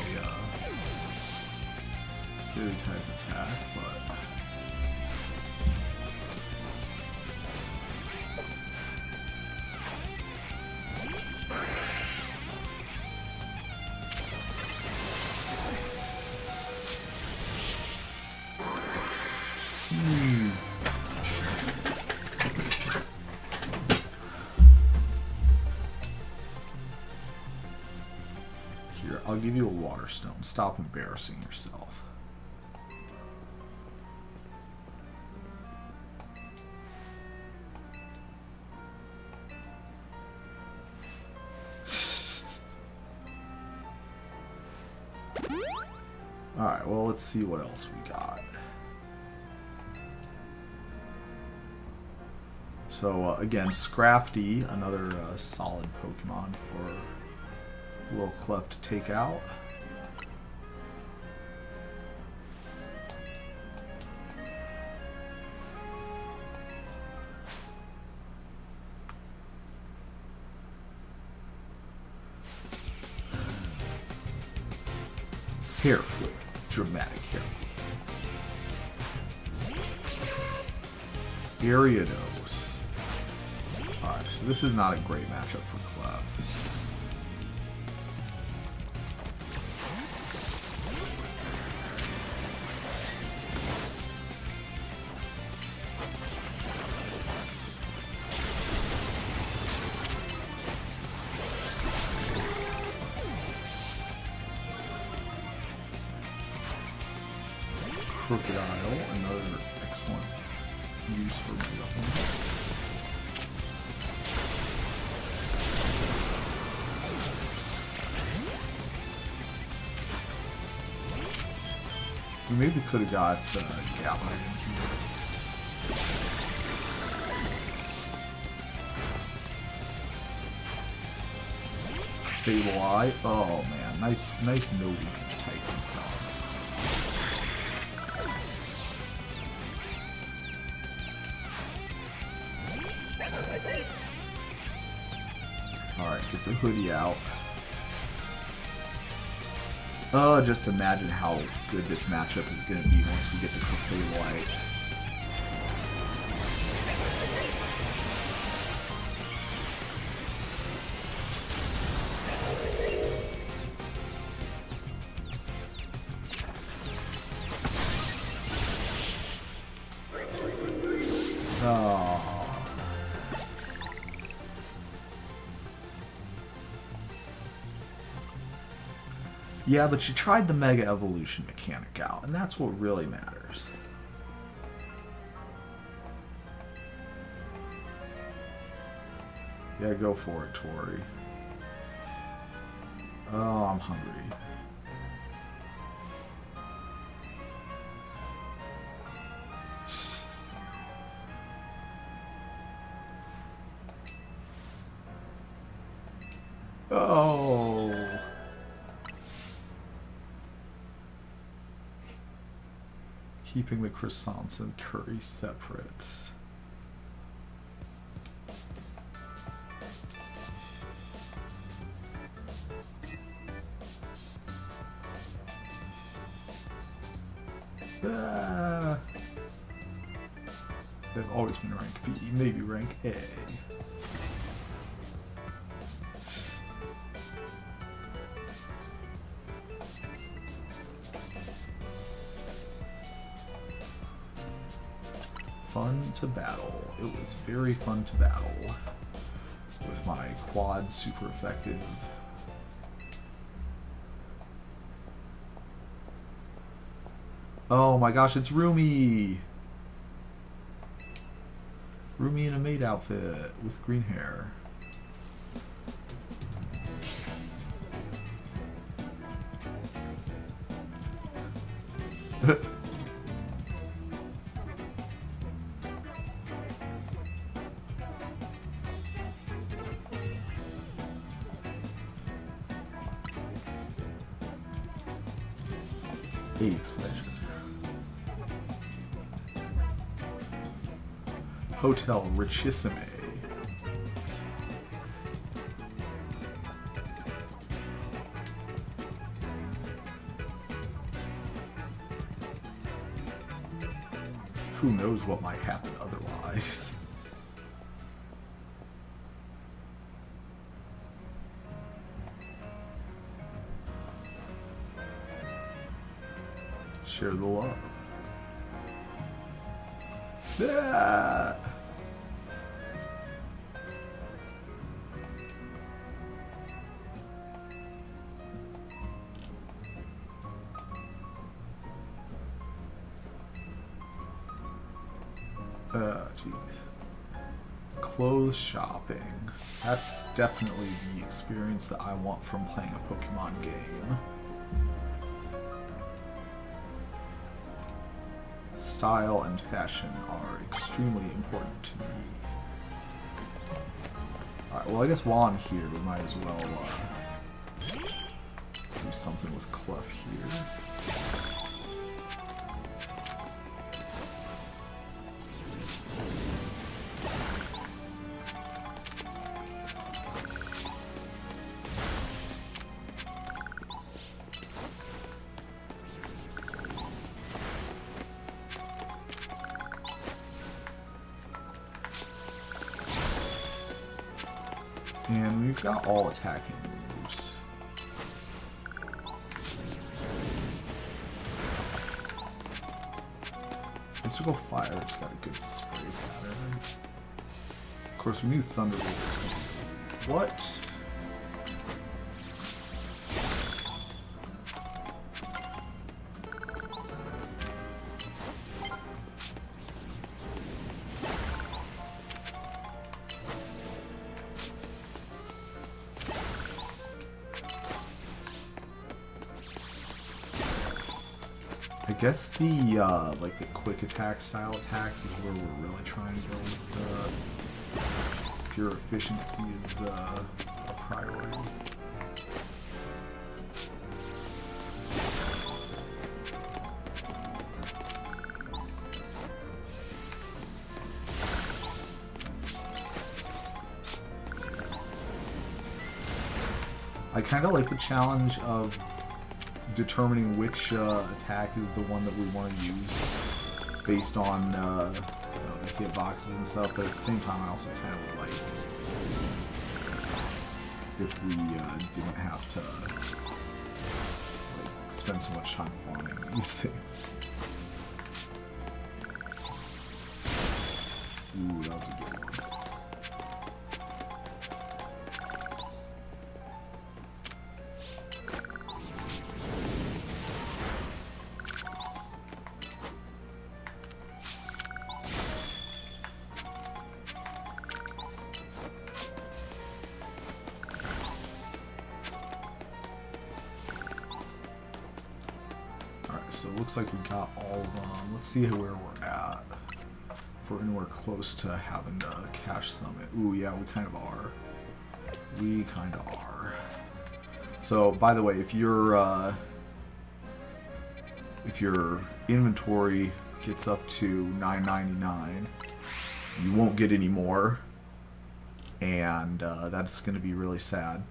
fairy type attack, but here, I'll give you a water stone. Stop embarrassing yourself. Alright, well, let's see what else we got. So, again, Scrafty, another solid Pokemon for Will Clef to take out. Hair flip. Dramatic hair flip. Gyarados. Alright, so this is not a great matchup for Clef. Crocodile, another excellent use for my weapon. We maybe could have got Galar in here. Sableye. Oh man, nice no weakness type. Alright, get the hoodie out. Just imagine how good this matchup is going to be once we get the Clefairy. Yeah, but you tried the Mega Evolution mechanic out, and that's what really matters. Yeah, go for it, Tori. Oh, I'm hungry. Oh. Keeping the croissants and curry separate. They've always been rank B, maybe rank A. Fun to battle. It was very fun to battle with my quad super effective. Oh my gosh, it's Rumi! Rumi in a maid outfit with green hair. A pleasure. Hotel Richissime. who knows what might happen otherwise. Share the love. Yeah. Jeez. Clothes shopping. That's definitely the experience that I want from playing a Pokemon game. Style and fashion are extremely important to me. Alright, well I guess while I'm here, we might as well do something with Clef here. And we've got all attacking moves. Mystical Fire, it's got a good spray pattern. Of course, we knew Thunder Wave. What? I guess the like the quick attack style attacks is where we're really trying to go with pure efficiency is a priority. I kind of like the challenge of determining which attack is the one that we want to use based on you know, the hitboxes and stuff, but at the same time I also kind of would like if we didn't have to like, spend so much time farming these things. Ooh, that was a good one. So it looks like we got all of them. Let's see where we're at. If we're anywhere close to having a cash summit. Ooh, yeah, we kind of are. We kind of are. So, by the way, if your inventory gets up to $9.99, you won't get any more, and that's going to be really sad.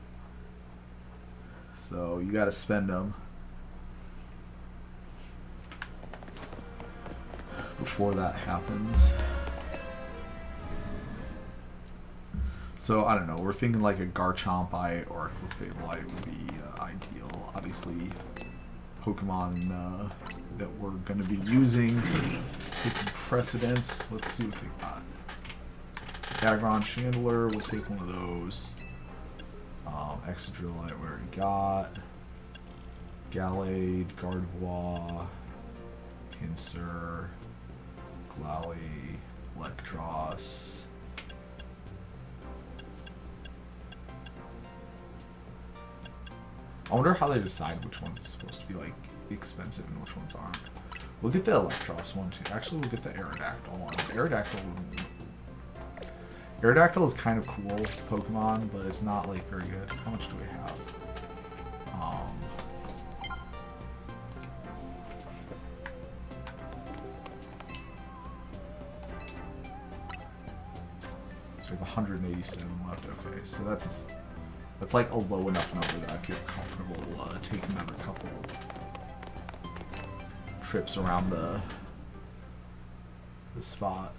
So you got to spend them before that happens. So, I don't know, we're thinking like a Garchompite or a Clefableite would be ideal. Obviously, Pokemon that we're going to be using, taking precedence. Let's see what they got. Aggron Chandler, we'll take one of those. Excadrillite we already got. Gallade, Gardevoir, Pinsir, Glalie, Electros. I wonder how they decide which ones is supposed to be like expensive and which ones aren't. We'll get the Electros one too. Actually, we'll get the Aerodactyl one. Aerodactyl is kind of cool Pokemon, but it's not like very good. How much do we have? So we have 187 left. Okay, so that's like a low enough number that I feel comfortable taking another couple trips around the the spot.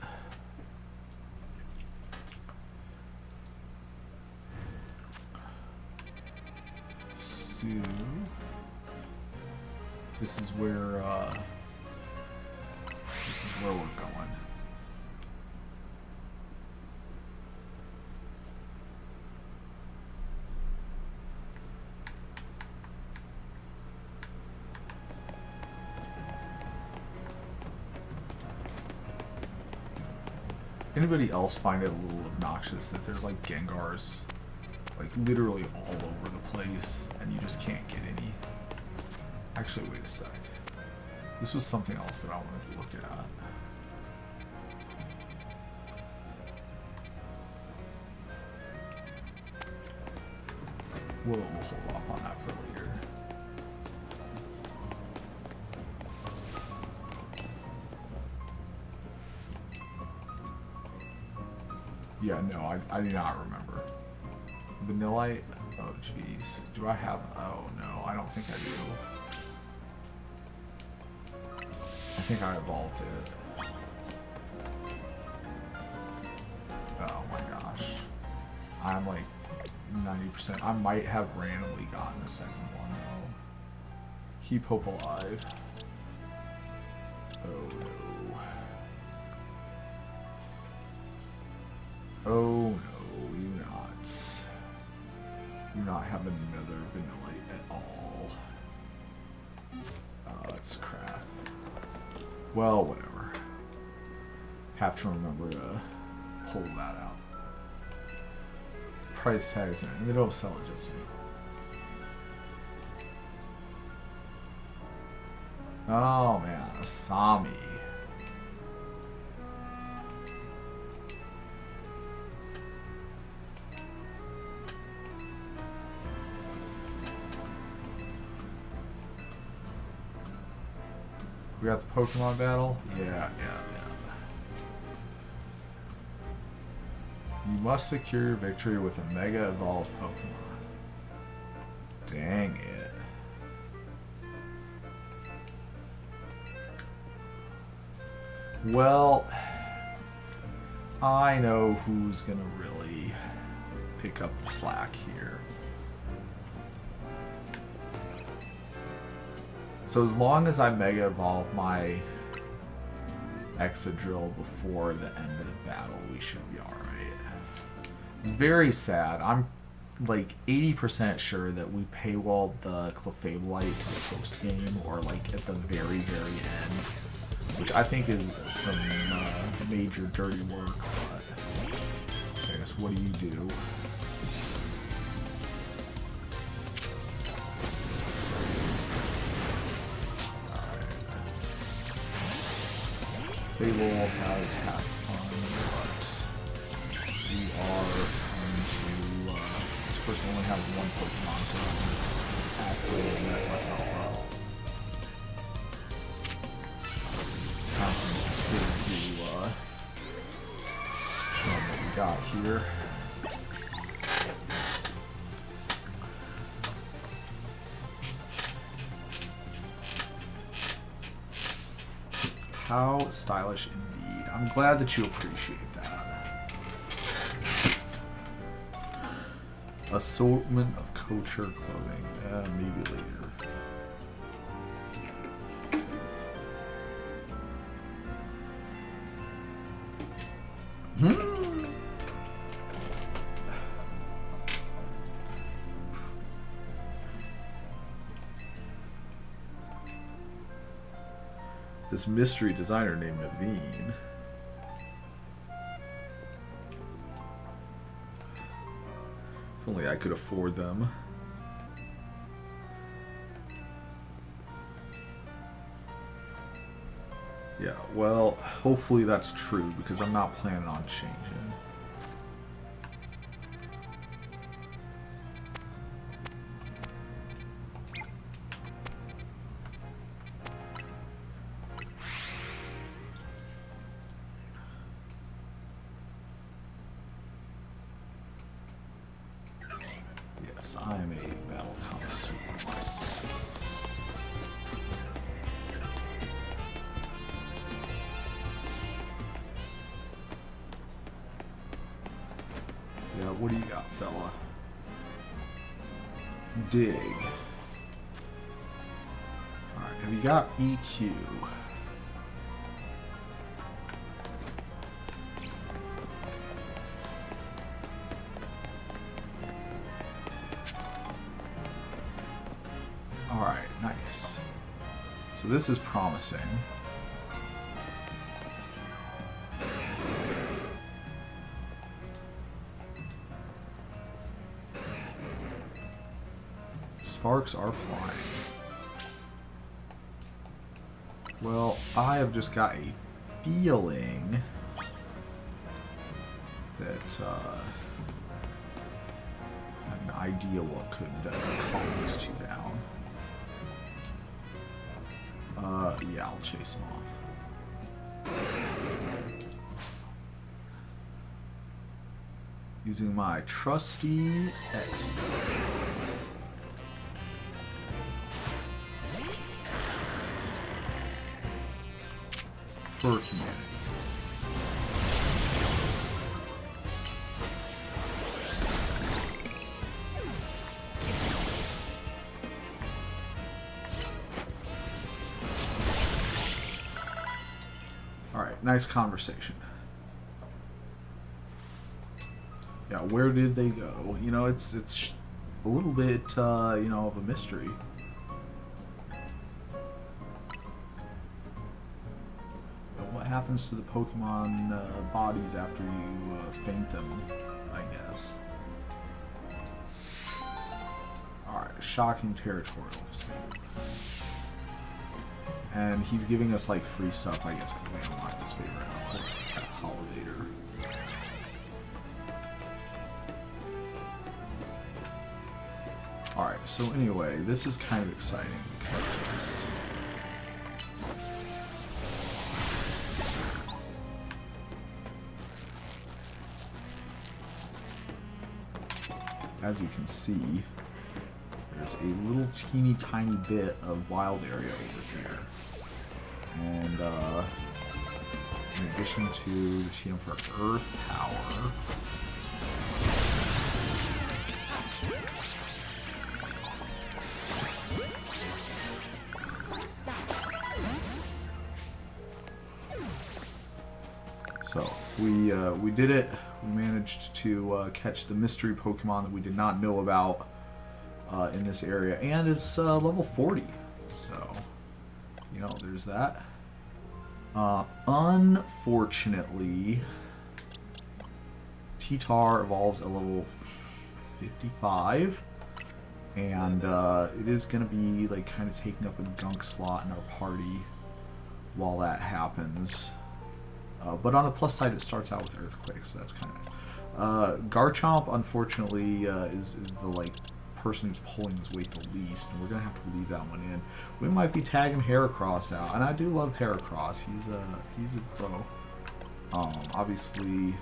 So this is where we're going. Anybody else find it a little obnoxious that there's like Gengars like literally all over the place and you just can't get any? Actually, wait a sec. This was something else that I wanted to look at. We'll hold off on that for later. Yeah, no, I do not remember. Vanillite? Oh, jeez. Do I have... Oh, no, I don't think I do. I think I evolved it. Oh my gosh. I'm like 90%. I might have randomly gotten a second one, though. Keep hope alive. Oh, no. Oh no, you not. You not have another Vanillite at all. Oh, that's crap. Well, whatever. Have to remember to pull that out. Price tags in. They don't sell it just yet. Oh man, Asami. We got the Pokemon battle? Yeah. You must secure your victory with a Mega Evolved Pokemon. Dang it. Well, I know who's gonna really pick up the slack here. So as long as I Mega Evolve my Excadrill before the end of the battle, we should be alright. Very sad. I'm like 80% sure that we paywalled the Clefabulite to the post game, or like at the very, very end, which I think is some major dirty work, but I guess what do you do? Fable has half fun, but we are going to, this person only has one Pokemon, so I'm accidentally mess myself up. Confidence to show what we got here. How stylish indeed. I'm glad that you appreciate that. Assortment of couture clothing. Maybe later. This mystery designer named Naveen. If only I could afford them. Yeah, well, hopefully that's true, because I'm not planning on changing. Yes, I am a battle connoisseur myself. Yeah, what do you got, fella? Dig. Alright, have you got EQ? Alright, nice. So this is promising. Sparks are flying. Well, I have just got a feeling that I have an idea what could calm these two down. Yeah, I'll chase him off. Using my trusty X. For humanity. Alright, nice conversation. Yeah, where did they go? You know, it's a little bit, you know, of a mystery. What happens to the Pokemon bodies after you faint them, I guess. Alright, shocking territorialist. And he's giving us like free stuff, I guess, because we unlocked his favorite Holidator. Alright, so anyway, this is kind of exciting because as you can see, there's a little teeny tiny bit of wild area over here. And in addition to the TM for Earth Power, so we did it. We managed to catch the mystery Pokemon that we did not know about in this area, and it's level 40. So, you know, there's that. Unfortunately, T-Tar evolves at level 55, and it is going to be like kind of taking up a gunk slot in our party while that happens. But on the plus side, it starts out with Earthquake, so that's kind of nice. Garchomp, unfortunately, is the like person who's pulling his weight the least, and we're gonna have to leave that one in. We might be tagging Heracross out, and I do love Heracross. He's a pro. Obviously,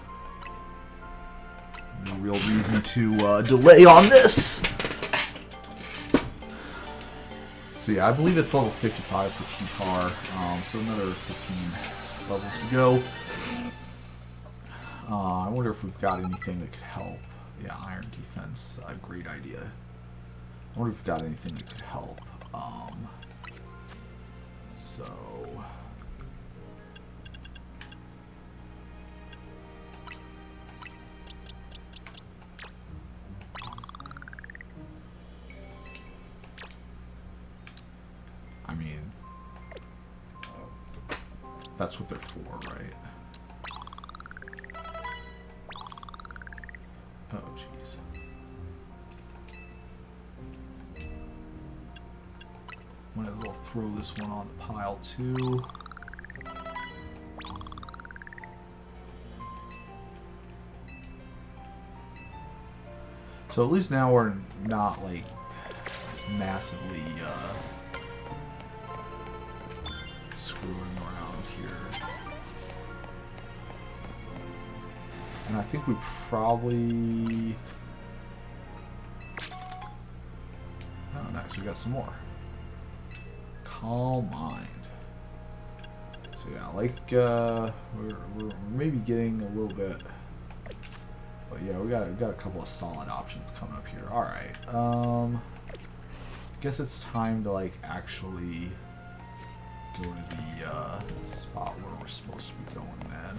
no real reason to delay on this. So yeah, I believe it's level 55 for T-Tar, so another 15 levels to go. I wonder if we've got anything that could help. Yeah, Iron Defense, great idea. I wonder if we've got anything that could help. So... I mean... that's what they're for, right? Oh, jeez. Might as well throw this one on the pile, too. So at least now we're not, like, massively, screwing around here. And I think we probably... oh, nice, we got some more. Calm Mind. So yeah, like, we're maybe getting a little bit But yeah, we got a couple of solid options coming up here. All right. Guess it's time to like actually go to the spot where we're supposed to be going then.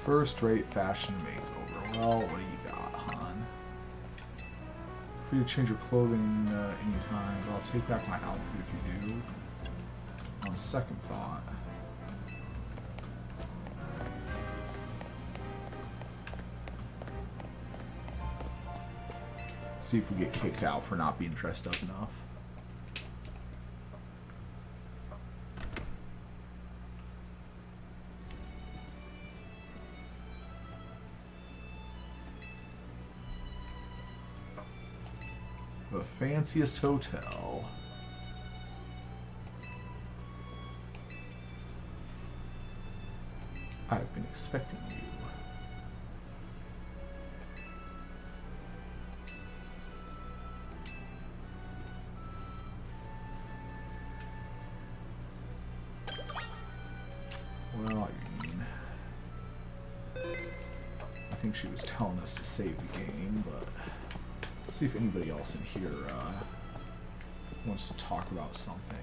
First-rate fashion makeover. Well, what do you got, hon? Free to change your clothing anytime, but I'll take back my outfit if you do. On second thought. See if we get kicked out for not being dressed up enough. The fanciest hotel. I've been expecting you. Well, I mean, I think she was telling us to save the game, but let's see if anybody else in here wants to talk about something.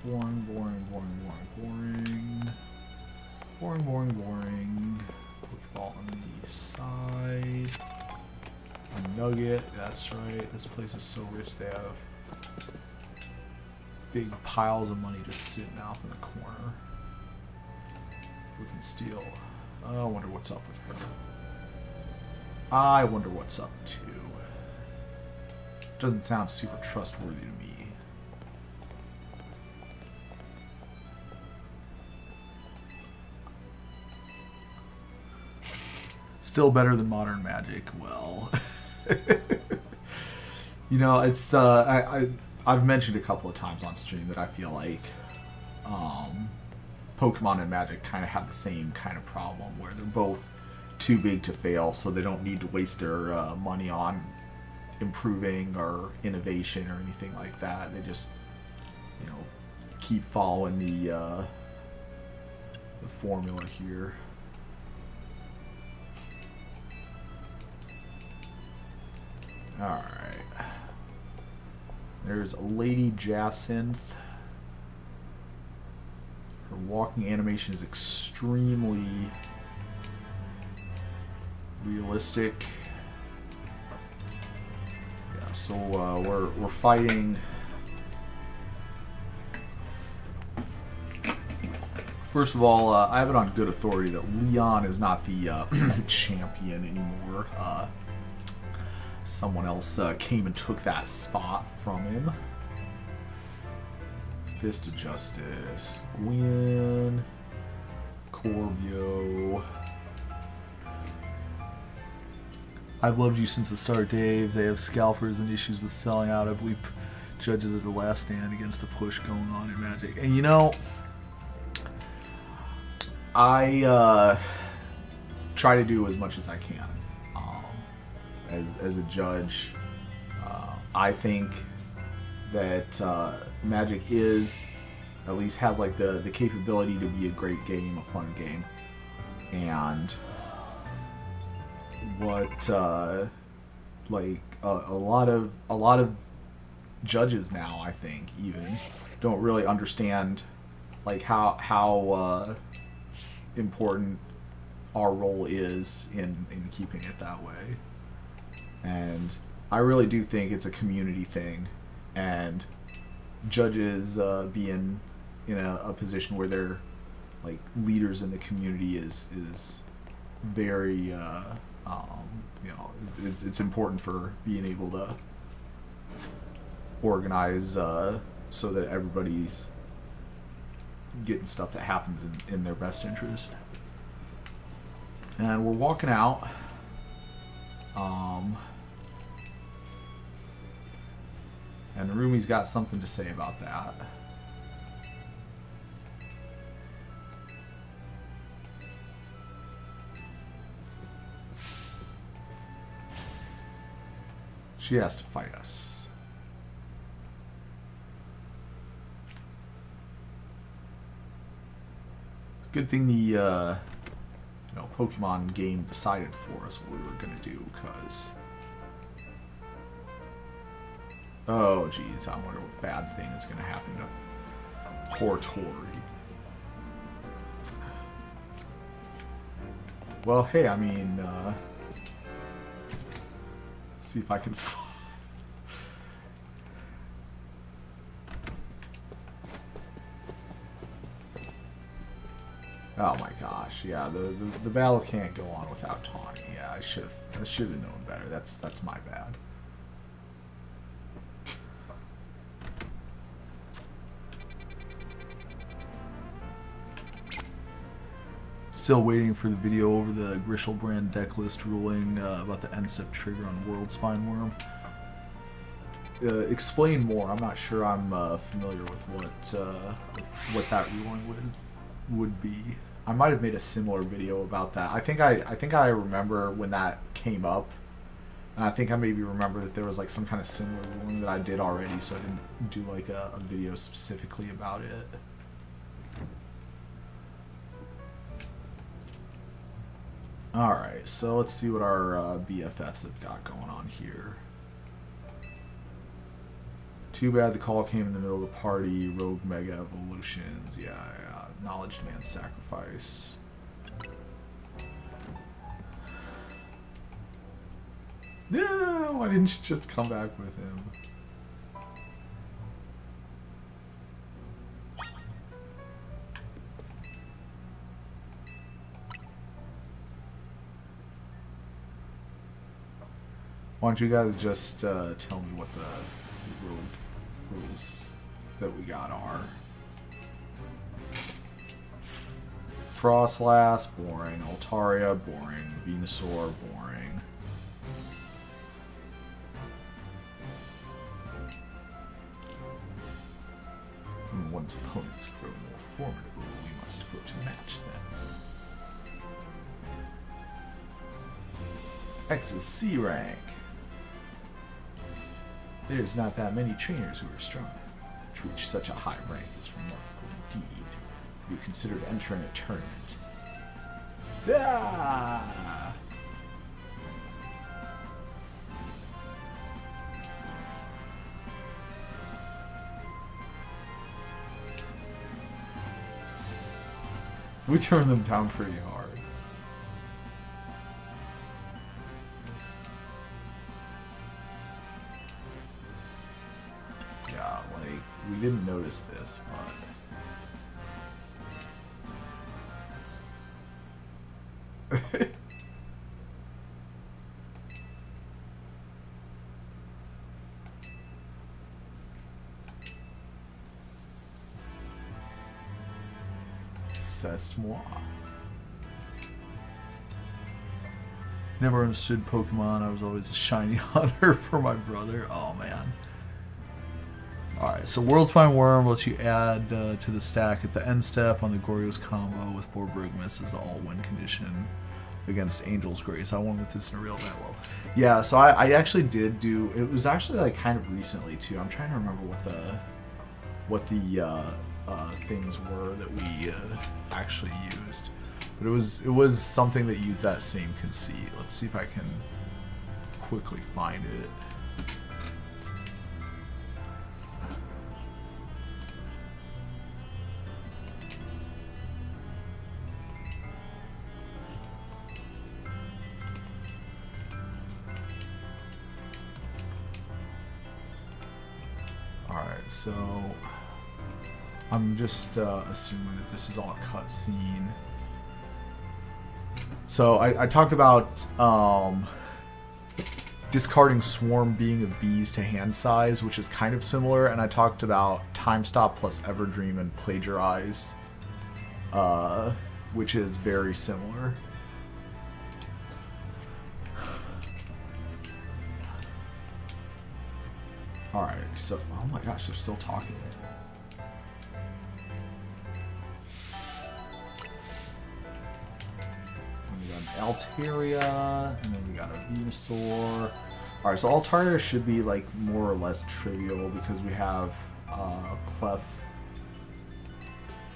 Boring, boring, boring, boring, boring. Boring, boring, boring. Pokeball on the side. A nugget, that's right. This place is so rich they have big piles of money just sitting off in the corner. We can steal. I wonder what's up with her. I wonder what's up too. Doesn't sound super trustworthy to me. Still better than Modern Magic. Well, you know, it's I've mentioned a couple of times on stream that I feel like Pokemon and Magic kind of have the same kind of problem where they're both too big to fail, so they don't need to waste their money on improving or innovation or anything like that. They just, you know, keep following the formula here. Alright. There's Lady Jacinth. Her walking animation is extremely realistic. Yeah, so we're fighting. First of all, I have it on good authority that Leon is not the champion anymore. Someone else came and took that spot from him. Fist of Justice, Gwen, Corbio. I've loved you since the start, Dave. They have scalpers and issues with selling out. I believe judges at the last stand against the push going on in Magic. And you know, I try to do as much as I can. As a judge, I think that Magic is, at least has like the capability to be a great game, a fun game, and what like a lot of judges now, I think, even don't really understand like how important our role is in keeping it that way. And I really do think it's a community thing, and judges being in a position where they're like leaders in the community is very you know, it's important for being able to organize so that everybody's getting stuff that happens in their best interest. And we're walking out. And Rumi's got something to say about that. She has to fight us. Good thing the Pokemon game decided for us what we were gonna do, because oh geez, I wonder what bad thing is gonna happen to poor Tori. Well, hey, I mean, let's see if I can. Oh my gosh, yeah, the battle can't go on without taunting. Yeah, I should have known better. That's my bad. Still waiting for the video over the Griselbrand deck list ruling about the NSEP trigger on World Spine Worm. Explain more. I'm not sure I'm familiar with what that ruling would be. I might have made a similar video about that. I think I remember when that came up, and I think I maybe remember that there was like some kind of similar ruling that I did already, so I didn't do like a video specifically about it. Alright, so let's see what our BFFs have got going on here. Too bad the call came in the middle of the party. Rogue Mega Evolutions. Yeah. Knowledge demands sacrifice. No, why didn't you just come back with him? Why don't you guys just tell me what the rules that we got are? Frostlass, boring. Altaria, boring. Venusaur, boring. When one's opponents grow more formidable, we must go to match them. X is C rank. There's not that many trainers who are strong. To reach such a high rank is remarkable indeed. You considered entering a tournament. Ah! We turned them down pretty hard. Yeah, like, we didn't notice this, but c'est moi. Never understood Pokemon. I was always a shiny hunter for my brother. Oh man. Alright, so World Spine Worm lets you add to the stack at the end step on the Goryo's combo with Borbrigmas as the all-win condition against Angel's Grace. I won with this in a real event. Well, yeah, so I actually did do, it was actually like kind of recently too. I'm trying to remember what the things were that we actually used. But it was something that used that same conceit. Let's see if I can quickly find it. Alright, so I'm just assuming that this is all a cutscene. So I talked about discarding Swarm Being of Bees to hand size, which is kind of similar, and I talked about Time Stop plus Everdream and Plagiarize, which is very similar. Alright, so, oh my gosh, they're still talking. And we got an Altaria, and then we got a Venusaur. Alright, so Altaria should be like more or less trivial because we have Clef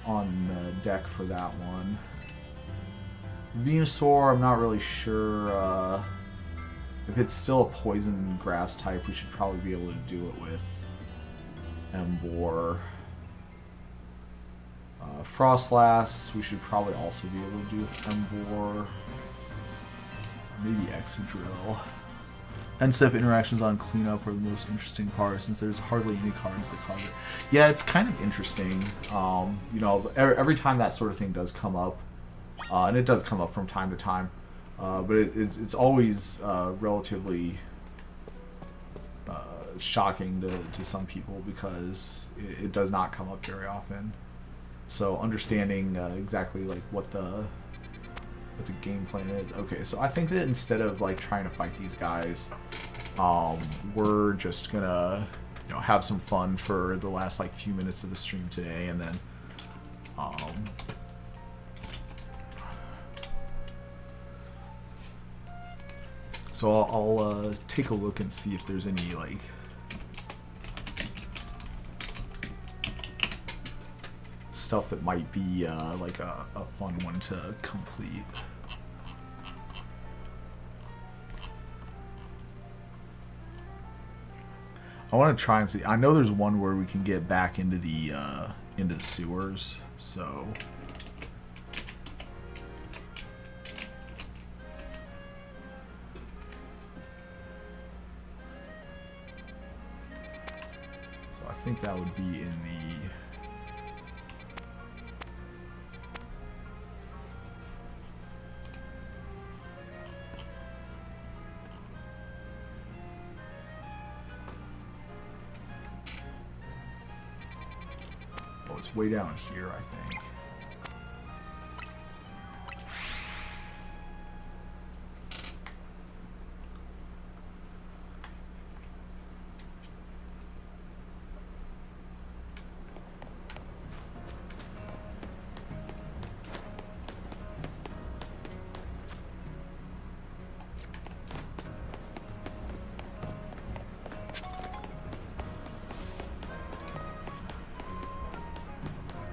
on the deck for that one. Venusaur, I'm not really sure. If it's still a poison grass type, we should probably be able to do it with Emboar. Frostlass, we should probably also be able to do with Emboar. Maybe Excadrill. NSIP interactions on cleanup are the most interesting part since there's hardly any cards that cause it. Yeah, it's kind of interesting. You know, every time that sort of thing does come up, and it does come up from time to time, but it's always relatively shocking to some people because it does not come up very often. So understanding exactly like what the game plan is. Okay, so I think that instead of like trying to fight these guys, we're just gonna have some fun for the last like few minutes of the stream today, and then so I'll take a look and see if there's any like stuff that might be like a fun one to complete. I want to try and see. I know there's one where we can get back into the sewers, so I think that would be in the way down here, I think.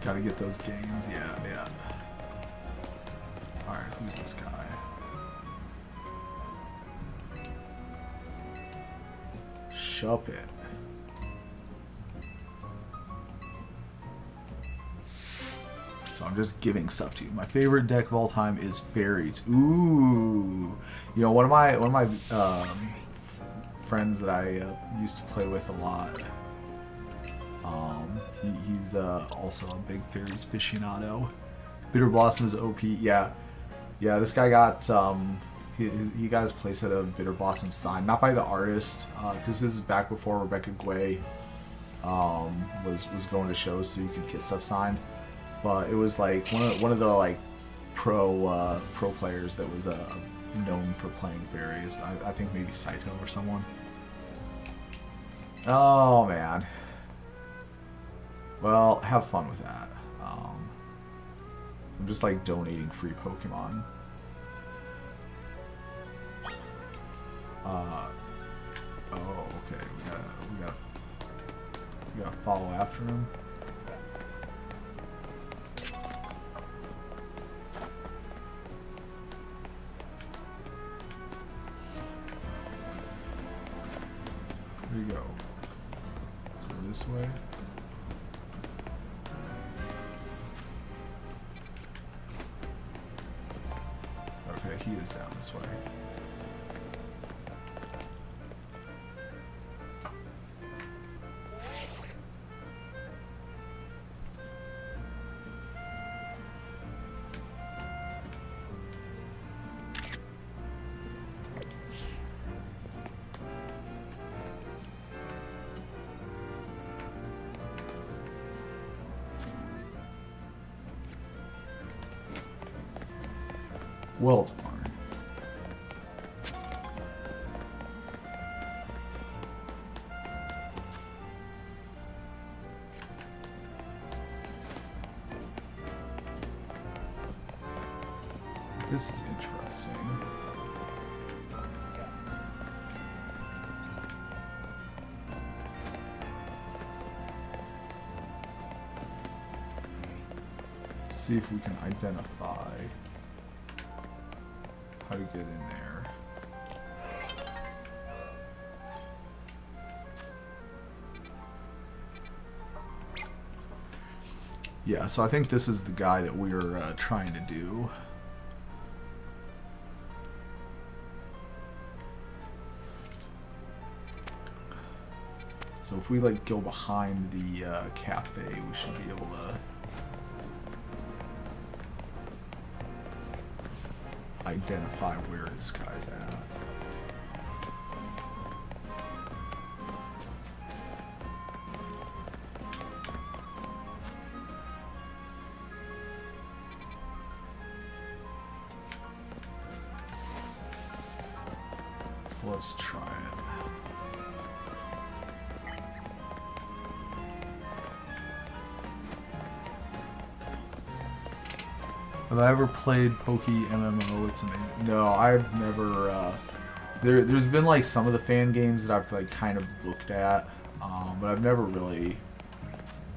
Gotta get those gains, yeah. Alright, who's this guy? Shuppet. So I'm just giving stuff to you. My favorite deck of all time is Fairies. Ooh. You know, one of my friends that I used to play with a lot, he's also a big Fairies aficionado. Bitter Blossom is OP. Yeah, this guy got he got his playset of Bitter Blossom signed, not by the artist, because this is back before Rebecca Guay was going to shows, so you could get stuff signed. But it was like one of the like pro players that was known for playing Fairies. I think maybe Saito or someone. Oh man. Well, have fun with that. I'm just like donating free Pokemon. Oh, okay. We gotta follow after him. There you go. So this way. Okay, he is down this way. Well done. This is interesting. see if we can identify how to get in there. Yeah, so I think this is the guy that we're trying to do. So if we like go behind the cafe, we should be able to identify where this guy's at. So let's try it. Have I ever played Poke MMO? It's amazing. No, I've never. There's been like some of the fan games that I've like kind of looked at, but I've never really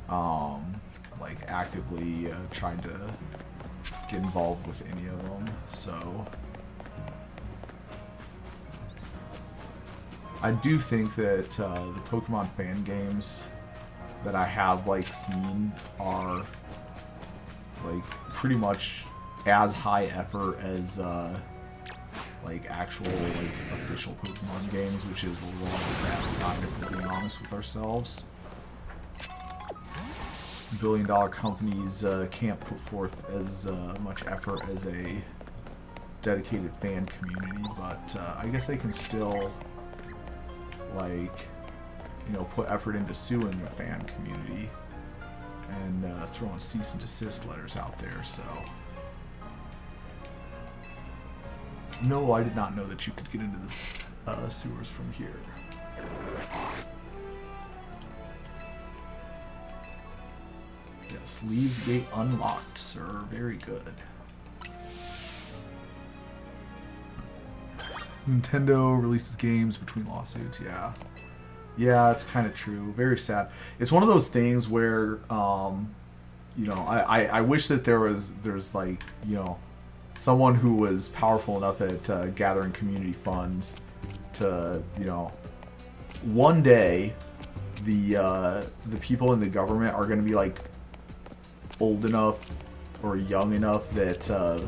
like actively tried to get involved with any of them. So I do think that the Pokemon fan games that I have like seen are like pretty much as high effort as like actual like official Pokemon games, which is a little on the sad side if we're being honest with ourselves. Billion-dollar companies can't put forth as much effort as a dedicated fan community, but I guess they can still like, you know, put effort into suing the fan community and throwing cease and desist letters out there, so. No, I did not know that you could get into the sewers from here. Yes, leave gate unlocked, sir. Very good. Nintendo releases games between lawsuits, yeah. Yeah, it's kind of true. Very sad. It's one of those things where, you know, I wish that there's like, you know, someone who was powerful enough at gathering community funds to, you know, one day the people in the government are going to be like old enough or young enough that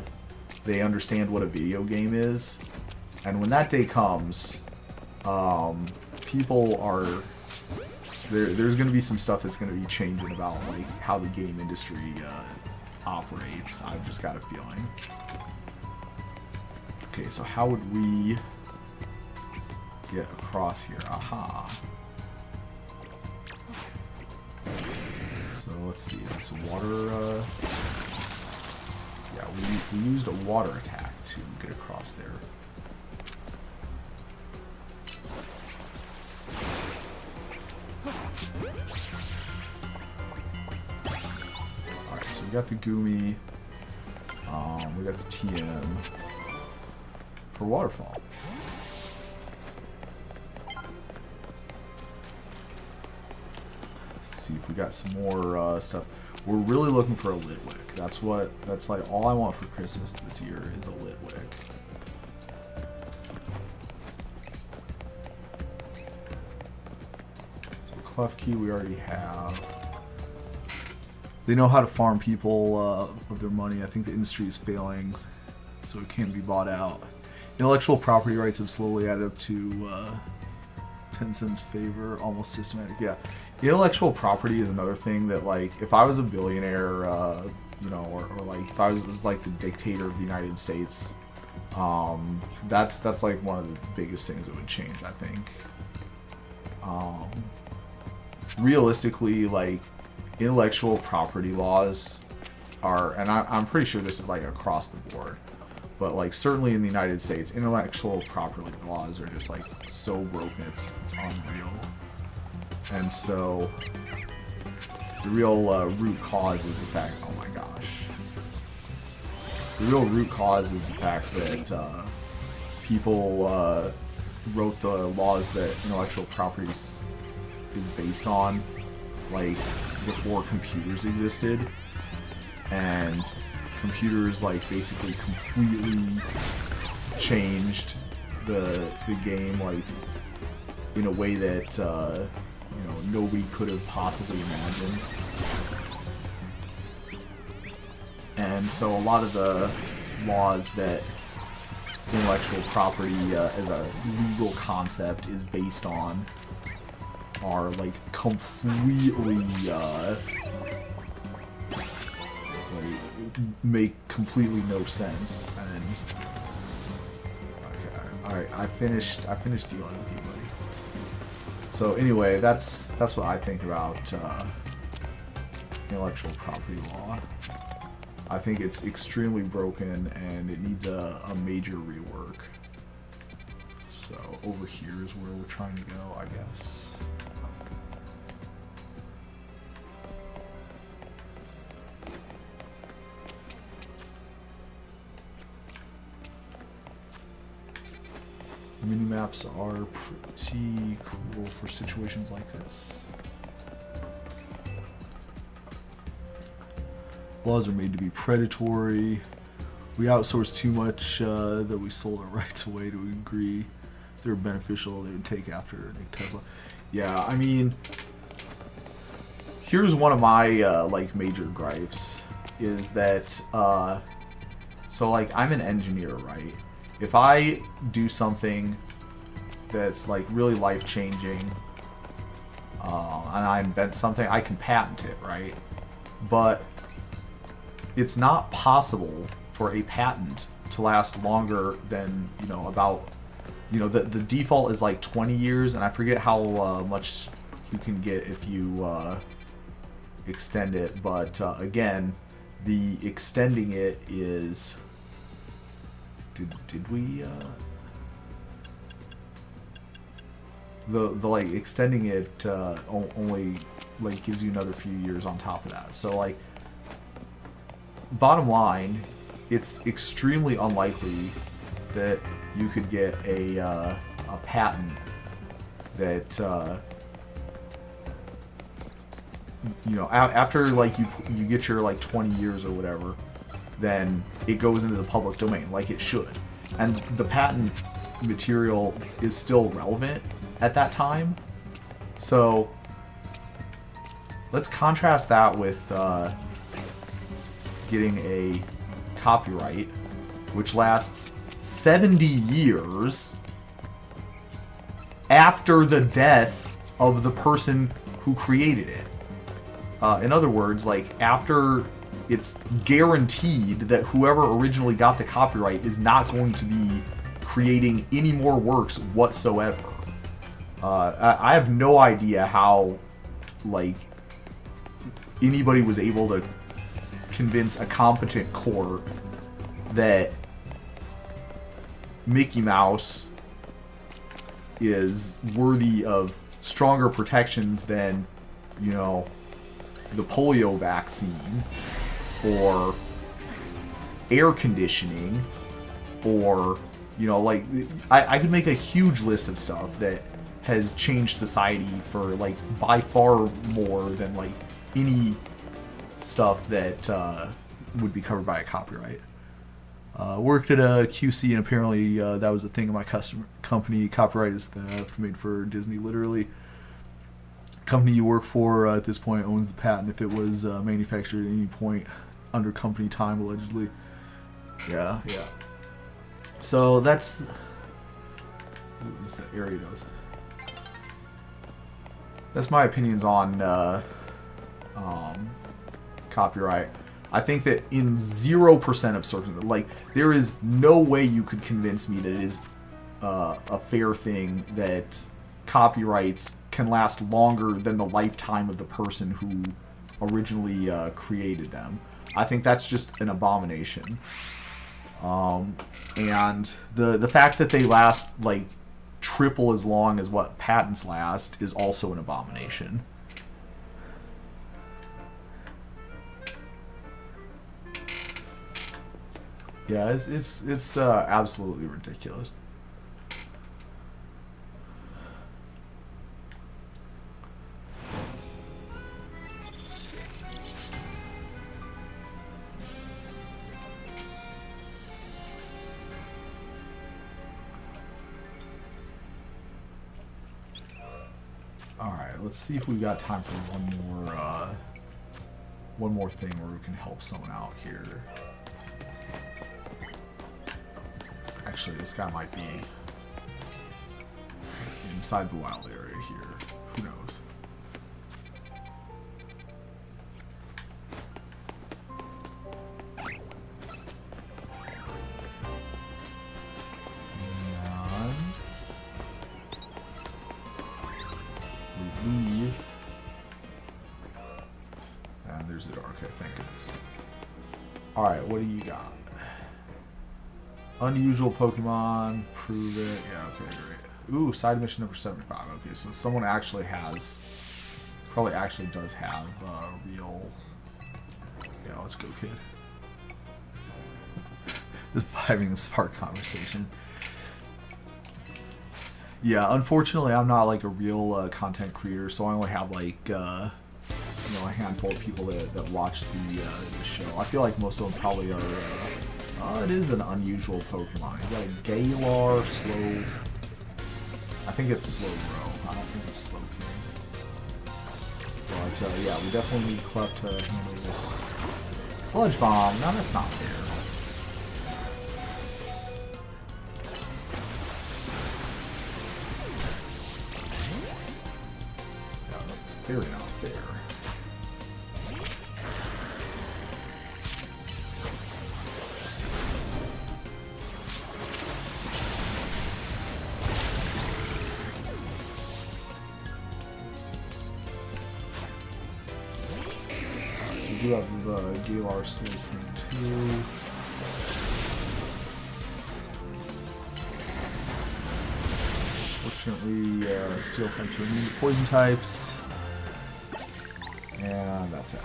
they understand what a video game is, and when that day comes, people are there's going to be some stuff that's going to be changing about like how the game industry operates. I've just got a feeling. Okay, so how would we get across here? Aha. So let's see. This water. Yeah, we used a water attack to get across there. Alright, so we got the Goomy, we got the TM for Waterfall. Let's see if we got some more stuff. We're really looking for a Litwick. That's like all I want for Christmas this year is a Litwick. Klefki we already have. They know how to farm people of their money. I think the industry is failing, so it can't be bought out. Intellectual property rights have slowly added up to Tencent's favor, almost systematic. Yeah, intellectual property is another thing that, like, if I was a billionaire, you know, or like if I was like the dictator of the United States, that's like one of the biggest things that would change, I think. Realistically, like, intellectual property laws are, and I'm pretty sure this is like across the board, but like certainly in the United States, intellectual property laws are just like so broken, it's unreal. And so the real root cause is the fact, oh my gosh, the real root cause is the fact that people wrote the laws that intellectual property is based on, like, before computers existed, and computers like basically completely changed the game like in a way that you know, nobody could have possibly imagined. And so a lot of the laws that intellectual property as a legal concept is based on are like completely like, make completely no sense. And okay, all right, I finished dealing with you, buddy. So anyway, that's what I think about intellectual property law. I think it's extremely broken and it needs a major rework. So over here is where we're trying to go, I guess. Minimaps are pretty cool for situations like this. Laws are made to be predatory. We outsource too much that we sold our rights away to agree they're beneficial. They would take after Nick Tesla. Yeah, I mean, here's one of my like major gripes is that so like I'm an engineer, right? If I do something that's like really life-changing and I invent something, I can patent it, right? But it's not possible for a patent to last longer than, you know, about, you know, the default is like 20 years, and I forget how much you can get if you extend it, but again, the extending it is... Did we the like extending it only like gives you another few years on top of that. So like bottom line, it's extremely unlikely that you could get a patent that you know, after like you get your like 20 years or whatever, then it goes into the public domain like it should. And the patent material is still relevant at that time. So let's contrast that with getting a copyright, which lasts 70 years after the death of the person who created it. In other words, like after it's guaranteed that whoever originally got the copyright is not going to be creating any more works whatsoever. I have no idea how, like, anybody was able to convince a competent court that Mickey Mouse is worthy of stronger protections than, you know, the polio vaccine, or air conditioning, or, you know, like, I could make a huge list of stuff that has changed society for, like, by far more than, like, any stuff that would be covered by a copyright. Worked at a QC, and apparently that was a thing in my company. Copyright is theft, made for Disney, literally. Company you work for at this point owns the patent if it was manufactured at any point under company time, allegedly. Yeah. So that's... Ooh, this area goes. That's my opinions on copyright. I think that in 0% of circumstances, like, there is no way you could convince me that it is a fair thing that copyrights can last longer than the lifetime of the person who originally created them. I think that's just an abomination. And the fact that they last, like, triple as long as what patents last is also an abomination. Yeah, it's absolutely ridiculous. let's see if we got time for one more thing where we can help someone out here. Actually, this guy might be inside the wild area here. Who knows? Alright, what do you got? Unusual Pokemon, prove it. Yeah, okay, great. Ooh, side mission number 75. Okay, so someone actually has, probably actually does have real... Yeah, let's go, kid. Just vibing the spark conversation. Yeah, unfortunately, I'm not like a real content creator, so I only have like, you know, a handful of people that watch the show. I feel like most of them probably are. It is an unusual Pokemon. You got a Galar, Slow. I think it's Slow Bro. I don't think it's Slow King. But yeah, we definitely need Clef to handle this. Sludge Bomb. No, that's not fair. Yeah, that's very not fair. We do have the Galar Slow King too. Fortunately, Steel types are immune to poison types. And that's it.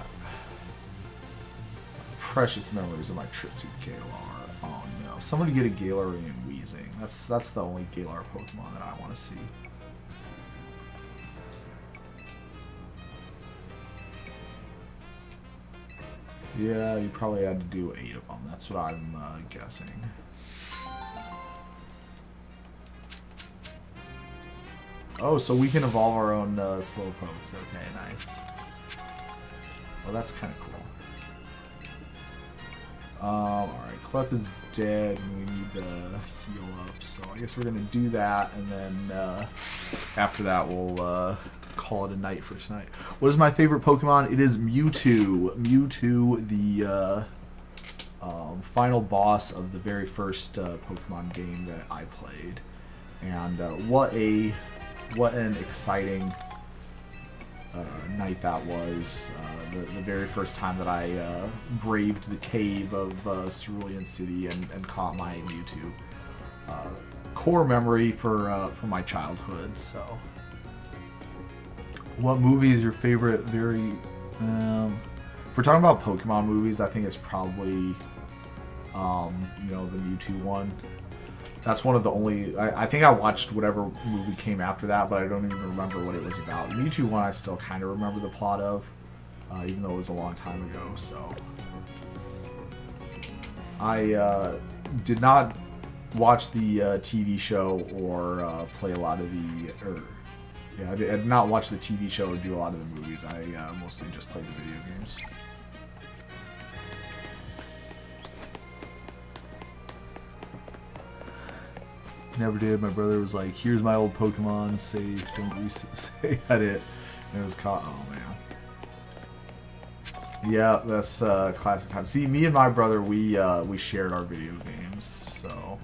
Precious memories of my trip to Galar. Oh no. Somebody get a Galarian Weezing. That's the only Galar Pokemon that I want to see. Yeah, you probably had to do 8 of them. That's what I'm guessing. Oh, so we can evolve our own Slowpokes. Okay, nice. Well, that's kind of cool. Alright, Clef is dead, and we need to heal up. So I guess we're going to do that, and then after that we'll call it a night for tonight. What is my favorite Pokemon? It is Mewtwo. Mewtwo, the final boss of the very first Pokemon game that I played. And what an exciting night that was. The very first time that I braved the cave of Cerulean City and caught my Mewtwo. Core memory for my childhood, so... What movie is your favorite? If we're talking about Pokemon movies, I think it's probably, you know, the Mewtwo one. That's one of the only... I think I watched whatever movie came after that, but I don't even remember what it was about. The Mewtwo one I still kind of remember the plot of, even though it was a long time ago, so... I did not watch the TV show or play a lot of the... Yeah, I did not watch the TV show or do a lot of the movies. I mostly just played the video games. Never did. My brother was like, "Here's my old Pokemon. Save. Don't say at it." And it was caught. Oh man. Yeah, that's classic time. See, me and my brother, we shared our video games, so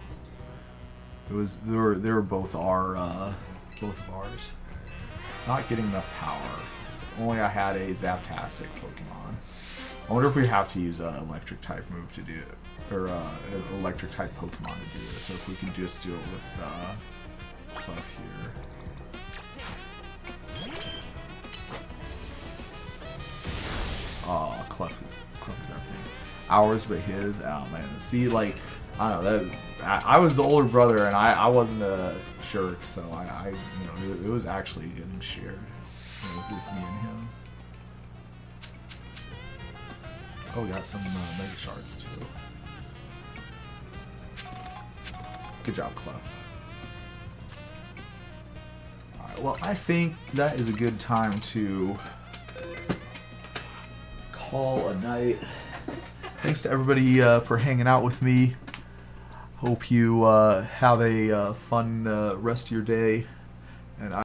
it was they were both both of ours. Not getting enough power. Only I had a Zaptastic Pokemon. I wonder if we have to use an electric type move to do it, or an electric type Pokemon to do this. So if we can just do it with Clef here. Oh, Clef is everything. Ours, but his. Oh man. See, like, I don't know. I was the older brother, and I wasn't a jerk, so I you know, it was actually getting shared, you know, with me and him. Oh, we got some Mega Shards too. Good job, Clef. Alright, Well, I think that is a good time to call a night. Thanks to everybody for hanging out with me. Hope you have a fun rest of your day.